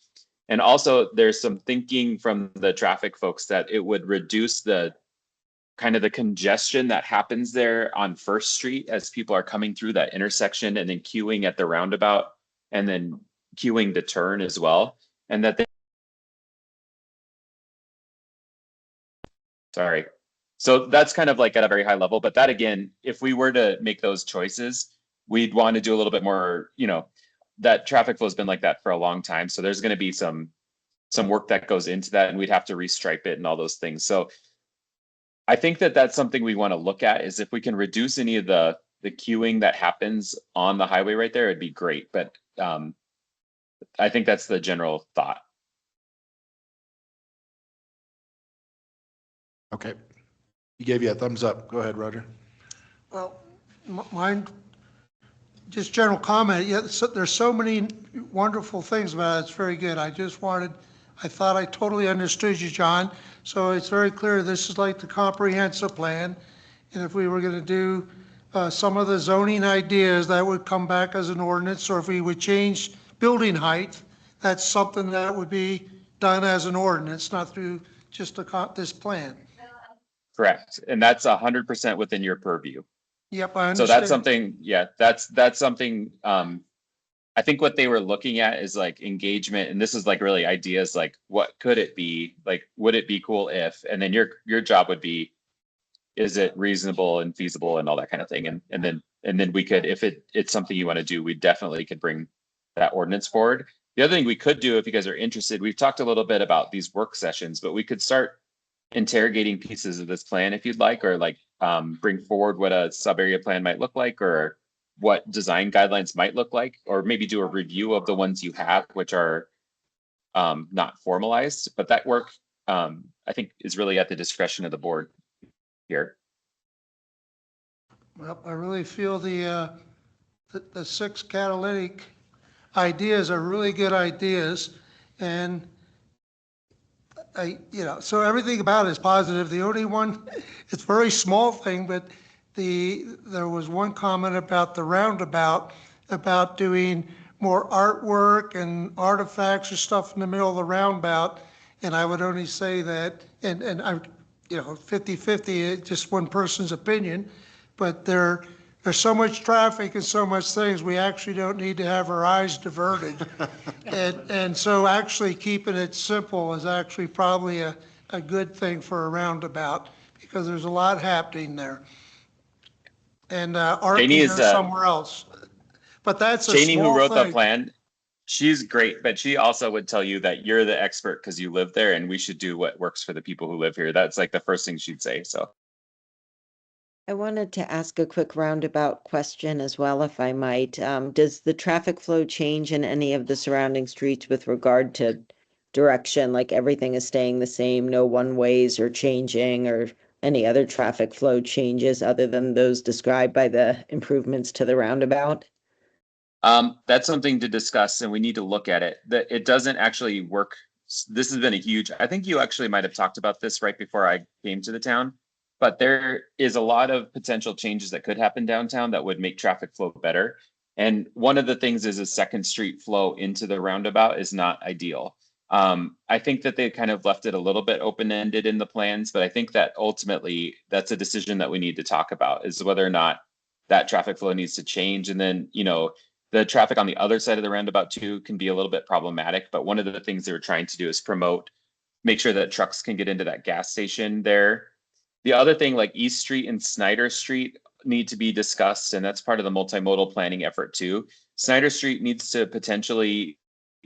And also there's some thinking from the traffic folks that it would reduce the kind of the congestion that happens there on First Street as people are coming through that intersection and then queuing at the roundabout and then queuing to turn as well. And that sorry. So that's kind of like at a very high level, but that again, if we were to make those choices, we'd want to do a little bit more, that traffic flow has been like that for a long time. So there's going to be some work that goes into that and we'd have to restripe it and all those things. So I think that that's something we want to look at is if we can reduce any of the queuing that happens on the highway right there, it'd be great. But I think that's the general thought. Okay. He gave you a thumbs up. Go ahead, Roger. Well, mine, just general comment. Yeah, there's so many wonderful things about it. It's very good. I thought I totally understood you, John. So it's very clear this is like the comprehensive plan. And if we were going to do some of the zoning ideas, that would come back as an ordinance. Or if we would change building height, that's something that would be done as an ordinance, not through just this plan. Correct. And that's 100% within your purview. Yep, I understand. So that's something, yeah, that's something, I think what they were looking at is like engagement, and this is like really ideas like what could it be? Like, would it be cool if? And then your job would be, is it reasonable and feasible and all that kind of thing? And then we could, if it's something you want to do, we definitely could bring that ordinance forward. The other thing we could do, if you guys are interested, we've talked a little bit about these work sessions, but we could start interrogating pieces of this plan if you'd like, or like bring forward what a sub-area plan might look like, or what design guidelines might look like, or maybe do a review of the ones you have, which are not formalized. But that work, I think, is really at the discretion of the board here. Well, I really feel the 6 catalytic ideas are really good ideas, and so everything about it is positive. The only one, it's a very small thing, but there was one comment about the roundabout, about doing more artwork and artifacts or stuff in the middle of the roundabout. And I would only say that, and I'm, 50-50, just one person's opinion, but there's so much traffic and so much things, we actually don't need to have our eyes diverted. and so actually keeping it simple is actually probably a good thing for a roundabout, because there's a lot happening there. And arcing is somewhere else. But that's a Janie, small who wrote thing. the plan, she's great, but she also would tell you that you're the expert because you live there, and we should do what works for the people who live here. That's like the first thing she'd say. So I wanted to ask a quick roundabout question as well, if I might. Does the traffic flow change in any of the surrounding streets with regard to direction? Like everything is staying the same, no one-ways are changing, or any other traffic flow changes other than those described by the improvements to the roundabout? that's something to discuss, and we need to look at it. It doesn't actually work. This has been a huge, I think you actually might have talked about this right before I came to the town, but there is a lot of potential changes that could happen downtown that would make traffic flow better. And one of the things is a Second Street flow into the roundabout is not ideal. I think that they kind of left it a little bit open-ended in the plans, but I think that ultimately that's a decision that we need to talk about, is whether or not that traffic flow needs to change. And then, the traffic on the other side of the roundabout too can be a little bit problematic. But one of the things they were trying to do is make sure that trucks can get into that gas station there. The other thing, like East Street and Snyder Street, need to be discussed, and that's part of the multimodal planning effort too. Snyder Street needs to potentially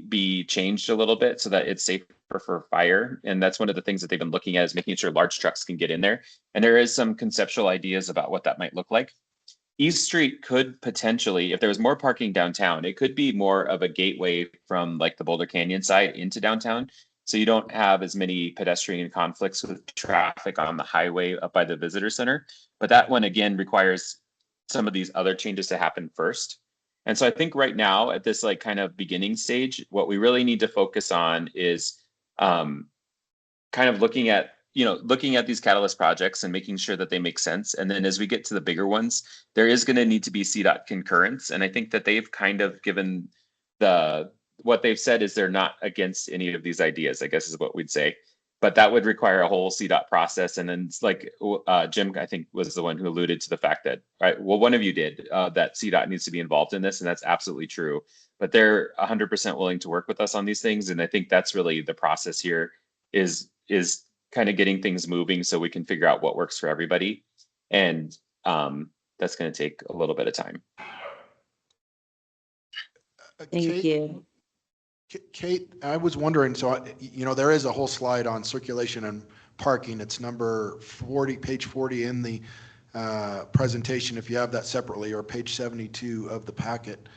be changed a little bit so that it's safer for fire. And that's one of the things that they've been looking at, is making sure large trucks can get in there. And there is some conceptual ideas about what that might look like. East Street could potentially, if there was more parking downtown, it could be more of a gateway from like the Boulder Canyon side into downtown. So you don't have as many pedestrian conflicts with traffic on the highway up by the visitor center. But that one, again, requires some of these other changes to happen first. And so I think right now at this like kind of beginning stage, what we really need to focus on is kind of looking at these catalyst projects and making sure that they make sense. And then as we get to the bigger ones, there is going to need to be CDOT concurrence. And I think that they've kind of given what they've said is they're not against any of these ideas, I guess is what we'd say. But that would require a whole CDOT process. And then it's like Jim, I think, was the one who alluded to the fact that, right, well, one of you did, that CDOT needs to be involved in this, and that's absolutely true. But they're 100% willing to work with us on these things. And I think that's really the process here is kind of getting things moving so we can figure out what works for everybody. And that's going to take a little bit of time. Thank you. Kate, I was wondering, so, there is a whole slide on circulation and parking. It's number 40, page 40 in the presentation, if you have that separately, or page 72 of the packet.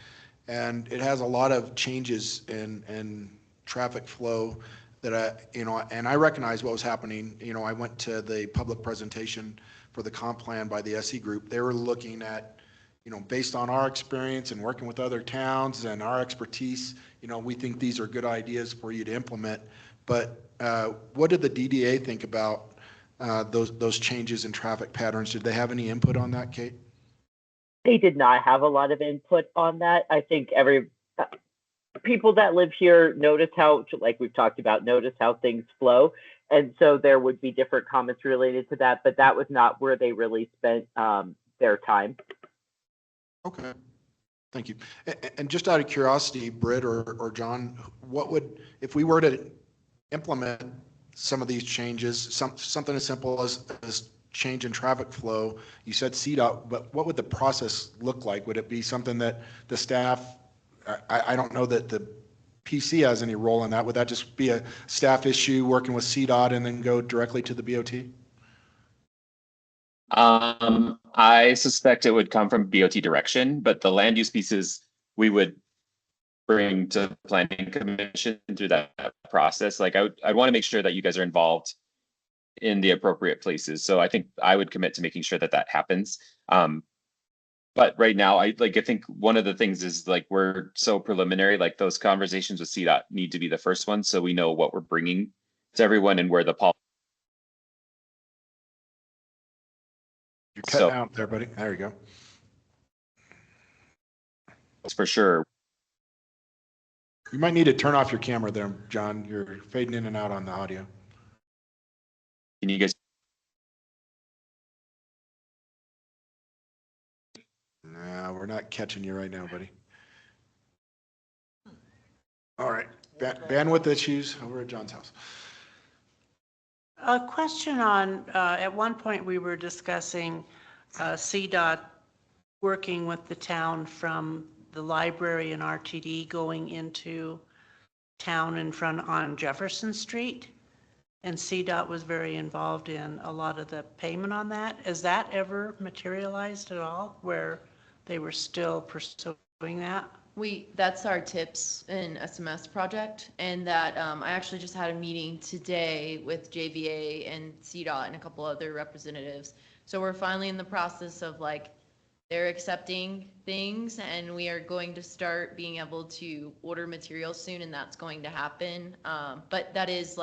And it has a lot of changes in traffic flow that and I recognize what was happening. I went to the public presentation for the comp plan by the SE group. They were looking at, based on our experience and working with other towns and our expertise, we think these are good ideas for you to implement. But what did the DDA think about those changes in traffic patterns? Did they have any input on that, Kate? They did not have a lot of input on that. I think people that live here notice how, like we've talked about, notice how things flow. And so there would be different comments related to that, but that was not where they really spent their time. Okay, thank you. And just out of curiosity, Britt or John, what would, if we were to implement some of these changes, something as simple as change in traffic flow, you said CDOT, but what would the process look like? Would it be something that the staff, I don't know that the PC has any role in that. Would that just be a staff issue working with CDOT and then go directly to the BOT? I suspect it would come from BOT direction, but the land use pieces we would bring to the planning commission through that process. Like I'd want to make sure that you guys are involved in the appropriate places. So I think I would commit to making sure that that happens. But right now, I think one of the things is like we're so preliminary, like those conversations with CDOT need to be the first one, so we know what we're bringing to everyone and where the policy. You're cutting out there, buddy. There you go. For sure. You might need to turn off your camera there, John. You're fading in and out on the audio. Can you guys? No, we're not catching you right now, buddy. All right, bandwidth issues over at John's house. A question on, at one point we were discussing CDOT working with the town from the library and RTD going into town in front on Jefferson Street. And CDOT was very involved in a lot of the payment on that. Has that ever materialized at all where they were still pursuing that? That's our TIPS and SMS project, and that I actually just had a meeting today with JVA and CDOT and a couple other representatives. So we're finally in the process of they're accepting things, and we are going to start being able to order materials soon, and that's going to happen. But that is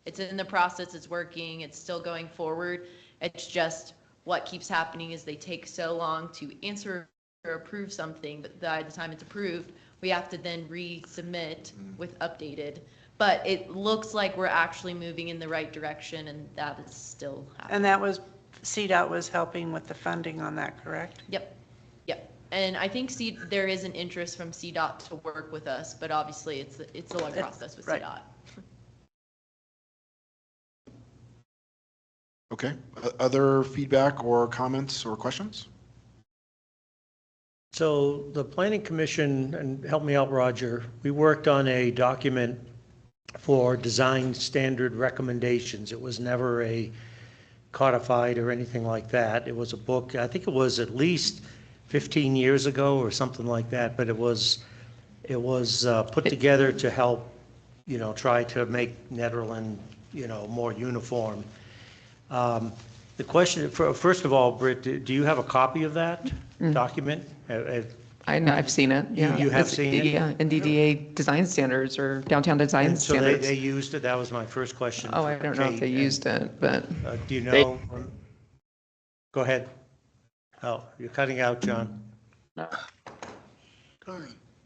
it's in the process, it's working, it's still going forward. It's just what keeps happening is they take so long to answer or approve something, but by the time it's approved, we have to then resubmit with updated. But it looks like we're actually moving in the right direction, and that is still happening. And that was, CDOT was helping with the funding on that, correct? Yep. And I think there is an interest from CDOT to work with us, but obviously it's a long process with CDOT. Okay, other feedback or comments or questions? So the Planning Commission, and help me out, Roger, we worked on a document for design standard recommendations. It was never a codified or anything like that. It was a book, I think it was at least 15 years ago or something like that, but it was put together to help, try to make Nederland, more uniform. The question, first of all, Britt, do you have a copy of that document? I know, I've seen it. Yeah, You have seen it? Yeah, NDDA design standards or downtown design And so standards. they used it. That was my first question. Oh, for I don't know if Kate. they used it, but Do you know? Go ahead. Oh, you're cutting out, John.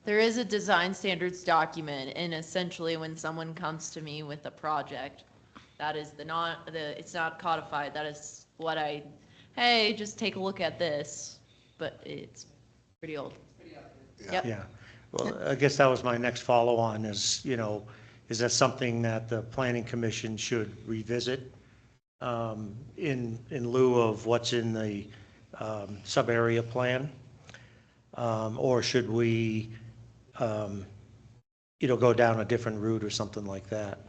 There is a design standards document, and essentially when someone comes to me with a project, That is it's not codified. That is what hey, just take a look at this, but it's pretty old. Yep. Yeah. Well, I guess that was my next follow-on is, is that something that the planning commission should revisit in lieu of what's in the sub-area plan? Or should we, go down a different route or something like that?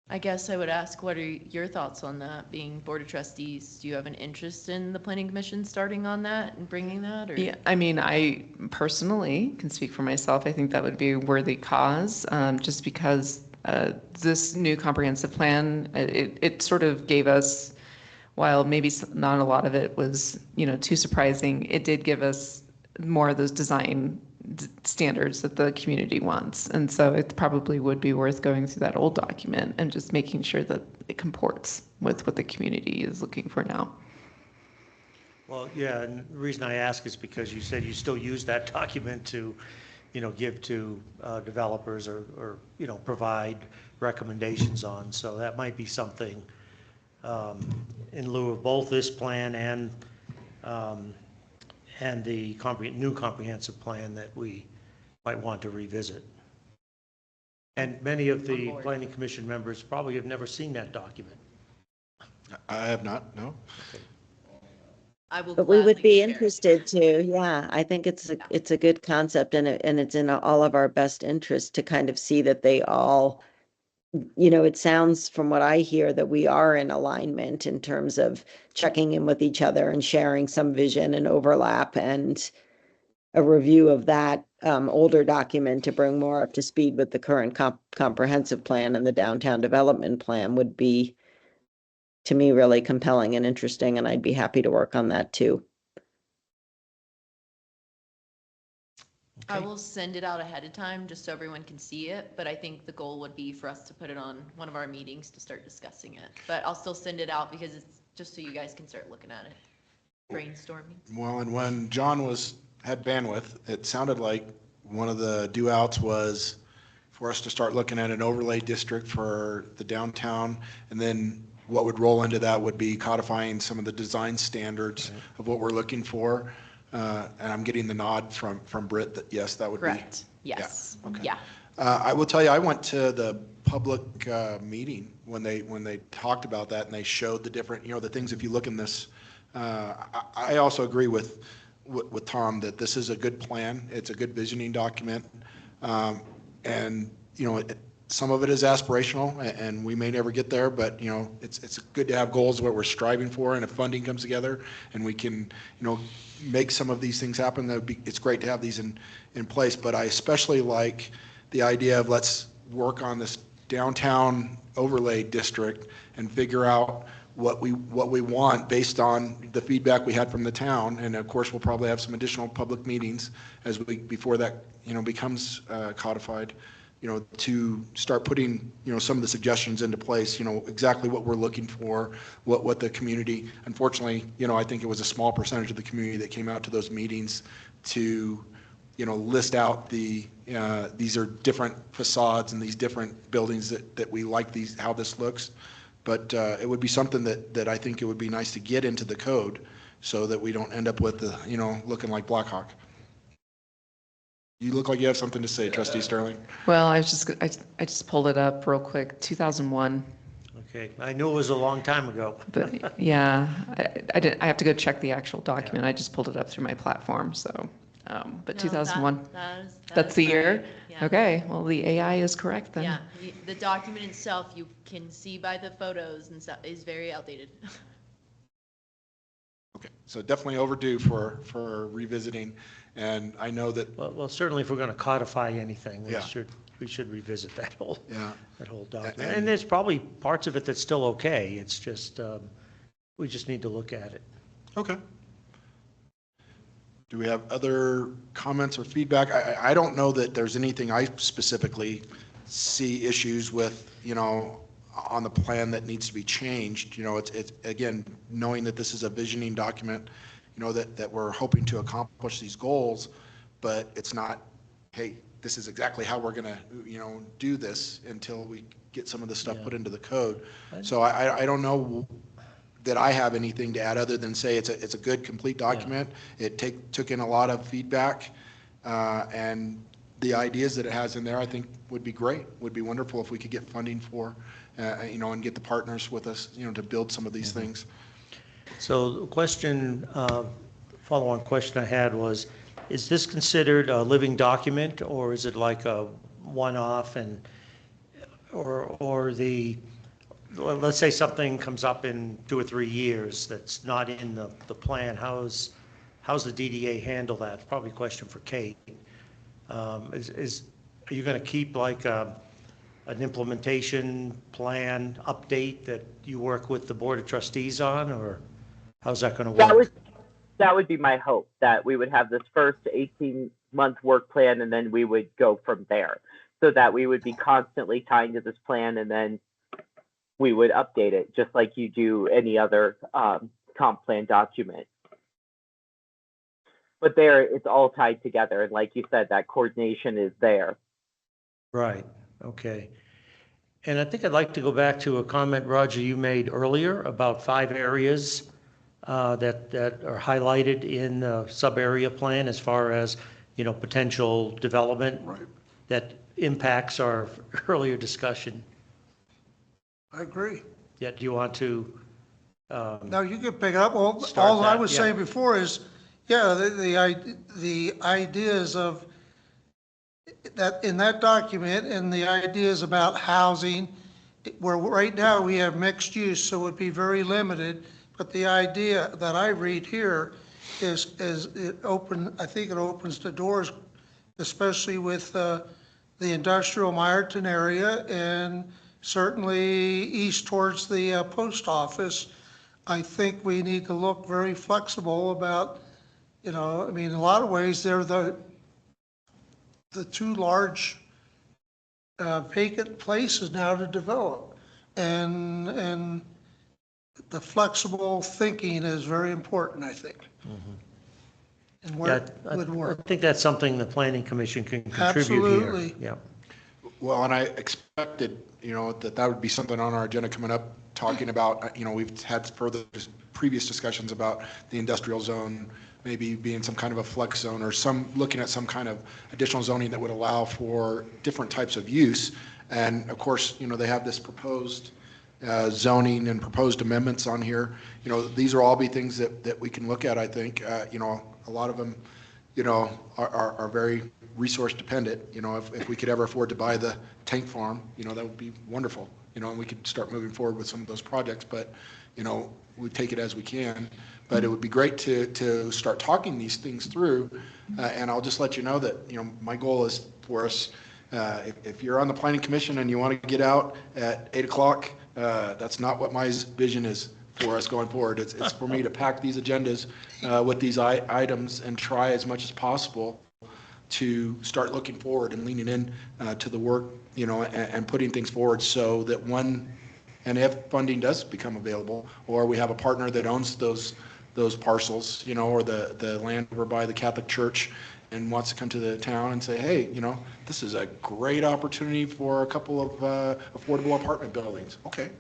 I guess I would ask, what are your thoughts on that, being Board of Trustees? Do you have an interest in the Planning Commission starting on that and bringing that? Or? Yeah, I mean, I personally can speak for myself. I think that would be a worthy cause, just because this new comprehensive plan, it sort of gave us, while maybe not a lot of it was, too surprising, it did give us more of those design standards that the community wants. And so it probably would be worth going through that old document and just making sure that it comports with what the community is looking for now. Well, yeah, and the reason I ask is because you said you still use that document to, give to developers or provide recommendations on. So that might be something in lieu of both this plan and the new comprehensive plan that we might want to revisit. And many of the planning commission members probably have never seen that document. I have not, no. Okay. I will. But we would be share. interested to, yeah, I think it's a good concept, and it's in all of our best interest to kind of see that they all, it sounds from what I hear that we are in alignment in terms of checking in with each other and sharing some vision and overlap, and a review of that older document to bring more up to speed with the current comprehensive plan and the downtown development plan would be, to me, really compelling and interesting, and I'd be happy to work on that too. I will send it out ahead of time just so everyone can see it, but I think the goal would be for us to put it on one of our meetings to start discussing it. But I'll still send it out because it's just so you guys can start looking at it, brainstorming. Well, and when John had bandwidth, it sounded like one of the do-outs was for us to start looking at an overlay district for the downtown, and then what would roll into that would be codifying some of the design standards of what we're looking for. And I'm getting the nod from Britt that yes, that would Correct. be. Yes. Yeah. Okay. Yeah. I will tell you, I went to the public meeting when they talked about that, and they showed the different, the things. If you look in this, I also agree with Tom that this is a good plan. It's a good visioning document, and some of it is aspirational, and we may never get there, but it's good to have goals, what we're striving for, and if funding comes together and we can make some of these things happen, it's great to have these in place. But I especially like the idea of let's work on this downtown overlay district and figure out what we want based on the feedback we had from the town. And of course, we'll probably have some additional public meetings before that becomes codified, to start putting, some of the suggestions into place, exactly what we're looking for, what the community, unfortunately, I think it was a small percentage of the community that came out to those meetings to, list out these are different facades and these different buildings that we like how this looks. But it would be something that I think it would be nice to get into the code so that we don't end up with looking like Blackhawk. You look like you have something to say, Trustee Sterling. Well, I just pulled it up real quick, 2001. Okay, I knew it was a long time ago. But yeah, I have to go check the actual document. I just pulled it up through my platform, so. But No, 2001, that that's is the year? correct. Yeah. Okay, well, the AI is correct then. Yeah, the document itself, you can see by the photos and stuff, is very outdated. Okay, so definitely overdue for revisiting, and I know that. Well, certainly if we're going to codify anything, Yeah. we should revisit that whole document. And- And there's probably parts of it that's still okay. It's just, we just need to look at it. Okay. Do we have other comments or feedback? I don't know that there's anything I specifically see issues with, on the plan that needs to be changed. It's again, knowing that this is a visioning document, that we're hoping to accomplish these goals, but it's not hey, this is exactly how we're gonna, do this until we get some of the stuff put into the code. So I don't know that I have anything to add other than say it's a good, complete document. It took in a lot of feedback, and the ideas that it has in there, I think would be great, would be wonderful if we could get funding for, and get the partners with us, to build some of these things. So the question, follow-on question I had was, is this considered a living document, or is it like a one-off or let's say something comes up in 2 or 3 years that's not in the plan, how's the DDA handle that? It's probably a question for Kate. Are you going to keep like an implementation plan update that you work with the Board of Trustees on, or how's that going to work? That would be my hope, that we would have this first 18-month work plan and then we would go from there, so that we would be constantly tying to this plan and then we would update it just like you do any other comp plan document. But there, it's all tied together. And like you said, that coordination is there. Right. Okay. And I think I'd like to go back to a comment, Roger, you made earlier about 5 areas that are highlighted in the sub-area plan as far as, potential development that impacts our earlier discussion. I agree. Yeah, do you want to? No, you can pick it up. All I was saying before is, the ideas of that in that document and the ideas about housing, where right now we have mixed use, so it would be very limited. But the idea that I read here is I think it opens the doors, especially with the industrial Meyerton area and certainly east towards the post office. I think we need to look very flexible about, in a lot of ways, they're the 2 large vacant places now to develop. And the flexible thinking is very important, I think. And where it would work. I think that's something the Planning Commission can contribute Absolutely. here. Yeah. Well, and I expected, that would be something on our agenda coming up, talking about, we've had previous discussions about the industrial zone, maybe being some kind of a flex zone or looking at some kind of additional zoning that would allow for different types of use. And of course, they have this proposed zoning and proposed amendments on here. These are all be things that we can look at, I think. A lot of them, are very resource dependent. If we could ever afford to buy the tank farm, that would be wonderful, and we could start moving forward with some of those projects. But, we take it as we can. But it would be great to start talking these things through. And I'll just let you know that, my goal is for us, if you're on the Planning Commission and you want to get out at 8 o'clock, that's not what my vision is for us going forward. It's for me to pack these agendas with these items and try as much as possible to start looking forward and leaning in to the work, and putting things forward so that and if funding does become available, or we have a partner that owns those parcels, or the land over by the Catholic Church and wants to come to the town and say, hey, this is a great opportunity for a couple of affordable apartment buildings. Okay,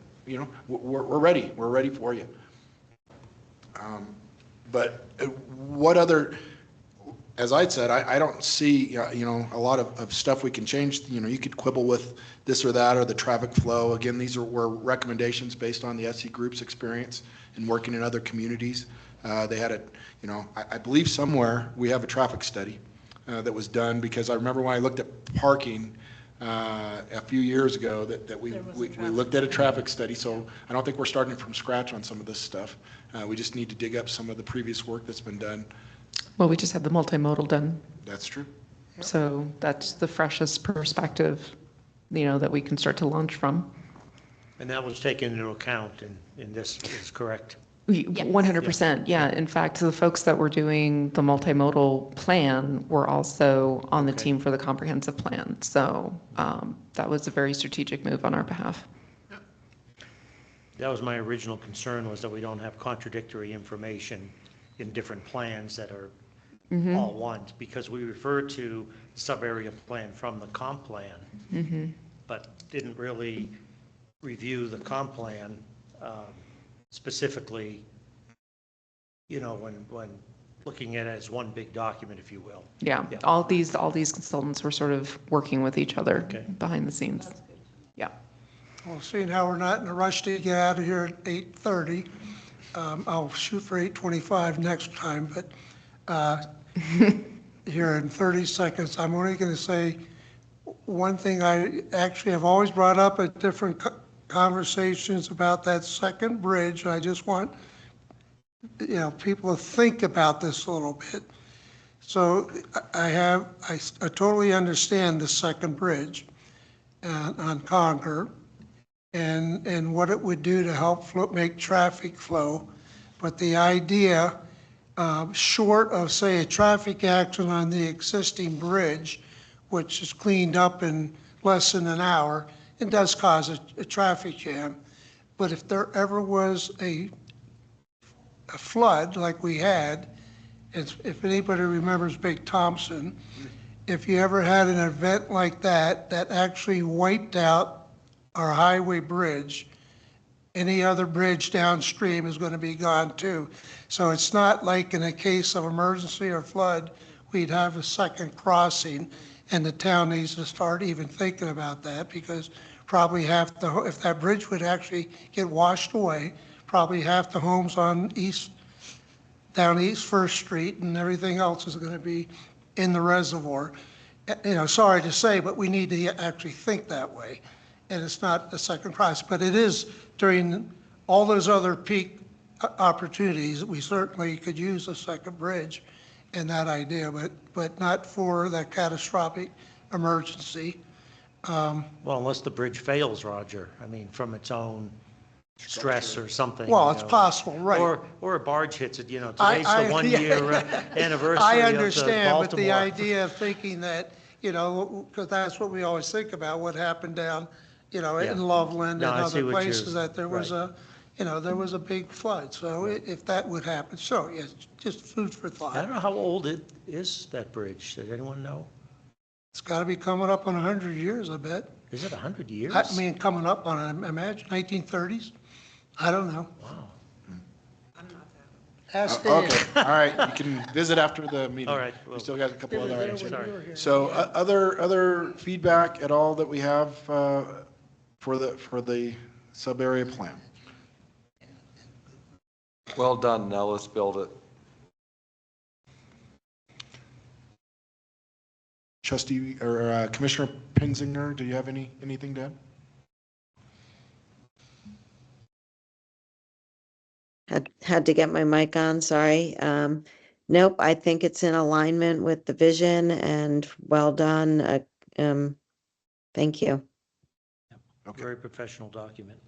we're ready. We're ready for you. But what other, as I said, I don't see, a lot of stuff we can change. You could quibble with this or that or the traffic flow. Again, these were recommendations based on the SC Group's experience in working in other communities. They had I believe somewhere we have a traffic study that was done, because I remember when I looked at parking a few years ago that we looked at a traffic study. So I don't think we're starting from scratch on some of this stuff. We just need to dig up some of the previous work that's been done. Well, we just had the multimodal done. That's true. So that's the freshest perspective, that we can start to launch from. And that was taken into account in this, is correct? 100%. Yeah. In fact, the folks that were doing the multimodal plan were also on the team for the comprehensive plan. So that was a very strategic move on our behalf. That was my original concern, was that we don't have contradictory information in different plans that are all once, because we refer to sub-area plan from the comp plan, but didn't really review the comp plan specifically, when looking at it as one big document, if you will. Yeah, all these consultants were sort of working with each other behind the scenes. Yeah. Well, seeing how we're not in a rush to get out of here at 8:30, I'll shoot for 8:25 next time, but here in 30 seconds, I'm only going to say one thing I actually have always brought up at different conversations about that second bridge. I just want people to think about this a little bit. So I totally understand the second bridge on Concord and what it would do to help make traffic flow. But the idea, short of, say, a traffic accident on the existing bridge, which is cleaned up in less than an hour, it does cause a traffic jam. But if there ever was a flood like we had, if anybody remembers Big Thompson, if you ever had an event like that actually wiped out our highway bridge, any other bridge downstream is going to be gone too. So it's not like in a case of emergency or flood, we'd have a second crossing, and the town needs to start even thinking about that, because probably if that bridge would actually get washed away, probably half the homes down East First Street and everything else is going to be in the reservoir. Sorry to say, but we need to actually think that way. And it's not a second cross, but it is during all those other peak opportunities. We certainly could use a second bridge and that idea, but not for that catastrophic emergency. Well, unless the bridge fails, Roger, from its own stress or something. Well, it's possible, right. Or a barge hits it, today's the 1 year anniversary I of the understand, but the Baltimore. idea of thinking that, because that's what we always think about, what happened down, in Loveland No, and I see other what places, you're- that there was there was a big flood. So if that would happen, so yes, just food for I don't thought. know how old it is, that bridge. Does anyone know? It's got to be coming up on 100 years, I bet. Is it 100 years? Coming up on, I imagine, 1930s? I don't know. Wow. Ask Dan. Okay, all right, you can visit after the meeting. All right, We well- still got a couple other items. Sorry. So other feedback at all that we have for the sub-area plan? Well done, now let's build it. Trustee or Commissioner Pinzinger, do you have anything to add? Had to get my mic on, sorry. Nope, I think it's in alignment with the vision and well done. Thank you. Okay. Very professional document.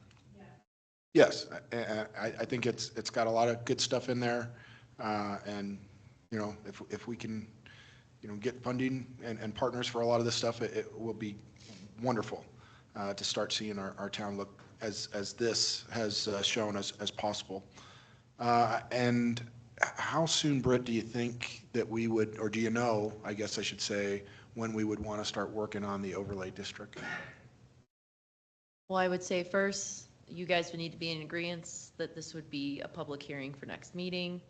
Yes, I think it's got a lot of good stuff in there, and if we can get funding and partners for a lot of this stuff, it will be wonderful to start seeing our town look as this has shown as possible. And how soon, Britt, do you think that we would, or do you know, I guess I should say, when we would want to start working on the overlay district? Well, I would say first, you guys would need to be in agreement that this would be a public hearing for next meeting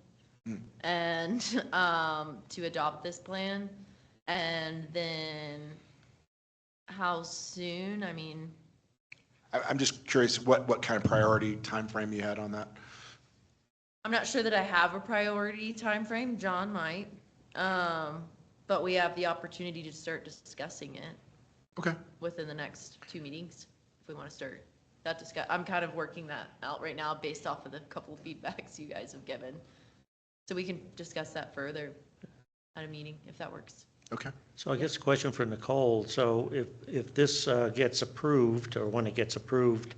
and to adopt this plan. And then how soon? I'm just curious what kind of priority time frame you had on that. I'm not sure that I have a priority time frame. John might. But we have the opportunity to start discussing it. Okay. Within the next 2 meetings, if we want to start that discuss. I'm kind of working that out right now based off of the couple of feedbacks you guys have given. So we can discuss that further at a meeting if that works. Okay. So I guess a question for Nicole. So if this gets approved, or when it gets approved,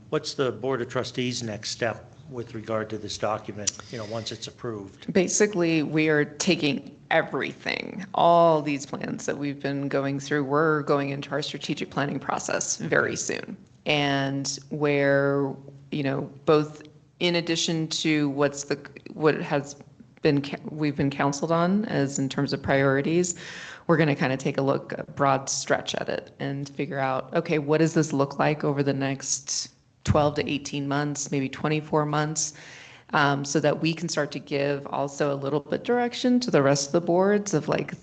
what's the Board of Trustees' next step with regard to this document, once it's approved? Basically, we are taking everything, all these plans that we've been going through, we're going into our strategic planning process very soon. And where, both in addition to what has we've been counseled on as in terms of priorities, we're going to kind of take a broad stretch at it and figure out, okay, what does this look like over the next 12 to 18 months, maybe 24 months, so that we can start to give also a little bit direction to the rest of the boards of like,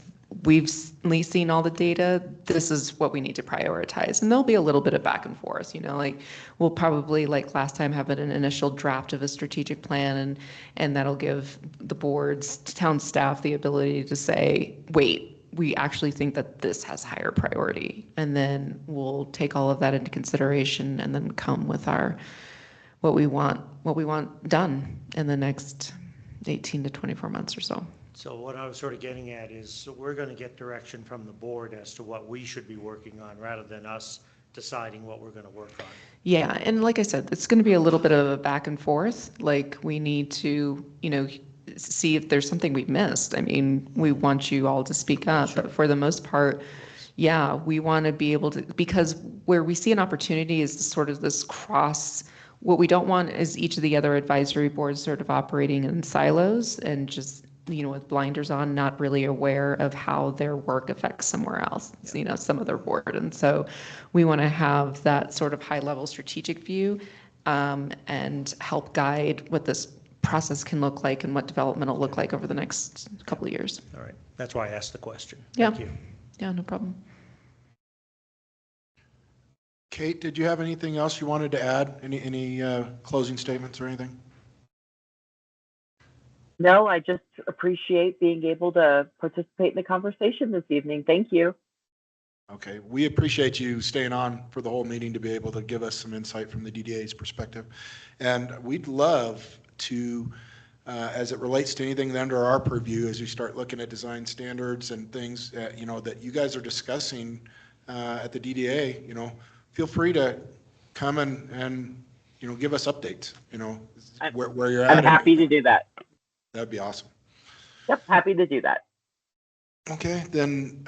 we've seen all the data, this is what we need to prioritize. And there'll be a little bit of back and forth, like we'll probably, like last time, have an initial draft of a strategic plan, and that'll give the boards, town staff, the ability to say, wait, we actually think that this has higher priority. And then we'll take all of that into consideration and then come with what we want done in the next 18 to 24 months or so. So what I was sort of getting at is, so we're going to get direction from the board as to what we should be working on rather than us deciding what we're going to work on. Yeah, and like I said, it's going to be a little bit of a back and forth. Like we need to, see if there's something we've missed. I mean, we want you all to speak up, sure. But for the most part, yeah, we want to be able to, because where we see an opportunity is sort of this cross. What we don't want is each of the other advisory boards sort of operating in silos and just, with blinders on, not really aware of how their work affects somewhere else, some other board. And so we want to have that sort of high level strategic view and help guide what this process can look like and what development will look like over the next couple of years. All right. That's why I asked the question. Yeah. Thank you. Yeah, no problem. Kate, did you have anything else you wanted to add? Any closing statements or anything? No, I just appreciate being able to participate in the conversation this evening. Thank you. Okay, we appreciate you staying on for the whole meeting to be able to give us some insight from the DDA's perspective. And we'd love to, as it relates to anything under our purview, as we start looking at design standards and things, that you guys are discussing at the DDA, feel free to come and give us updates, where you're at. I'm happy to do that. That'd be awesome. Yep, happy to do that. Okay, then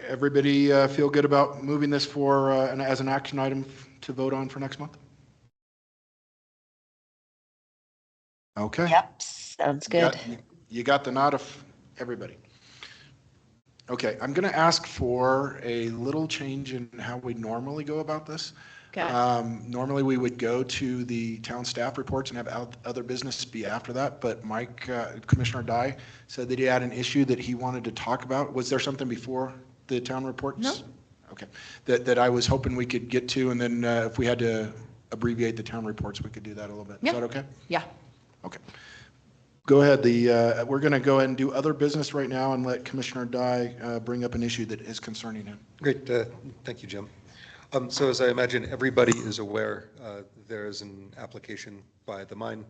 everybody feel good about moving this as an action item to vote on for next month? Okay. Yep, sounds good. You got the nod of everybody. Okay, I'm going to ask for a little change in how we normally go about this. Okay. Normally we would go to the town staff reports and have other business be after that, but Commissioner Dye said that he had an issue that he wanted to talk about. Was there something before the town reports? No. Okay, that I was hoping we could get to, and then if we had to abbreviate the town reports, we could do that a little bit. Yeah. Is that okay? Yeah. Okay. Go ahead. We're going to go ahead and do other business right now and let Commissioner Dye bring up an issue that is concerning him. Great. Thank you, Jim. So as I imagine everybody is aware, there is an application by the mine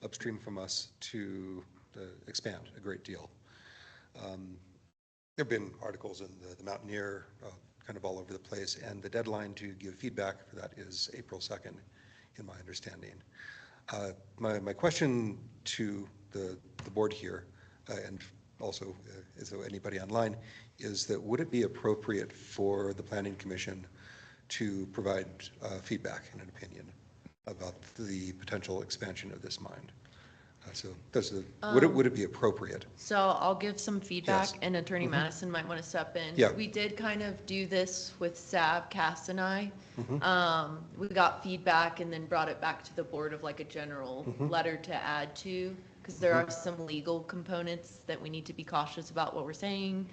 upstream from us to expand a great deal. There have been articles in the Mountaineer, kind of all over the place, and the deadline to give feedback for that is April 2nd, in my understanding. My question to the board here, and also as though anybody online, is that would it be appropriate for the Planning Commission to provide feedback and an opinion about the potential expansion of this mine? So would it be appropriate? So I'll give some feedback, Yes. and Attorney Madison might want to step in. Yeah. We did kind of do this with Sab, Cass, and I. Mhm. We got feedback and then brought it back to the board of like a general letter to add to, because there are some legal components that we need to be cautious about what we're saying.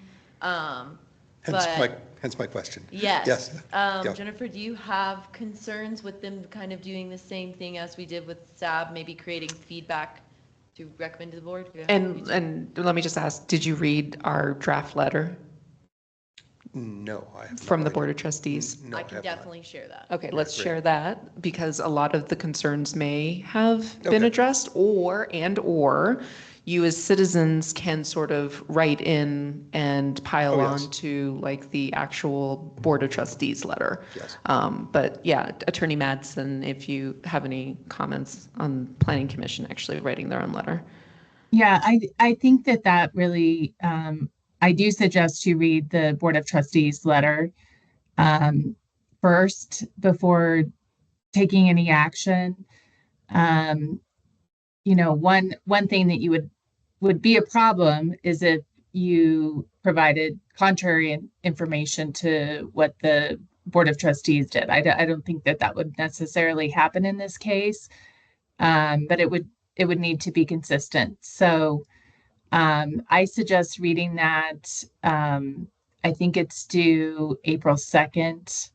Hence my question. Yes. Yes. Yeah. Jennifer, do you have concerns with them kind of doing the same thing as we did with Sab, maybe creating feedback to recommend to the board? And let me just ask, did you read our draft letter No, I have not. from the Board of Trustees? No, I can have not. definitely share that. Okay, let's great. share that, because a lot of the concerns may have been Okay. addressed, or you as citizens can sort of write in and pile Oh, on yes. to like the actual Board of Trustees letter. Yes. But yeah, Attorney Madsen, if you have any comments on Planning Commission actually writing their own letter. Yeah, I think that really, I do suggest you read the Board of Trustees letter first before taking any action. One thing that you would would be a problem is if you provided contrary information to what the Board of Trustees did. I don't think that that would necessarily happen in this case, but it would need to be consistent. So I suggest reading that. I think it's due April 2nd.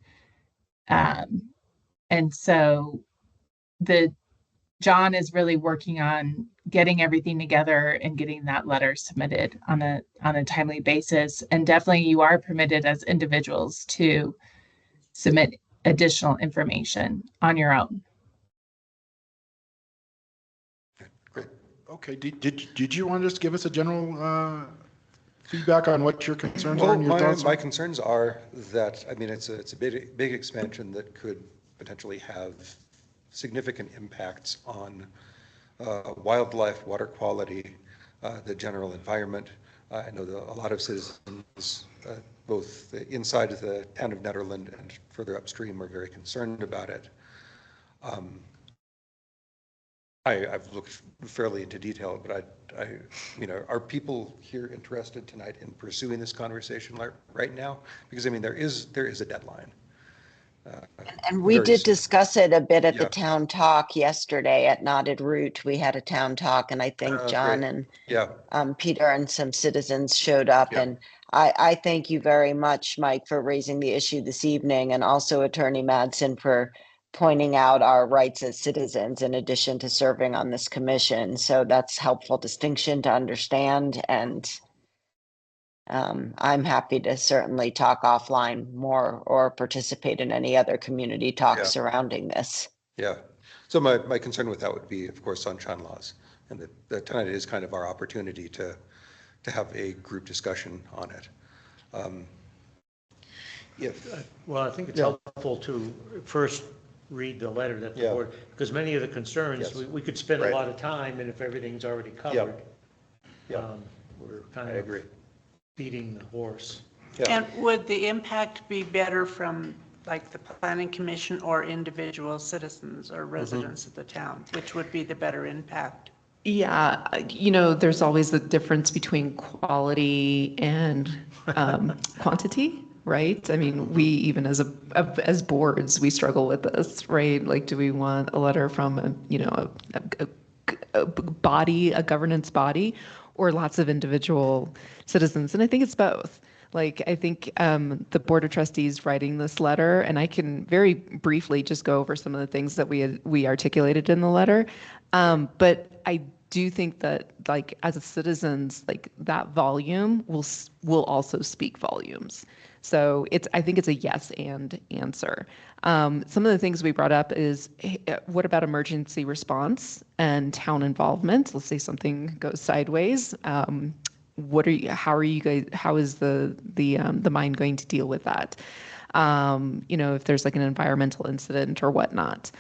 And so John is really working on getting everything together and getting that letter submitted on a timely basis. And definitely you are permitted as individuals to submit additional information on your own. Great. Okay, did you want to just give us a general feedback on what your concerns are and your thoughts? My concerns are that, I mean, it's a big expansion that could potentially have significant impacts on wildlife, water quality, the general environment. I know that a lot of citizens, both inside of the town of Nederland and further upstream, are very concerned about it. I've looked fairly into detail, but are people here interested tonight in pursuing this conversation right now? Because I mean, there is a deadline. And we did discuss it a bit at the Yeah. town talk yesterday at Knotted Root. We had a town talk, and I think John Great. and Peter and some citizens showed up. Yeah. And I thank you very much, Mike, for raising the issue this evening, and also Attorney Madsen for pointing out our rights as citizens in addition to serving on this commission. So that's helpful distinction to understand. And I'm happy to certainly talk offline more or participate in any other community talk surrounding this. Yeah. So my concern with that would be, of course, sunshine laws, and that tonight is kind of our opportunity to have a group discussion on it. Well, I think it's helpful to first read the letter that the board, because many of the concerns, we could spend a lot of time, and if everything's already covered, we're kind of beating the horse. And would the impact be better from like the planning commission or individual citizens or residents of the town? Which would be the better impact? Yeah, there's always the difference between quality and quantity, right? I mean, we even as boards, we struggle with this, right? Like, do we want a letter from a body, a governance body, or lots of individual citizens? And I think it's both. Like, I think the Board of Trustees writing this letter, and I can very briefly just go over some of the things that we articulated in the letter. But I do think that, like, as a citizens, like, that volume will also speak volumes. So I think it's a yes and answer. Some of the things we brought up is, what about emergency response and town involvement? Let's say something goes sideways. How is the mine going to deal with that? If there's like an environmental incident or whatnot.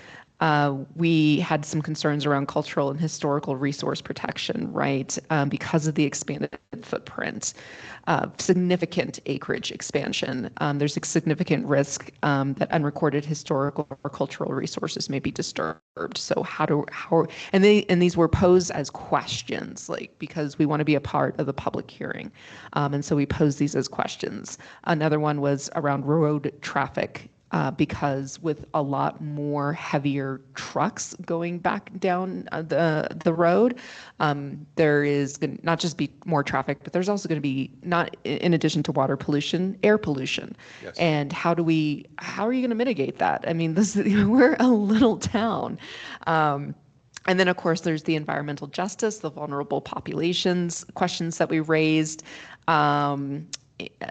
We had some concerns around cultural and historical resource protection, right? Because of the expanded footprint, significant acreage expansion. There's a significant risk that unrecorded historical or cultural resources may be disturbed. So and these were posed as questions, like, because we want to be a part of the public hearing. And so we posed these as questions. Another one was around road traffic. Because with a lot more heavier trucks going back down the road, there is going to not just be more traffic, but there's also going to be, not in addition to water pollution, air pollution. Yes. And how are you going to mitigate that? I mean, we're a little town. And then, of course, there's the environmental justice, the vulnerable populations questions that we raised.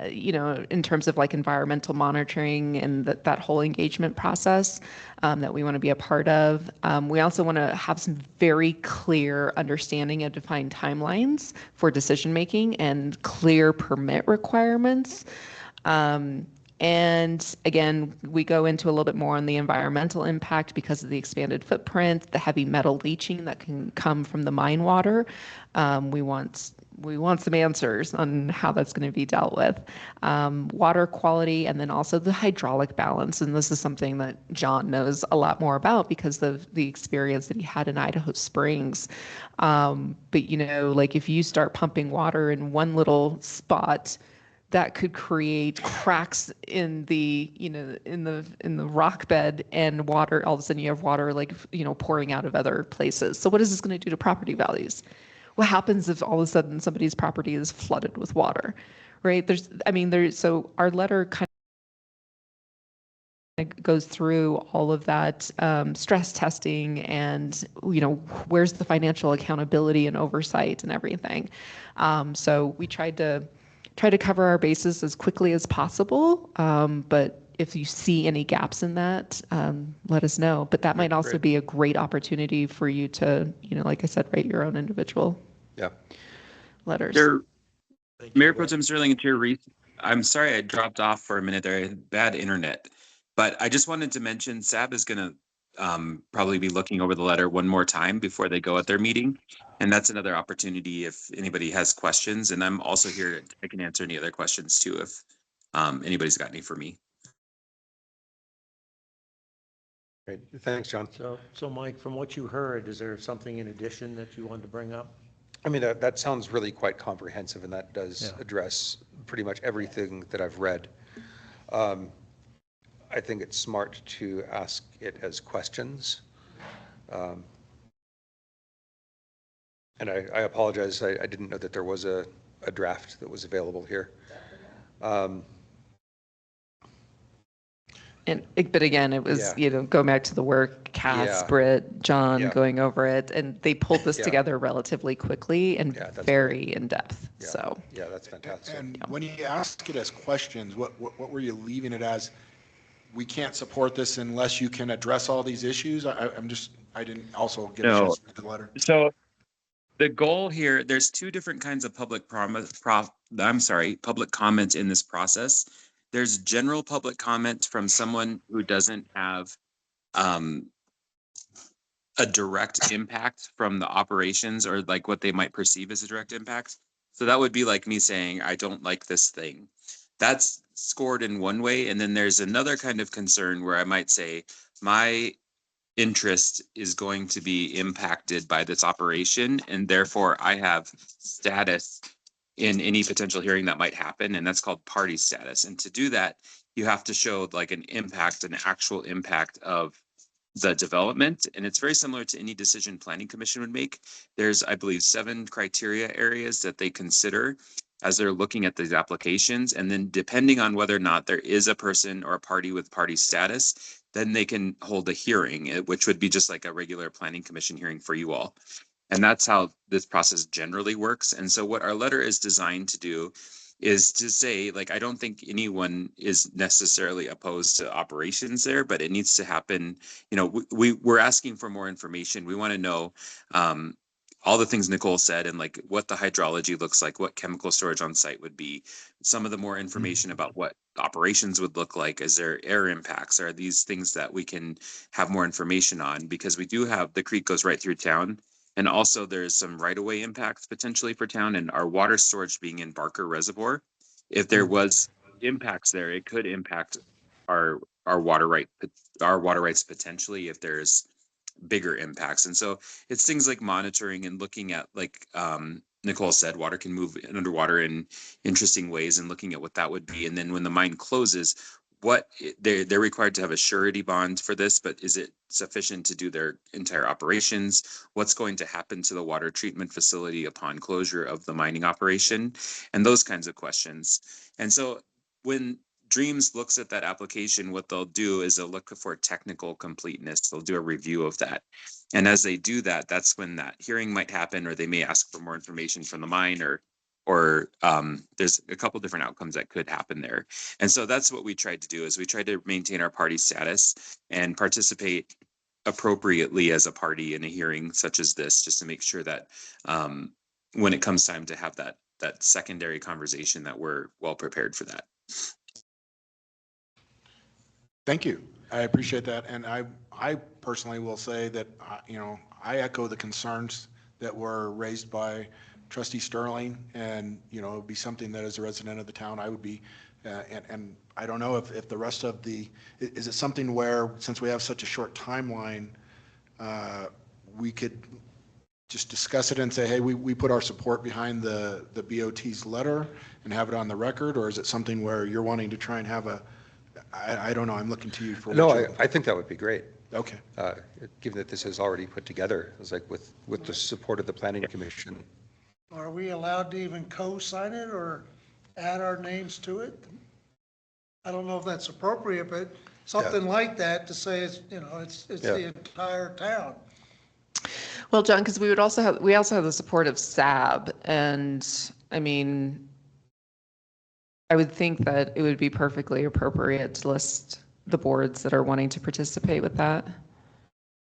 In terms of like environmental monitoring and that whole engagement process that we want to be a part of. We also want to have some very clear understanding of defined timelines for decision making and clear permit requirements. And again, we go into a little bit more on the environmental impact because of the expanded footprint, the heavy metal leaching that can come from the mine water. We want we want some answers on how that's going to be dealt with. Water quality, and then also the hydraulic balance. And this is something that John knows a lot more about because of the experience that he had in Idaho Springs. But you know, like if you start pumping water in one little spot, that could create cracks in the, you know, in the rock bed, and water, all of a sudden you have water like, you know, pouring out of other places. So what is this going to do to property values? What happens if all of a sudden somebody's property is flooded with water, right? So our letter kind of goes through all of that stress testing, and, you know, where's the financial accountability and oversight and everything. So we tried to cover our bases as quickly as possible. But if you see any gaps in that, let us know. But that might also be a great opportunity for you to, you know, like I said, write your own individual letters. Mayor Pro Tem Sterling and Chair Reese, I'm sorry I dropped off for a minute there. I had bad internet. But I just wanted to mention SAB is going to probably be looking over the letter one more time before they go at their meeting. And that's another opportunity if anybody has questions. And I'm also here. I can answer any other questions too if anybody's got any for me. Great. Thanks, John. So Mike, from what you heard, is there something in addition that you wanted to bring up? I mean, that sounds really quite comprehensive, and that does address pretty much everything that I've read. I think it's smart to ask it as questions. And I apologize, I didn't know that there was a draft that was available here. But again, it was, you know, going back to the work, Cass, Britt, John going over it, and they pulled this together relatively quickly and very in depth. So yeah, that's fantastic. And when you ask it as questions, what were you leaving it as? We can't support this unless you can address all these issues. I didn't also get a chance to read the letter. So the goal here, there's two different kinds of public comments in this process. There's general public comment from someone who doesn't have a direct impact from the operations, or like what they might perceive as a direct impact. So that would be like me saying, I don't like this thing. That's scored in one way. And then there's another kind of concern where I might say, my interest is going to be impacted by this operation, and therefore I have status in any potential hearing that might happen, and that's called party status. And to do that, you have to show like an actual impact of the development. And it's very similar to any decision planning commission would make. There's, I believe, 7 criteria areas that they consider as they're looking at these applications. And then depending on whether or not there is a person or a party with party status, then they can hold a hearing, which would be just like a regular planning commission hearing for you all. And that's how this process generally works. And so what our letter is designed to do is to say, like, I don't think anyone is necessarily opposed to operations there, but it needs to happen. You know, we're asking for more information. We want to know all the things Nicole said, and like what the hydrology looks like, what chemical storage on site would be, some of the more information about what operations would look like. Is there air impacts? Are these things that we can have more information on? Because we do have, the creek goes right through town. And also there's some right-of-way impacts potentially for town, and our water storage being in Barker Reservoir. If there was impacts there, it could impact our water rights potentially if there's bigger impacts. And so it's things like monitoring and looking at, like Nicole said, water can move underwater in interesting ways, and looking at what that would be. And then when the mine closes, what they're required to have a surety bond for this, but is it sufficient to do their entire operations? What's going to happen to the water treatment facility upon closure of the mining operation? And those kinds of questions. And so when Dreams looks at that application, what they'll do is they'll look for technical completeness. They'll do a review of that. And as they do that, that's when that hearing might happen, or they may ask for more information from the mine, or there's a couple different outcomes that could happen there. And so that's what we tried to do, is we tried to maintain our party status and participate appropriately as a party in a hearing such as this, just to make sure that when it comes time to have that secondary conversation, that we're well prepared for that. Thank you. I appreciate that. And I personally will say that, I echo the concerns that were raised by trustee Sterling, and, you know, it'd be something that as a resident of the town, I would be, and I don't know if the rest of is it something where, since we have such a short timeline, we could just discuss it and say, hey, we put our support behind the BOT's letter and have it on the record? Or is it something where you're wanting to try and have I don't know, I'm looking to you for. No, I think that would be great. Okay. Given that this is already put together, it's like with the support of the planning commission. Are we allowed to even co-sign it or add our names to it? I don't know if that's appropriate, but something like that to say it's, you know, it's the entire town. Well, John, because we also have the support of SAB, and I mean, I would think that it would be perfectly appropriate to list the boards that are wanting to participate with that.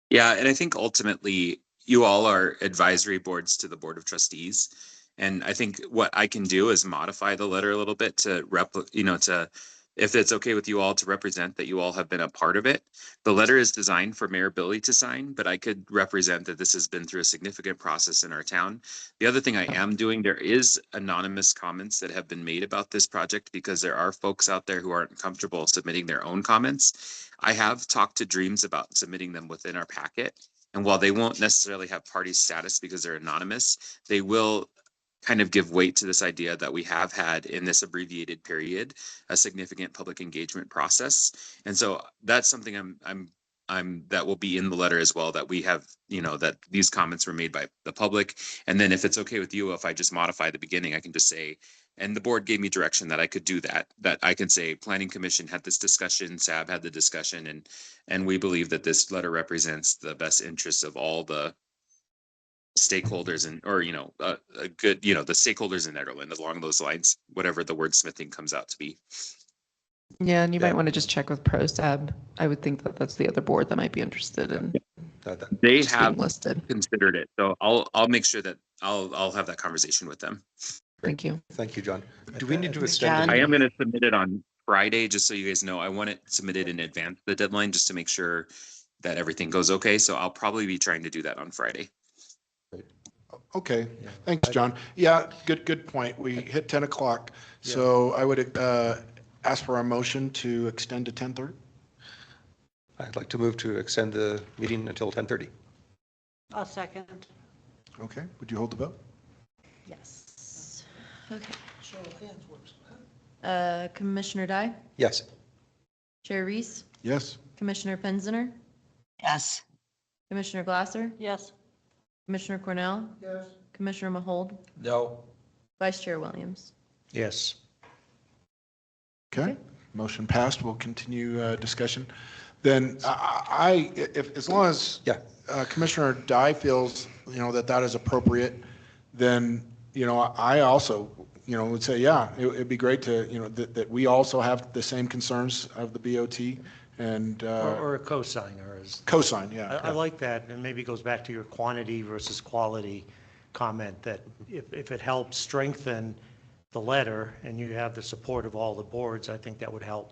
Yeah, and I think ultimately you all are advisory boards to the Board of Trustees. And I think what I can do is modify the letter a little bit to if it's okay with you all, to represent that you all have been a part of it. The letter is designed for Mayor Billy to sign, but I could represent that this has been through a significant process in our town. The other thing I am doing, there is anonymous comments that have been made about this project because there are folks out there who aren't comfortable submitting their own comments. I have talked to Dreams about submitting them within our packet. And while they won't necessarily have party status because they're anonymous, they will kind of give weight to this idea that we have had in this abbreviated period a significant public engagement process. And so that's something I'm that will be in the letter as well, that we have, you know, that these comments were made by the public. And then if it's okay with you, if I just modify the beginning, I can just say, and the board gave me direction that I could do that I can say Planning Commission had this discussion, SAB had the discussion, and we believe that this letter represents the best interests of all the stakeholders a good, the stakeholders in Nederland, along those lines, whatever the wordsmithing comes out to be. Yeah, and you might want to just check with ProSab. I would think that that's the other board that might be interested in. They have considered it, so I'll make sure that I'll have that conversation with them. Thank you. Thank you, John. Do we need to extend? I am going to submit it on Friday, just so you guys know. I want it submitted in advance of the deadline, just to make sure that everything goes okay. So I'll probably be trying to do that on Friday. Okay, thanks, John. Yeah, good point. We hit 10 o'clock. So I would ask for a motion to extend to 10:30. I'd like to move to extend the meeting until 10:30. I'll second. Okay, would you hold the vote? Yes. Okay. Show of hands works. Commissioner Dye? Yes. Chair Reese? Yes. Commissioner Penziner? Yes. Commissioner Glasser? Yes. Commissioner Cornell? Yes. Commissioner Mahold? No. Vice Chair Williams? Yes. Okay, motion passed. We'll continue discussion. Then as long as Commissioner Dye feels, that is appropriate, then, I also, would say, it'd be great to, that we also have the same concerns of the BOT and. Or a cosigner. Cosign, yeah. I like that, and maybe it goes back to your quantity versus quality comment, that if it helps strengthen the letter and you have the support of all the boards, I think that would help.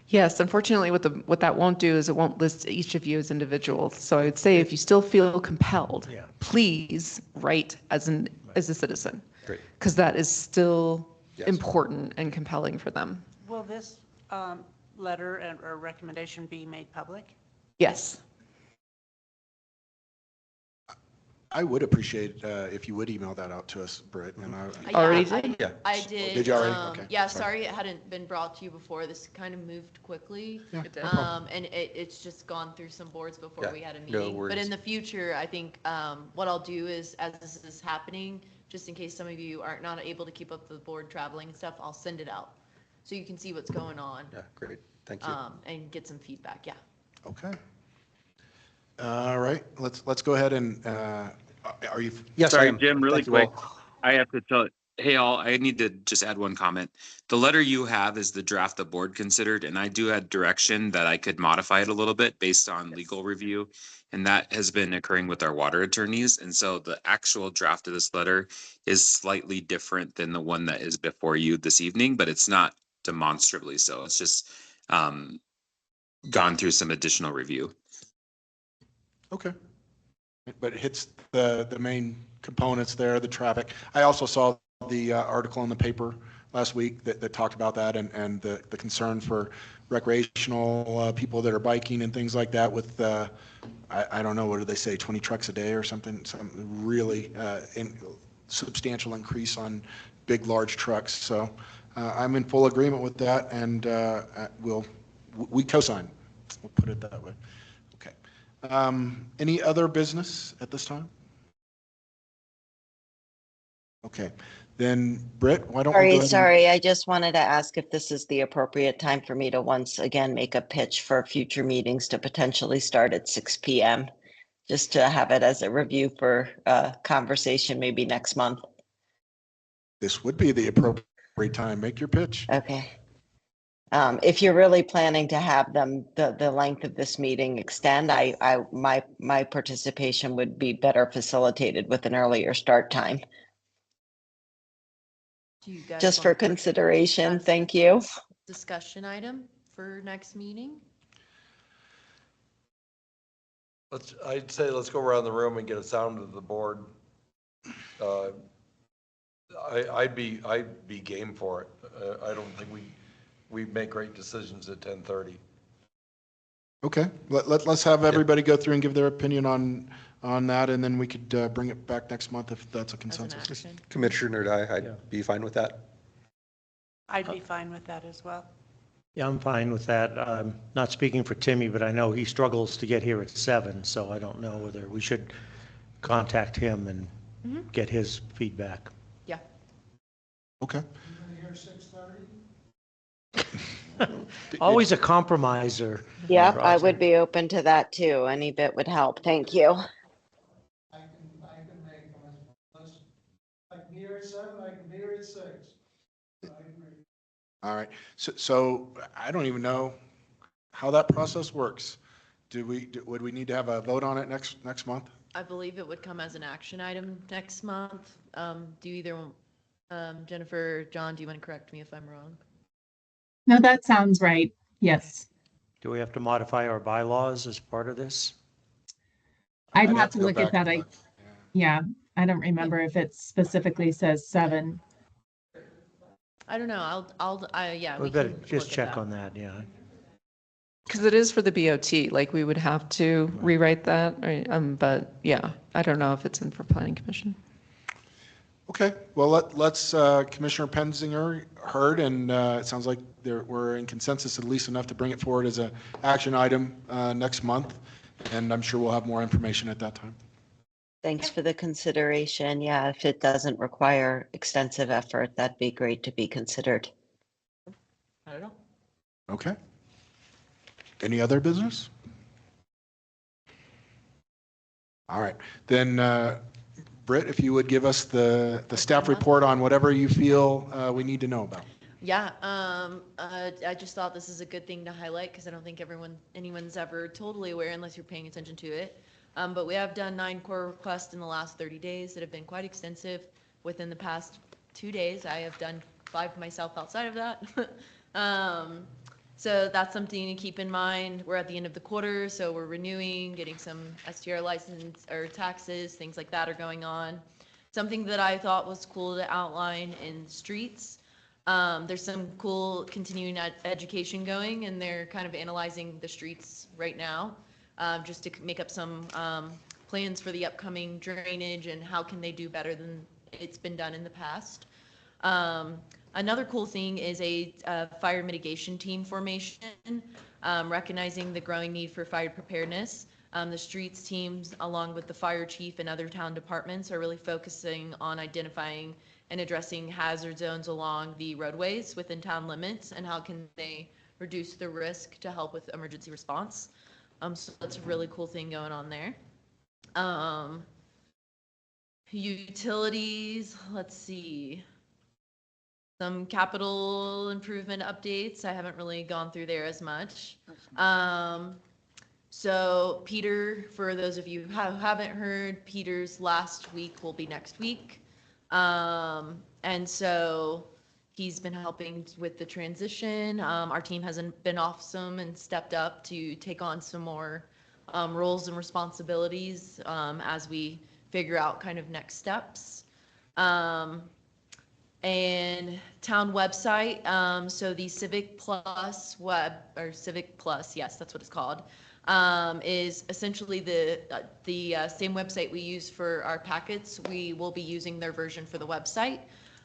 Yes, unfortunately, what that won't do is it won't list each of you as individuals. So I would say if you still feel compelled, please write as a citizen. Great. Because that is still important and compelling for them. Will this letter or recommendation be made public? Yes. I would appreciate if you would email that out to us, Britt. And already did? Yeah. I did. Did you already? Okay. Yeah, sorry it hadn't been brought to you before. This kind of moved quickly. Yeah, it did. And it's just gone through some boards before we had a meeting. But in the future, I think what I'll do is, as this is happening, just in case some of you are not able to keep up with the board traveling and stuff, I'll send it out so you can see what's going on. Yeah, great. Thank you. And get some feedback. Yeah. Okay. All right. Let's go ahead and. Are you? Yes, sorry, Jim. Really quick, I have to tell. Hey, all. I need to just add one comment. The letter you have is the draft the board considered, and I do add direction that I could modify it a little bit based on legal review, and that has been occurring with our water attorneys. And so the actual draft of this letter is slightly different than the one that is before you this evening, but it's not demonstrably so. It's just gone through some additional review. Okay. But it hits the main components there, the traffic. I also saw the article in the paper last week that talked about that and the concern for recreational people that are biking and things like that with, I don't know, what do they say, 20 trucks a day or something, some really substantial increase on big, large trucks. So I'm in full agreement with that, and we co-sign. We'll put it that way. Okay. Any other business at this time? Okay. Then, Britt, why don't we go ahead and- Sorry, I just wanted to ask if this is the appropriate time for me to once again make a pitch for future meetings to potentially start at 6 p.m. Just to have it as a review for conversation maybe next month. This would be the appropriate time. Make your pitch. Okay. If you're really planning to have them, the length of this meeting extend, my participation would be better facilitated with an earlier start time. Do you guys Just want for to put consideration, that thank you. discussion item for next meeting? I'd say let's go around the room and get a sound of the board. I'd be game for it. I don't think we make great decisions at 10:30. Okay, let's have everybody go through and give their opinion on that, and then we could bring it back next month if that's a consensus. action. Commissioner Dye, I'd be fine with that. I'd be fine with that as well. Yeah, I'm fine with that. I'm not speaking for Timmy, but I know he struggles to get here at 7, so I don't know whether we should contact him and get his feedback. Yeah. Okay. Always a compromiser. Yeah, I would be open to that too. Any bit would help. Thank you. I can make them as, I can be here at 7, I can be here at 6. I agree. All right, so I don't even know how that process works. Would we need to have a vote on it next month? I believe it would come as an action item next month. Do either, Jennifer or John, do you want to correct me if I'm wrong? No, that sounds right. Yes. Do we have to modify our bylaws as part of this? I'd I'd have to go look at back that. and look. Yeah, I don't remember if it specifically says 7. I don't know. Yeah. We we better can just look at check that. on that, yeah. Because it is for the BOT, like we would have to rewrite that, right? But yeah, I don't know if it's in for planning commission. Okay, well, let's Commissioner Penzinger heard, and it sounds like we're in consensus at least enough to bring it forward as an action item next month, and I'm sure we'll have more information at that time. Thanks for the consideration. Yeah, if it doesn't require extensive effort, that'd be great to be considered. I don't know. Okay. Any other business? All right, then Britt, if you would give us the staff report on whatever you feel we need to know about. Yeah, I just thought this is a good thing to highlight because I don't think anyone's ever totally aware unless you're paying attention to it. But we have done 9 core requests in the last 30 days that have been quite extensive. Within the past 2 days, I have done 5 myself outside of that. So that's something to keep in mind. We're at the end of the quarter, so we're renewing, getting some STR license or taxes, things like that are going on. Something that I thought was cool to outline in streets. There's some cool continuing education going, and they're kind of analyzing the streets right now, just to make up some plans for the upcoming drainage and how can they do better than it's been done in the past. Another cool thing is a fire mitigation team formation, recognizing the growing need for fire preparedness. The streets teams, along with the fire chief and other town departments, are really focusing on identifying and addressing hazard zones along the roadways within town limits and how can they reduce the risk to help with emergency response. So that's a really cool thing going on there. Utilities, let's see. Some capital improvement updates. I haven't really gone through there as much. So Peter, for those of you who haven't heard, Peter's last week will be next week. And so he's been helping with the transition. Our team has been awesome and stepped up to take on some more roles and responsibilities as we figure out kind of next steps. And town website, so the Civic Plus web, or Civic Plus, yes, that's what it's called, is essentially the same website we use for our packets. We will be using their version for the website.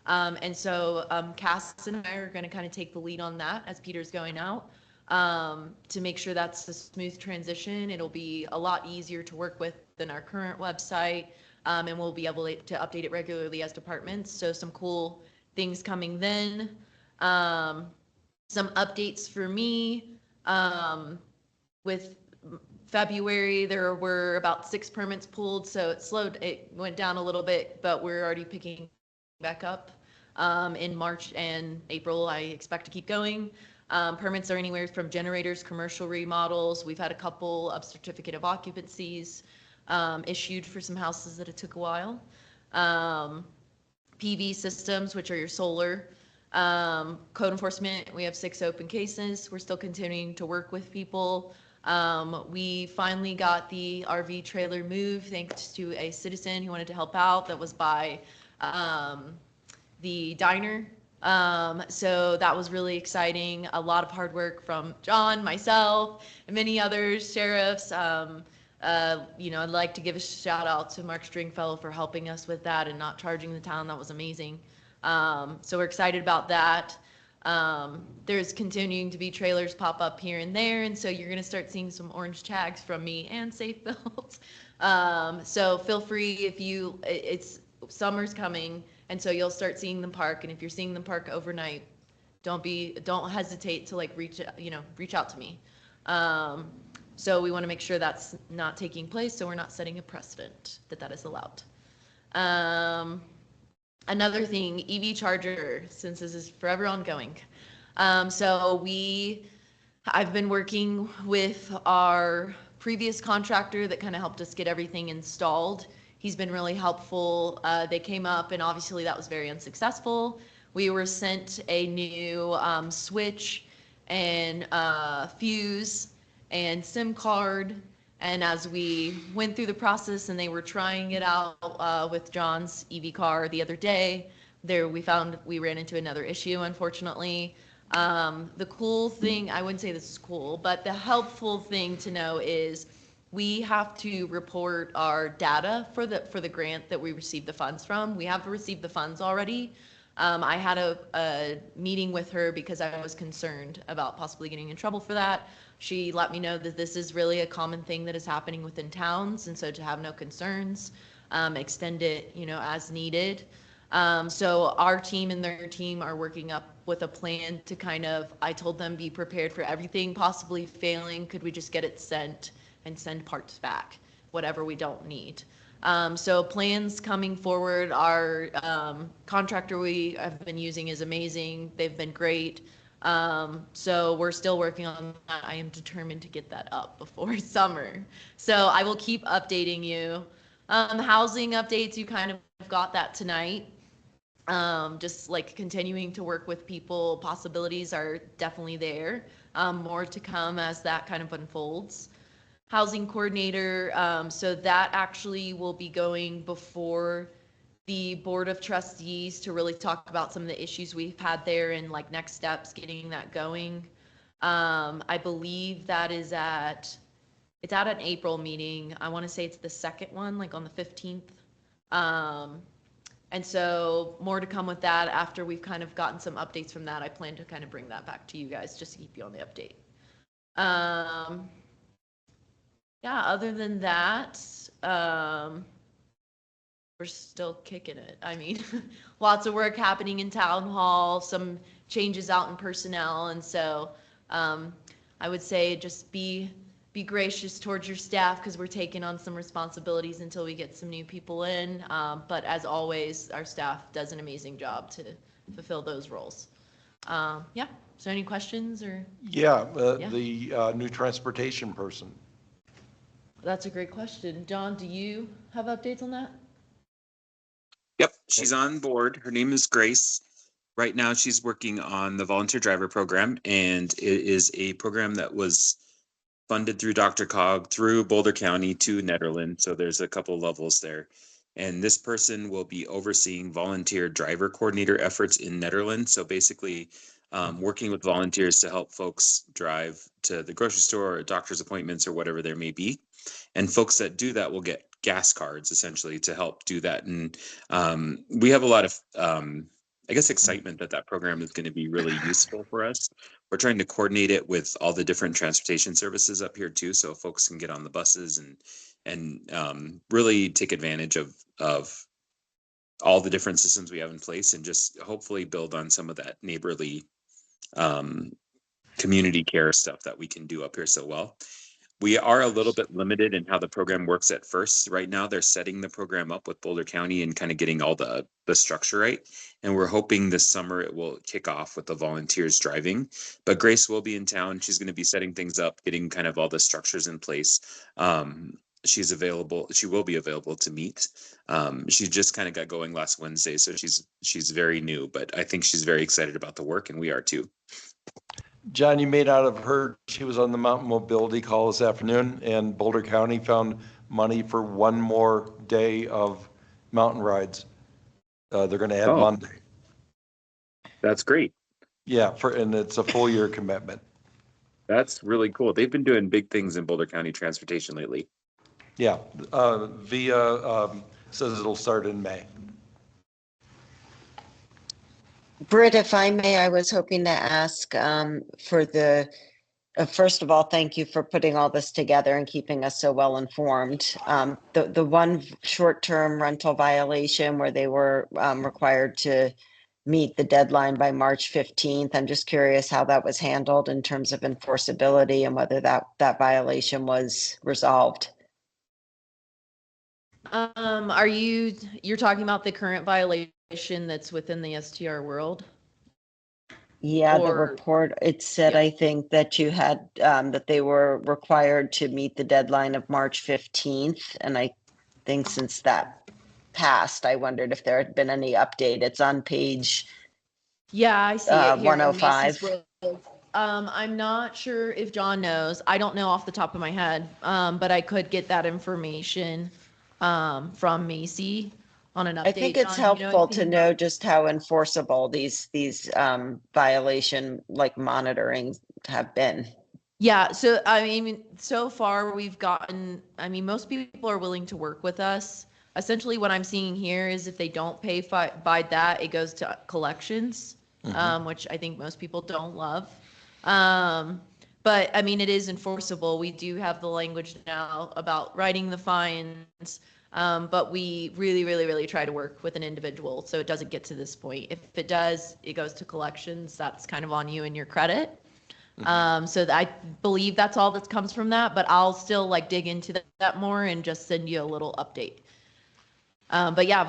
And so Cass and I are going to kind of take the lead on that as Peter's going out, to make sure that's a smooth transition. It'll be a lot easier to work with than our current website, and we'll be able to update it regularly as departments. So some cool things coming then. Some updates for me. With February, there were about 6 permits pulled, so it went down a little bit, but we're already picking back up. In March and April, I expect to keep going. Permits are anywhere from generators, commercial remodels. We've had a couple of certificate of occupancies issued for some houses that it took a while. PV systems, which are your solar. Code enforcement, we have 6 open cases. We're still continuing to work with people. We finally got the RV trailer moved thanks to a citizen who wanted to help out. That was by the diner. So that was really exciting. A lot of hard work from John, myself, and many others, sheriffs. I'd like to give a shout out to Mark Stringfellow for helping us with that and not charging the town. That was amazing. So we're excited about that. There's continuing to be trailers pop up here and there, and so you're going to start seeing some orange tags from me and Safe Built. So feel free it's summer's coming, and so you'll start seeing them park. And if you're seeing them park overnight, don't hesitate to reach out to me. So we want to make sure that's not taking place, so we're not setting a precedent that is allowed. Another thing, EV charger, since this is forever ongoing. I've been working with our previous contractor that kind of helped us get everything installed. He's been really helpful. They came up, and obviously that was very unsuccessful. We were sent a new switch and fuse and SIM card. And as we went through the process and they were trying it out with John's EV car the other day, we ran into another issue, unfortunately. The cool thing, I wouldn't say this is cool, but the helpful thing to know is we have to report our data for the grant that we received the funds from. We have received the funds already. I had a meeting with her because I was concerned about possibly getting in trouble for that. She let me know that this is really a common thing that is happening within towns, and so to have no concerns, extend it, as needed. So our team and their team are working up with a plan to I told them, be prepared for everything possibly failing. Could we just get it sent and send parts back, whatever we don't need? So plans coming forward. Our contractor we have been using is amazing. They've been great. So we're still working on that. I am determined to get that up before summer. So I will keep updating you. Housing updates, you kind of got that tonight. Just continuing to work with people. Possibilities are definitely there. More to come as that kind of unfolds. Housing coordinator, so that actually will be going before the Board of Trustees to really talk about some of the issues we've had there and next steps, getting that going. I believe that it's at an April meeting. I want to say it's the second one, on the 15th. And so more to come with that after we've kind of gotten some updates from that. I plan to kind of bring that back to you guys just to keep you on the update. Yeah, other than that, we're still kicking it. I mean, lots of work happening in town hall, some changes out in personnel. And so I would say just be gracious towards your staff because we're taking on some responsibilities until we get some new people in. But as always, our staff does an amazing job to fulfill those roles. Yeah, is there any questions or? Yeah, the new transportation person. That's a great question. John, do you have updates on that? Yep, she's on board. Her name is Grace. Right now, she's working on the volunteer driver program, and it is a program that was funded through Dr. Cog through Boulder County to Nederland. So there's a couple levels there. And this person will be overseeing volunteer driver coordinator efforts in Nederland. So basically, working with volunteers to help folks drive to the grocery store or doctor's appointments or whatever there may be. And folks that do that will get gas cards essentially to help do that. And we have a lot of, I guess, excitement that that program is going to be really useful for us. We're trying to coordinate it with all the different transportation services up here too, so folks can get on the buses and really take advantage of all the different systems we have in place, and just hopefully build on some of that neighborly community care stuff that we can do up here so well. We are a little bit limited in how the program works at first. Right now, they're setting the program up with Boulder County and kind of getting all the structure right. And we're hoping this summer it will kick off with the volunteers driving. But Grace will be in town. She's going to be setting things up, getting kind of all the structures in place. She's available. She will be available to meet. She just kind of got going last Wednesday, so she's very new. But I think she's very excited about the work, and we are too. John, you may not have heard, she was on the Mountain Mobility call this afternoon, and Boulder County found money for one more day of mountain rides. They're going to add Monday. That's great. Yeah, and it's a full year commitment. That's really cool. They've been doing big things in Boulder County transportation lately. Yeah, says it'll start in May. Britt, if I may, I was hoping to ask for the, first of all, thank you for putting all this together and keeping us so well informed. The one short-term rental violation where they were required to meet the deadline by March 15th, I'm just curious how that was handled in terms of enforceability and whether that violation was resolved. You're talking about the current violation that's within the STR world? Yeah, the report, it said, yeah. I think that you had, that they were required to meet the deadline of March 15th. And I think since that passed, I wondered if there had been any update. It's on page I see it here, 105. I'm not sure if John knows. I don't know off the top of my head, but I could get that information from Macy on an update. I think it's helpful to know just how enforceable these violation like monitoring have been. Yeah, so I mean, so far we've gotten, I mean, most people are willing to work with us. Essentially what I'm seeing here is if they don't pay by that, it goes to collections, which I think most people don't love. But I mean, it is enforceable. We do have the language now about writing the fines. But we really try to work with an individual so it doesn't get to this point. If it does, it goes to collections. That's kind of on you and your credit. So I believe that's all that comes from that, but I'll still like dig into that more and just send you a little update. But yeah,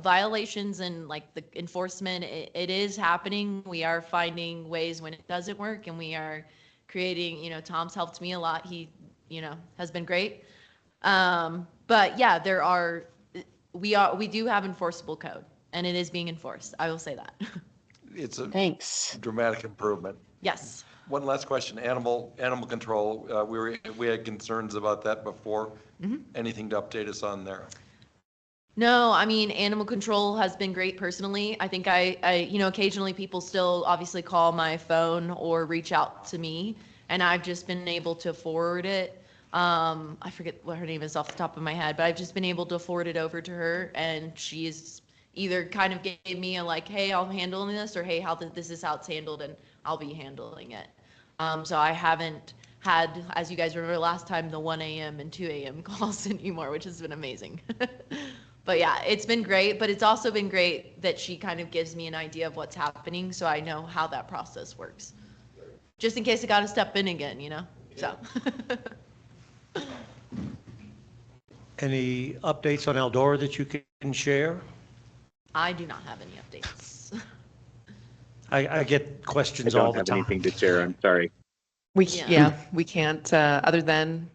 violations and like the enforcement, it is happening. We are finding ways when it doesn't work, and we are creating, Tom's helped me a lot. He, has been great. But yeah, we do have enforceable code, and it is being enforced. I will say that. It's a Thanks. Dramatic improvement. Yes. One last question, animal control. We had concerns about that before. Anything to update us on there? No, I mean, animal control has been great personally. I think I occasionally people still obviously call my phone or reach out to me, and I've just been able to forward it. I forget what her name is off the top of my head, but I've just been able to forward it over to her, and she's either kind of gave me a like, hey, I'm handling this, or hey, this is how it's handled, and I'll be handling it. So I haven't had, as you guys remember last time, the 1 a.m. and 2 a.m. calls anymore, which has been amazing. But yeah, it's been great, but it's also been great that she kind of gives me an idea of what's happening, so I know how that process works. Just in case I got to step in again, so. Any updates on Eldora that you can share? I do not have any updates. I get questions I don't all the have time. anything to share. I'm sorry. We can't, other than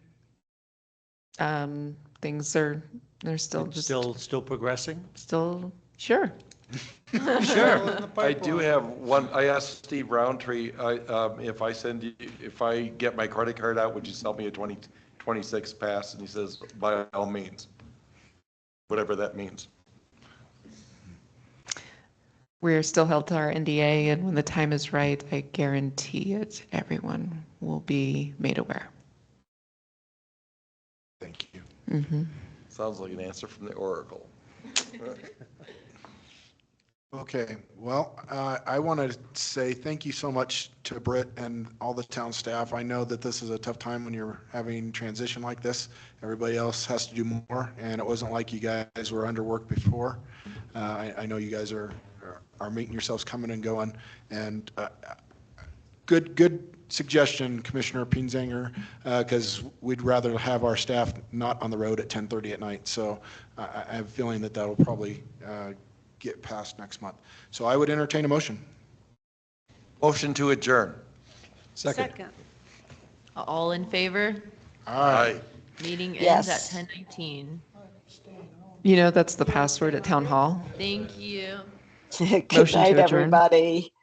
things they're still just Still progressing? still, sure. Sure. I do have one. I asked Steve Roundtree, if I get my credit card out, would you sell me a 2026 pass? And he says, by all means. whatever that means. We're still held to our NDA, and when the time is right, I guarantee it, everyone will be made aware. Thank you. Mm-hmm. Sounds like an answer from the Oracle. Okay, well, I want to say thank you so much to Britt and all the town staff. I know that this is a tough time when you're having transition like this. Everybody else has to do more, and it wasn't like you guys were underworked before. I know you guys are making yourselves coming and going, and good suggestion, Commissioner Pienzanger, because we'd rather have our staff not on the road at 10:30 at night. So I have a feeling that that'll probably get passed next month. So I would entertain a motion. Motion to adjourn. Second. All in favor? Aye. Meeting ends Yes. at 10:19. You know, that's the password at Town Hall. Thank you. Good Motion to night, adjourn. everybody.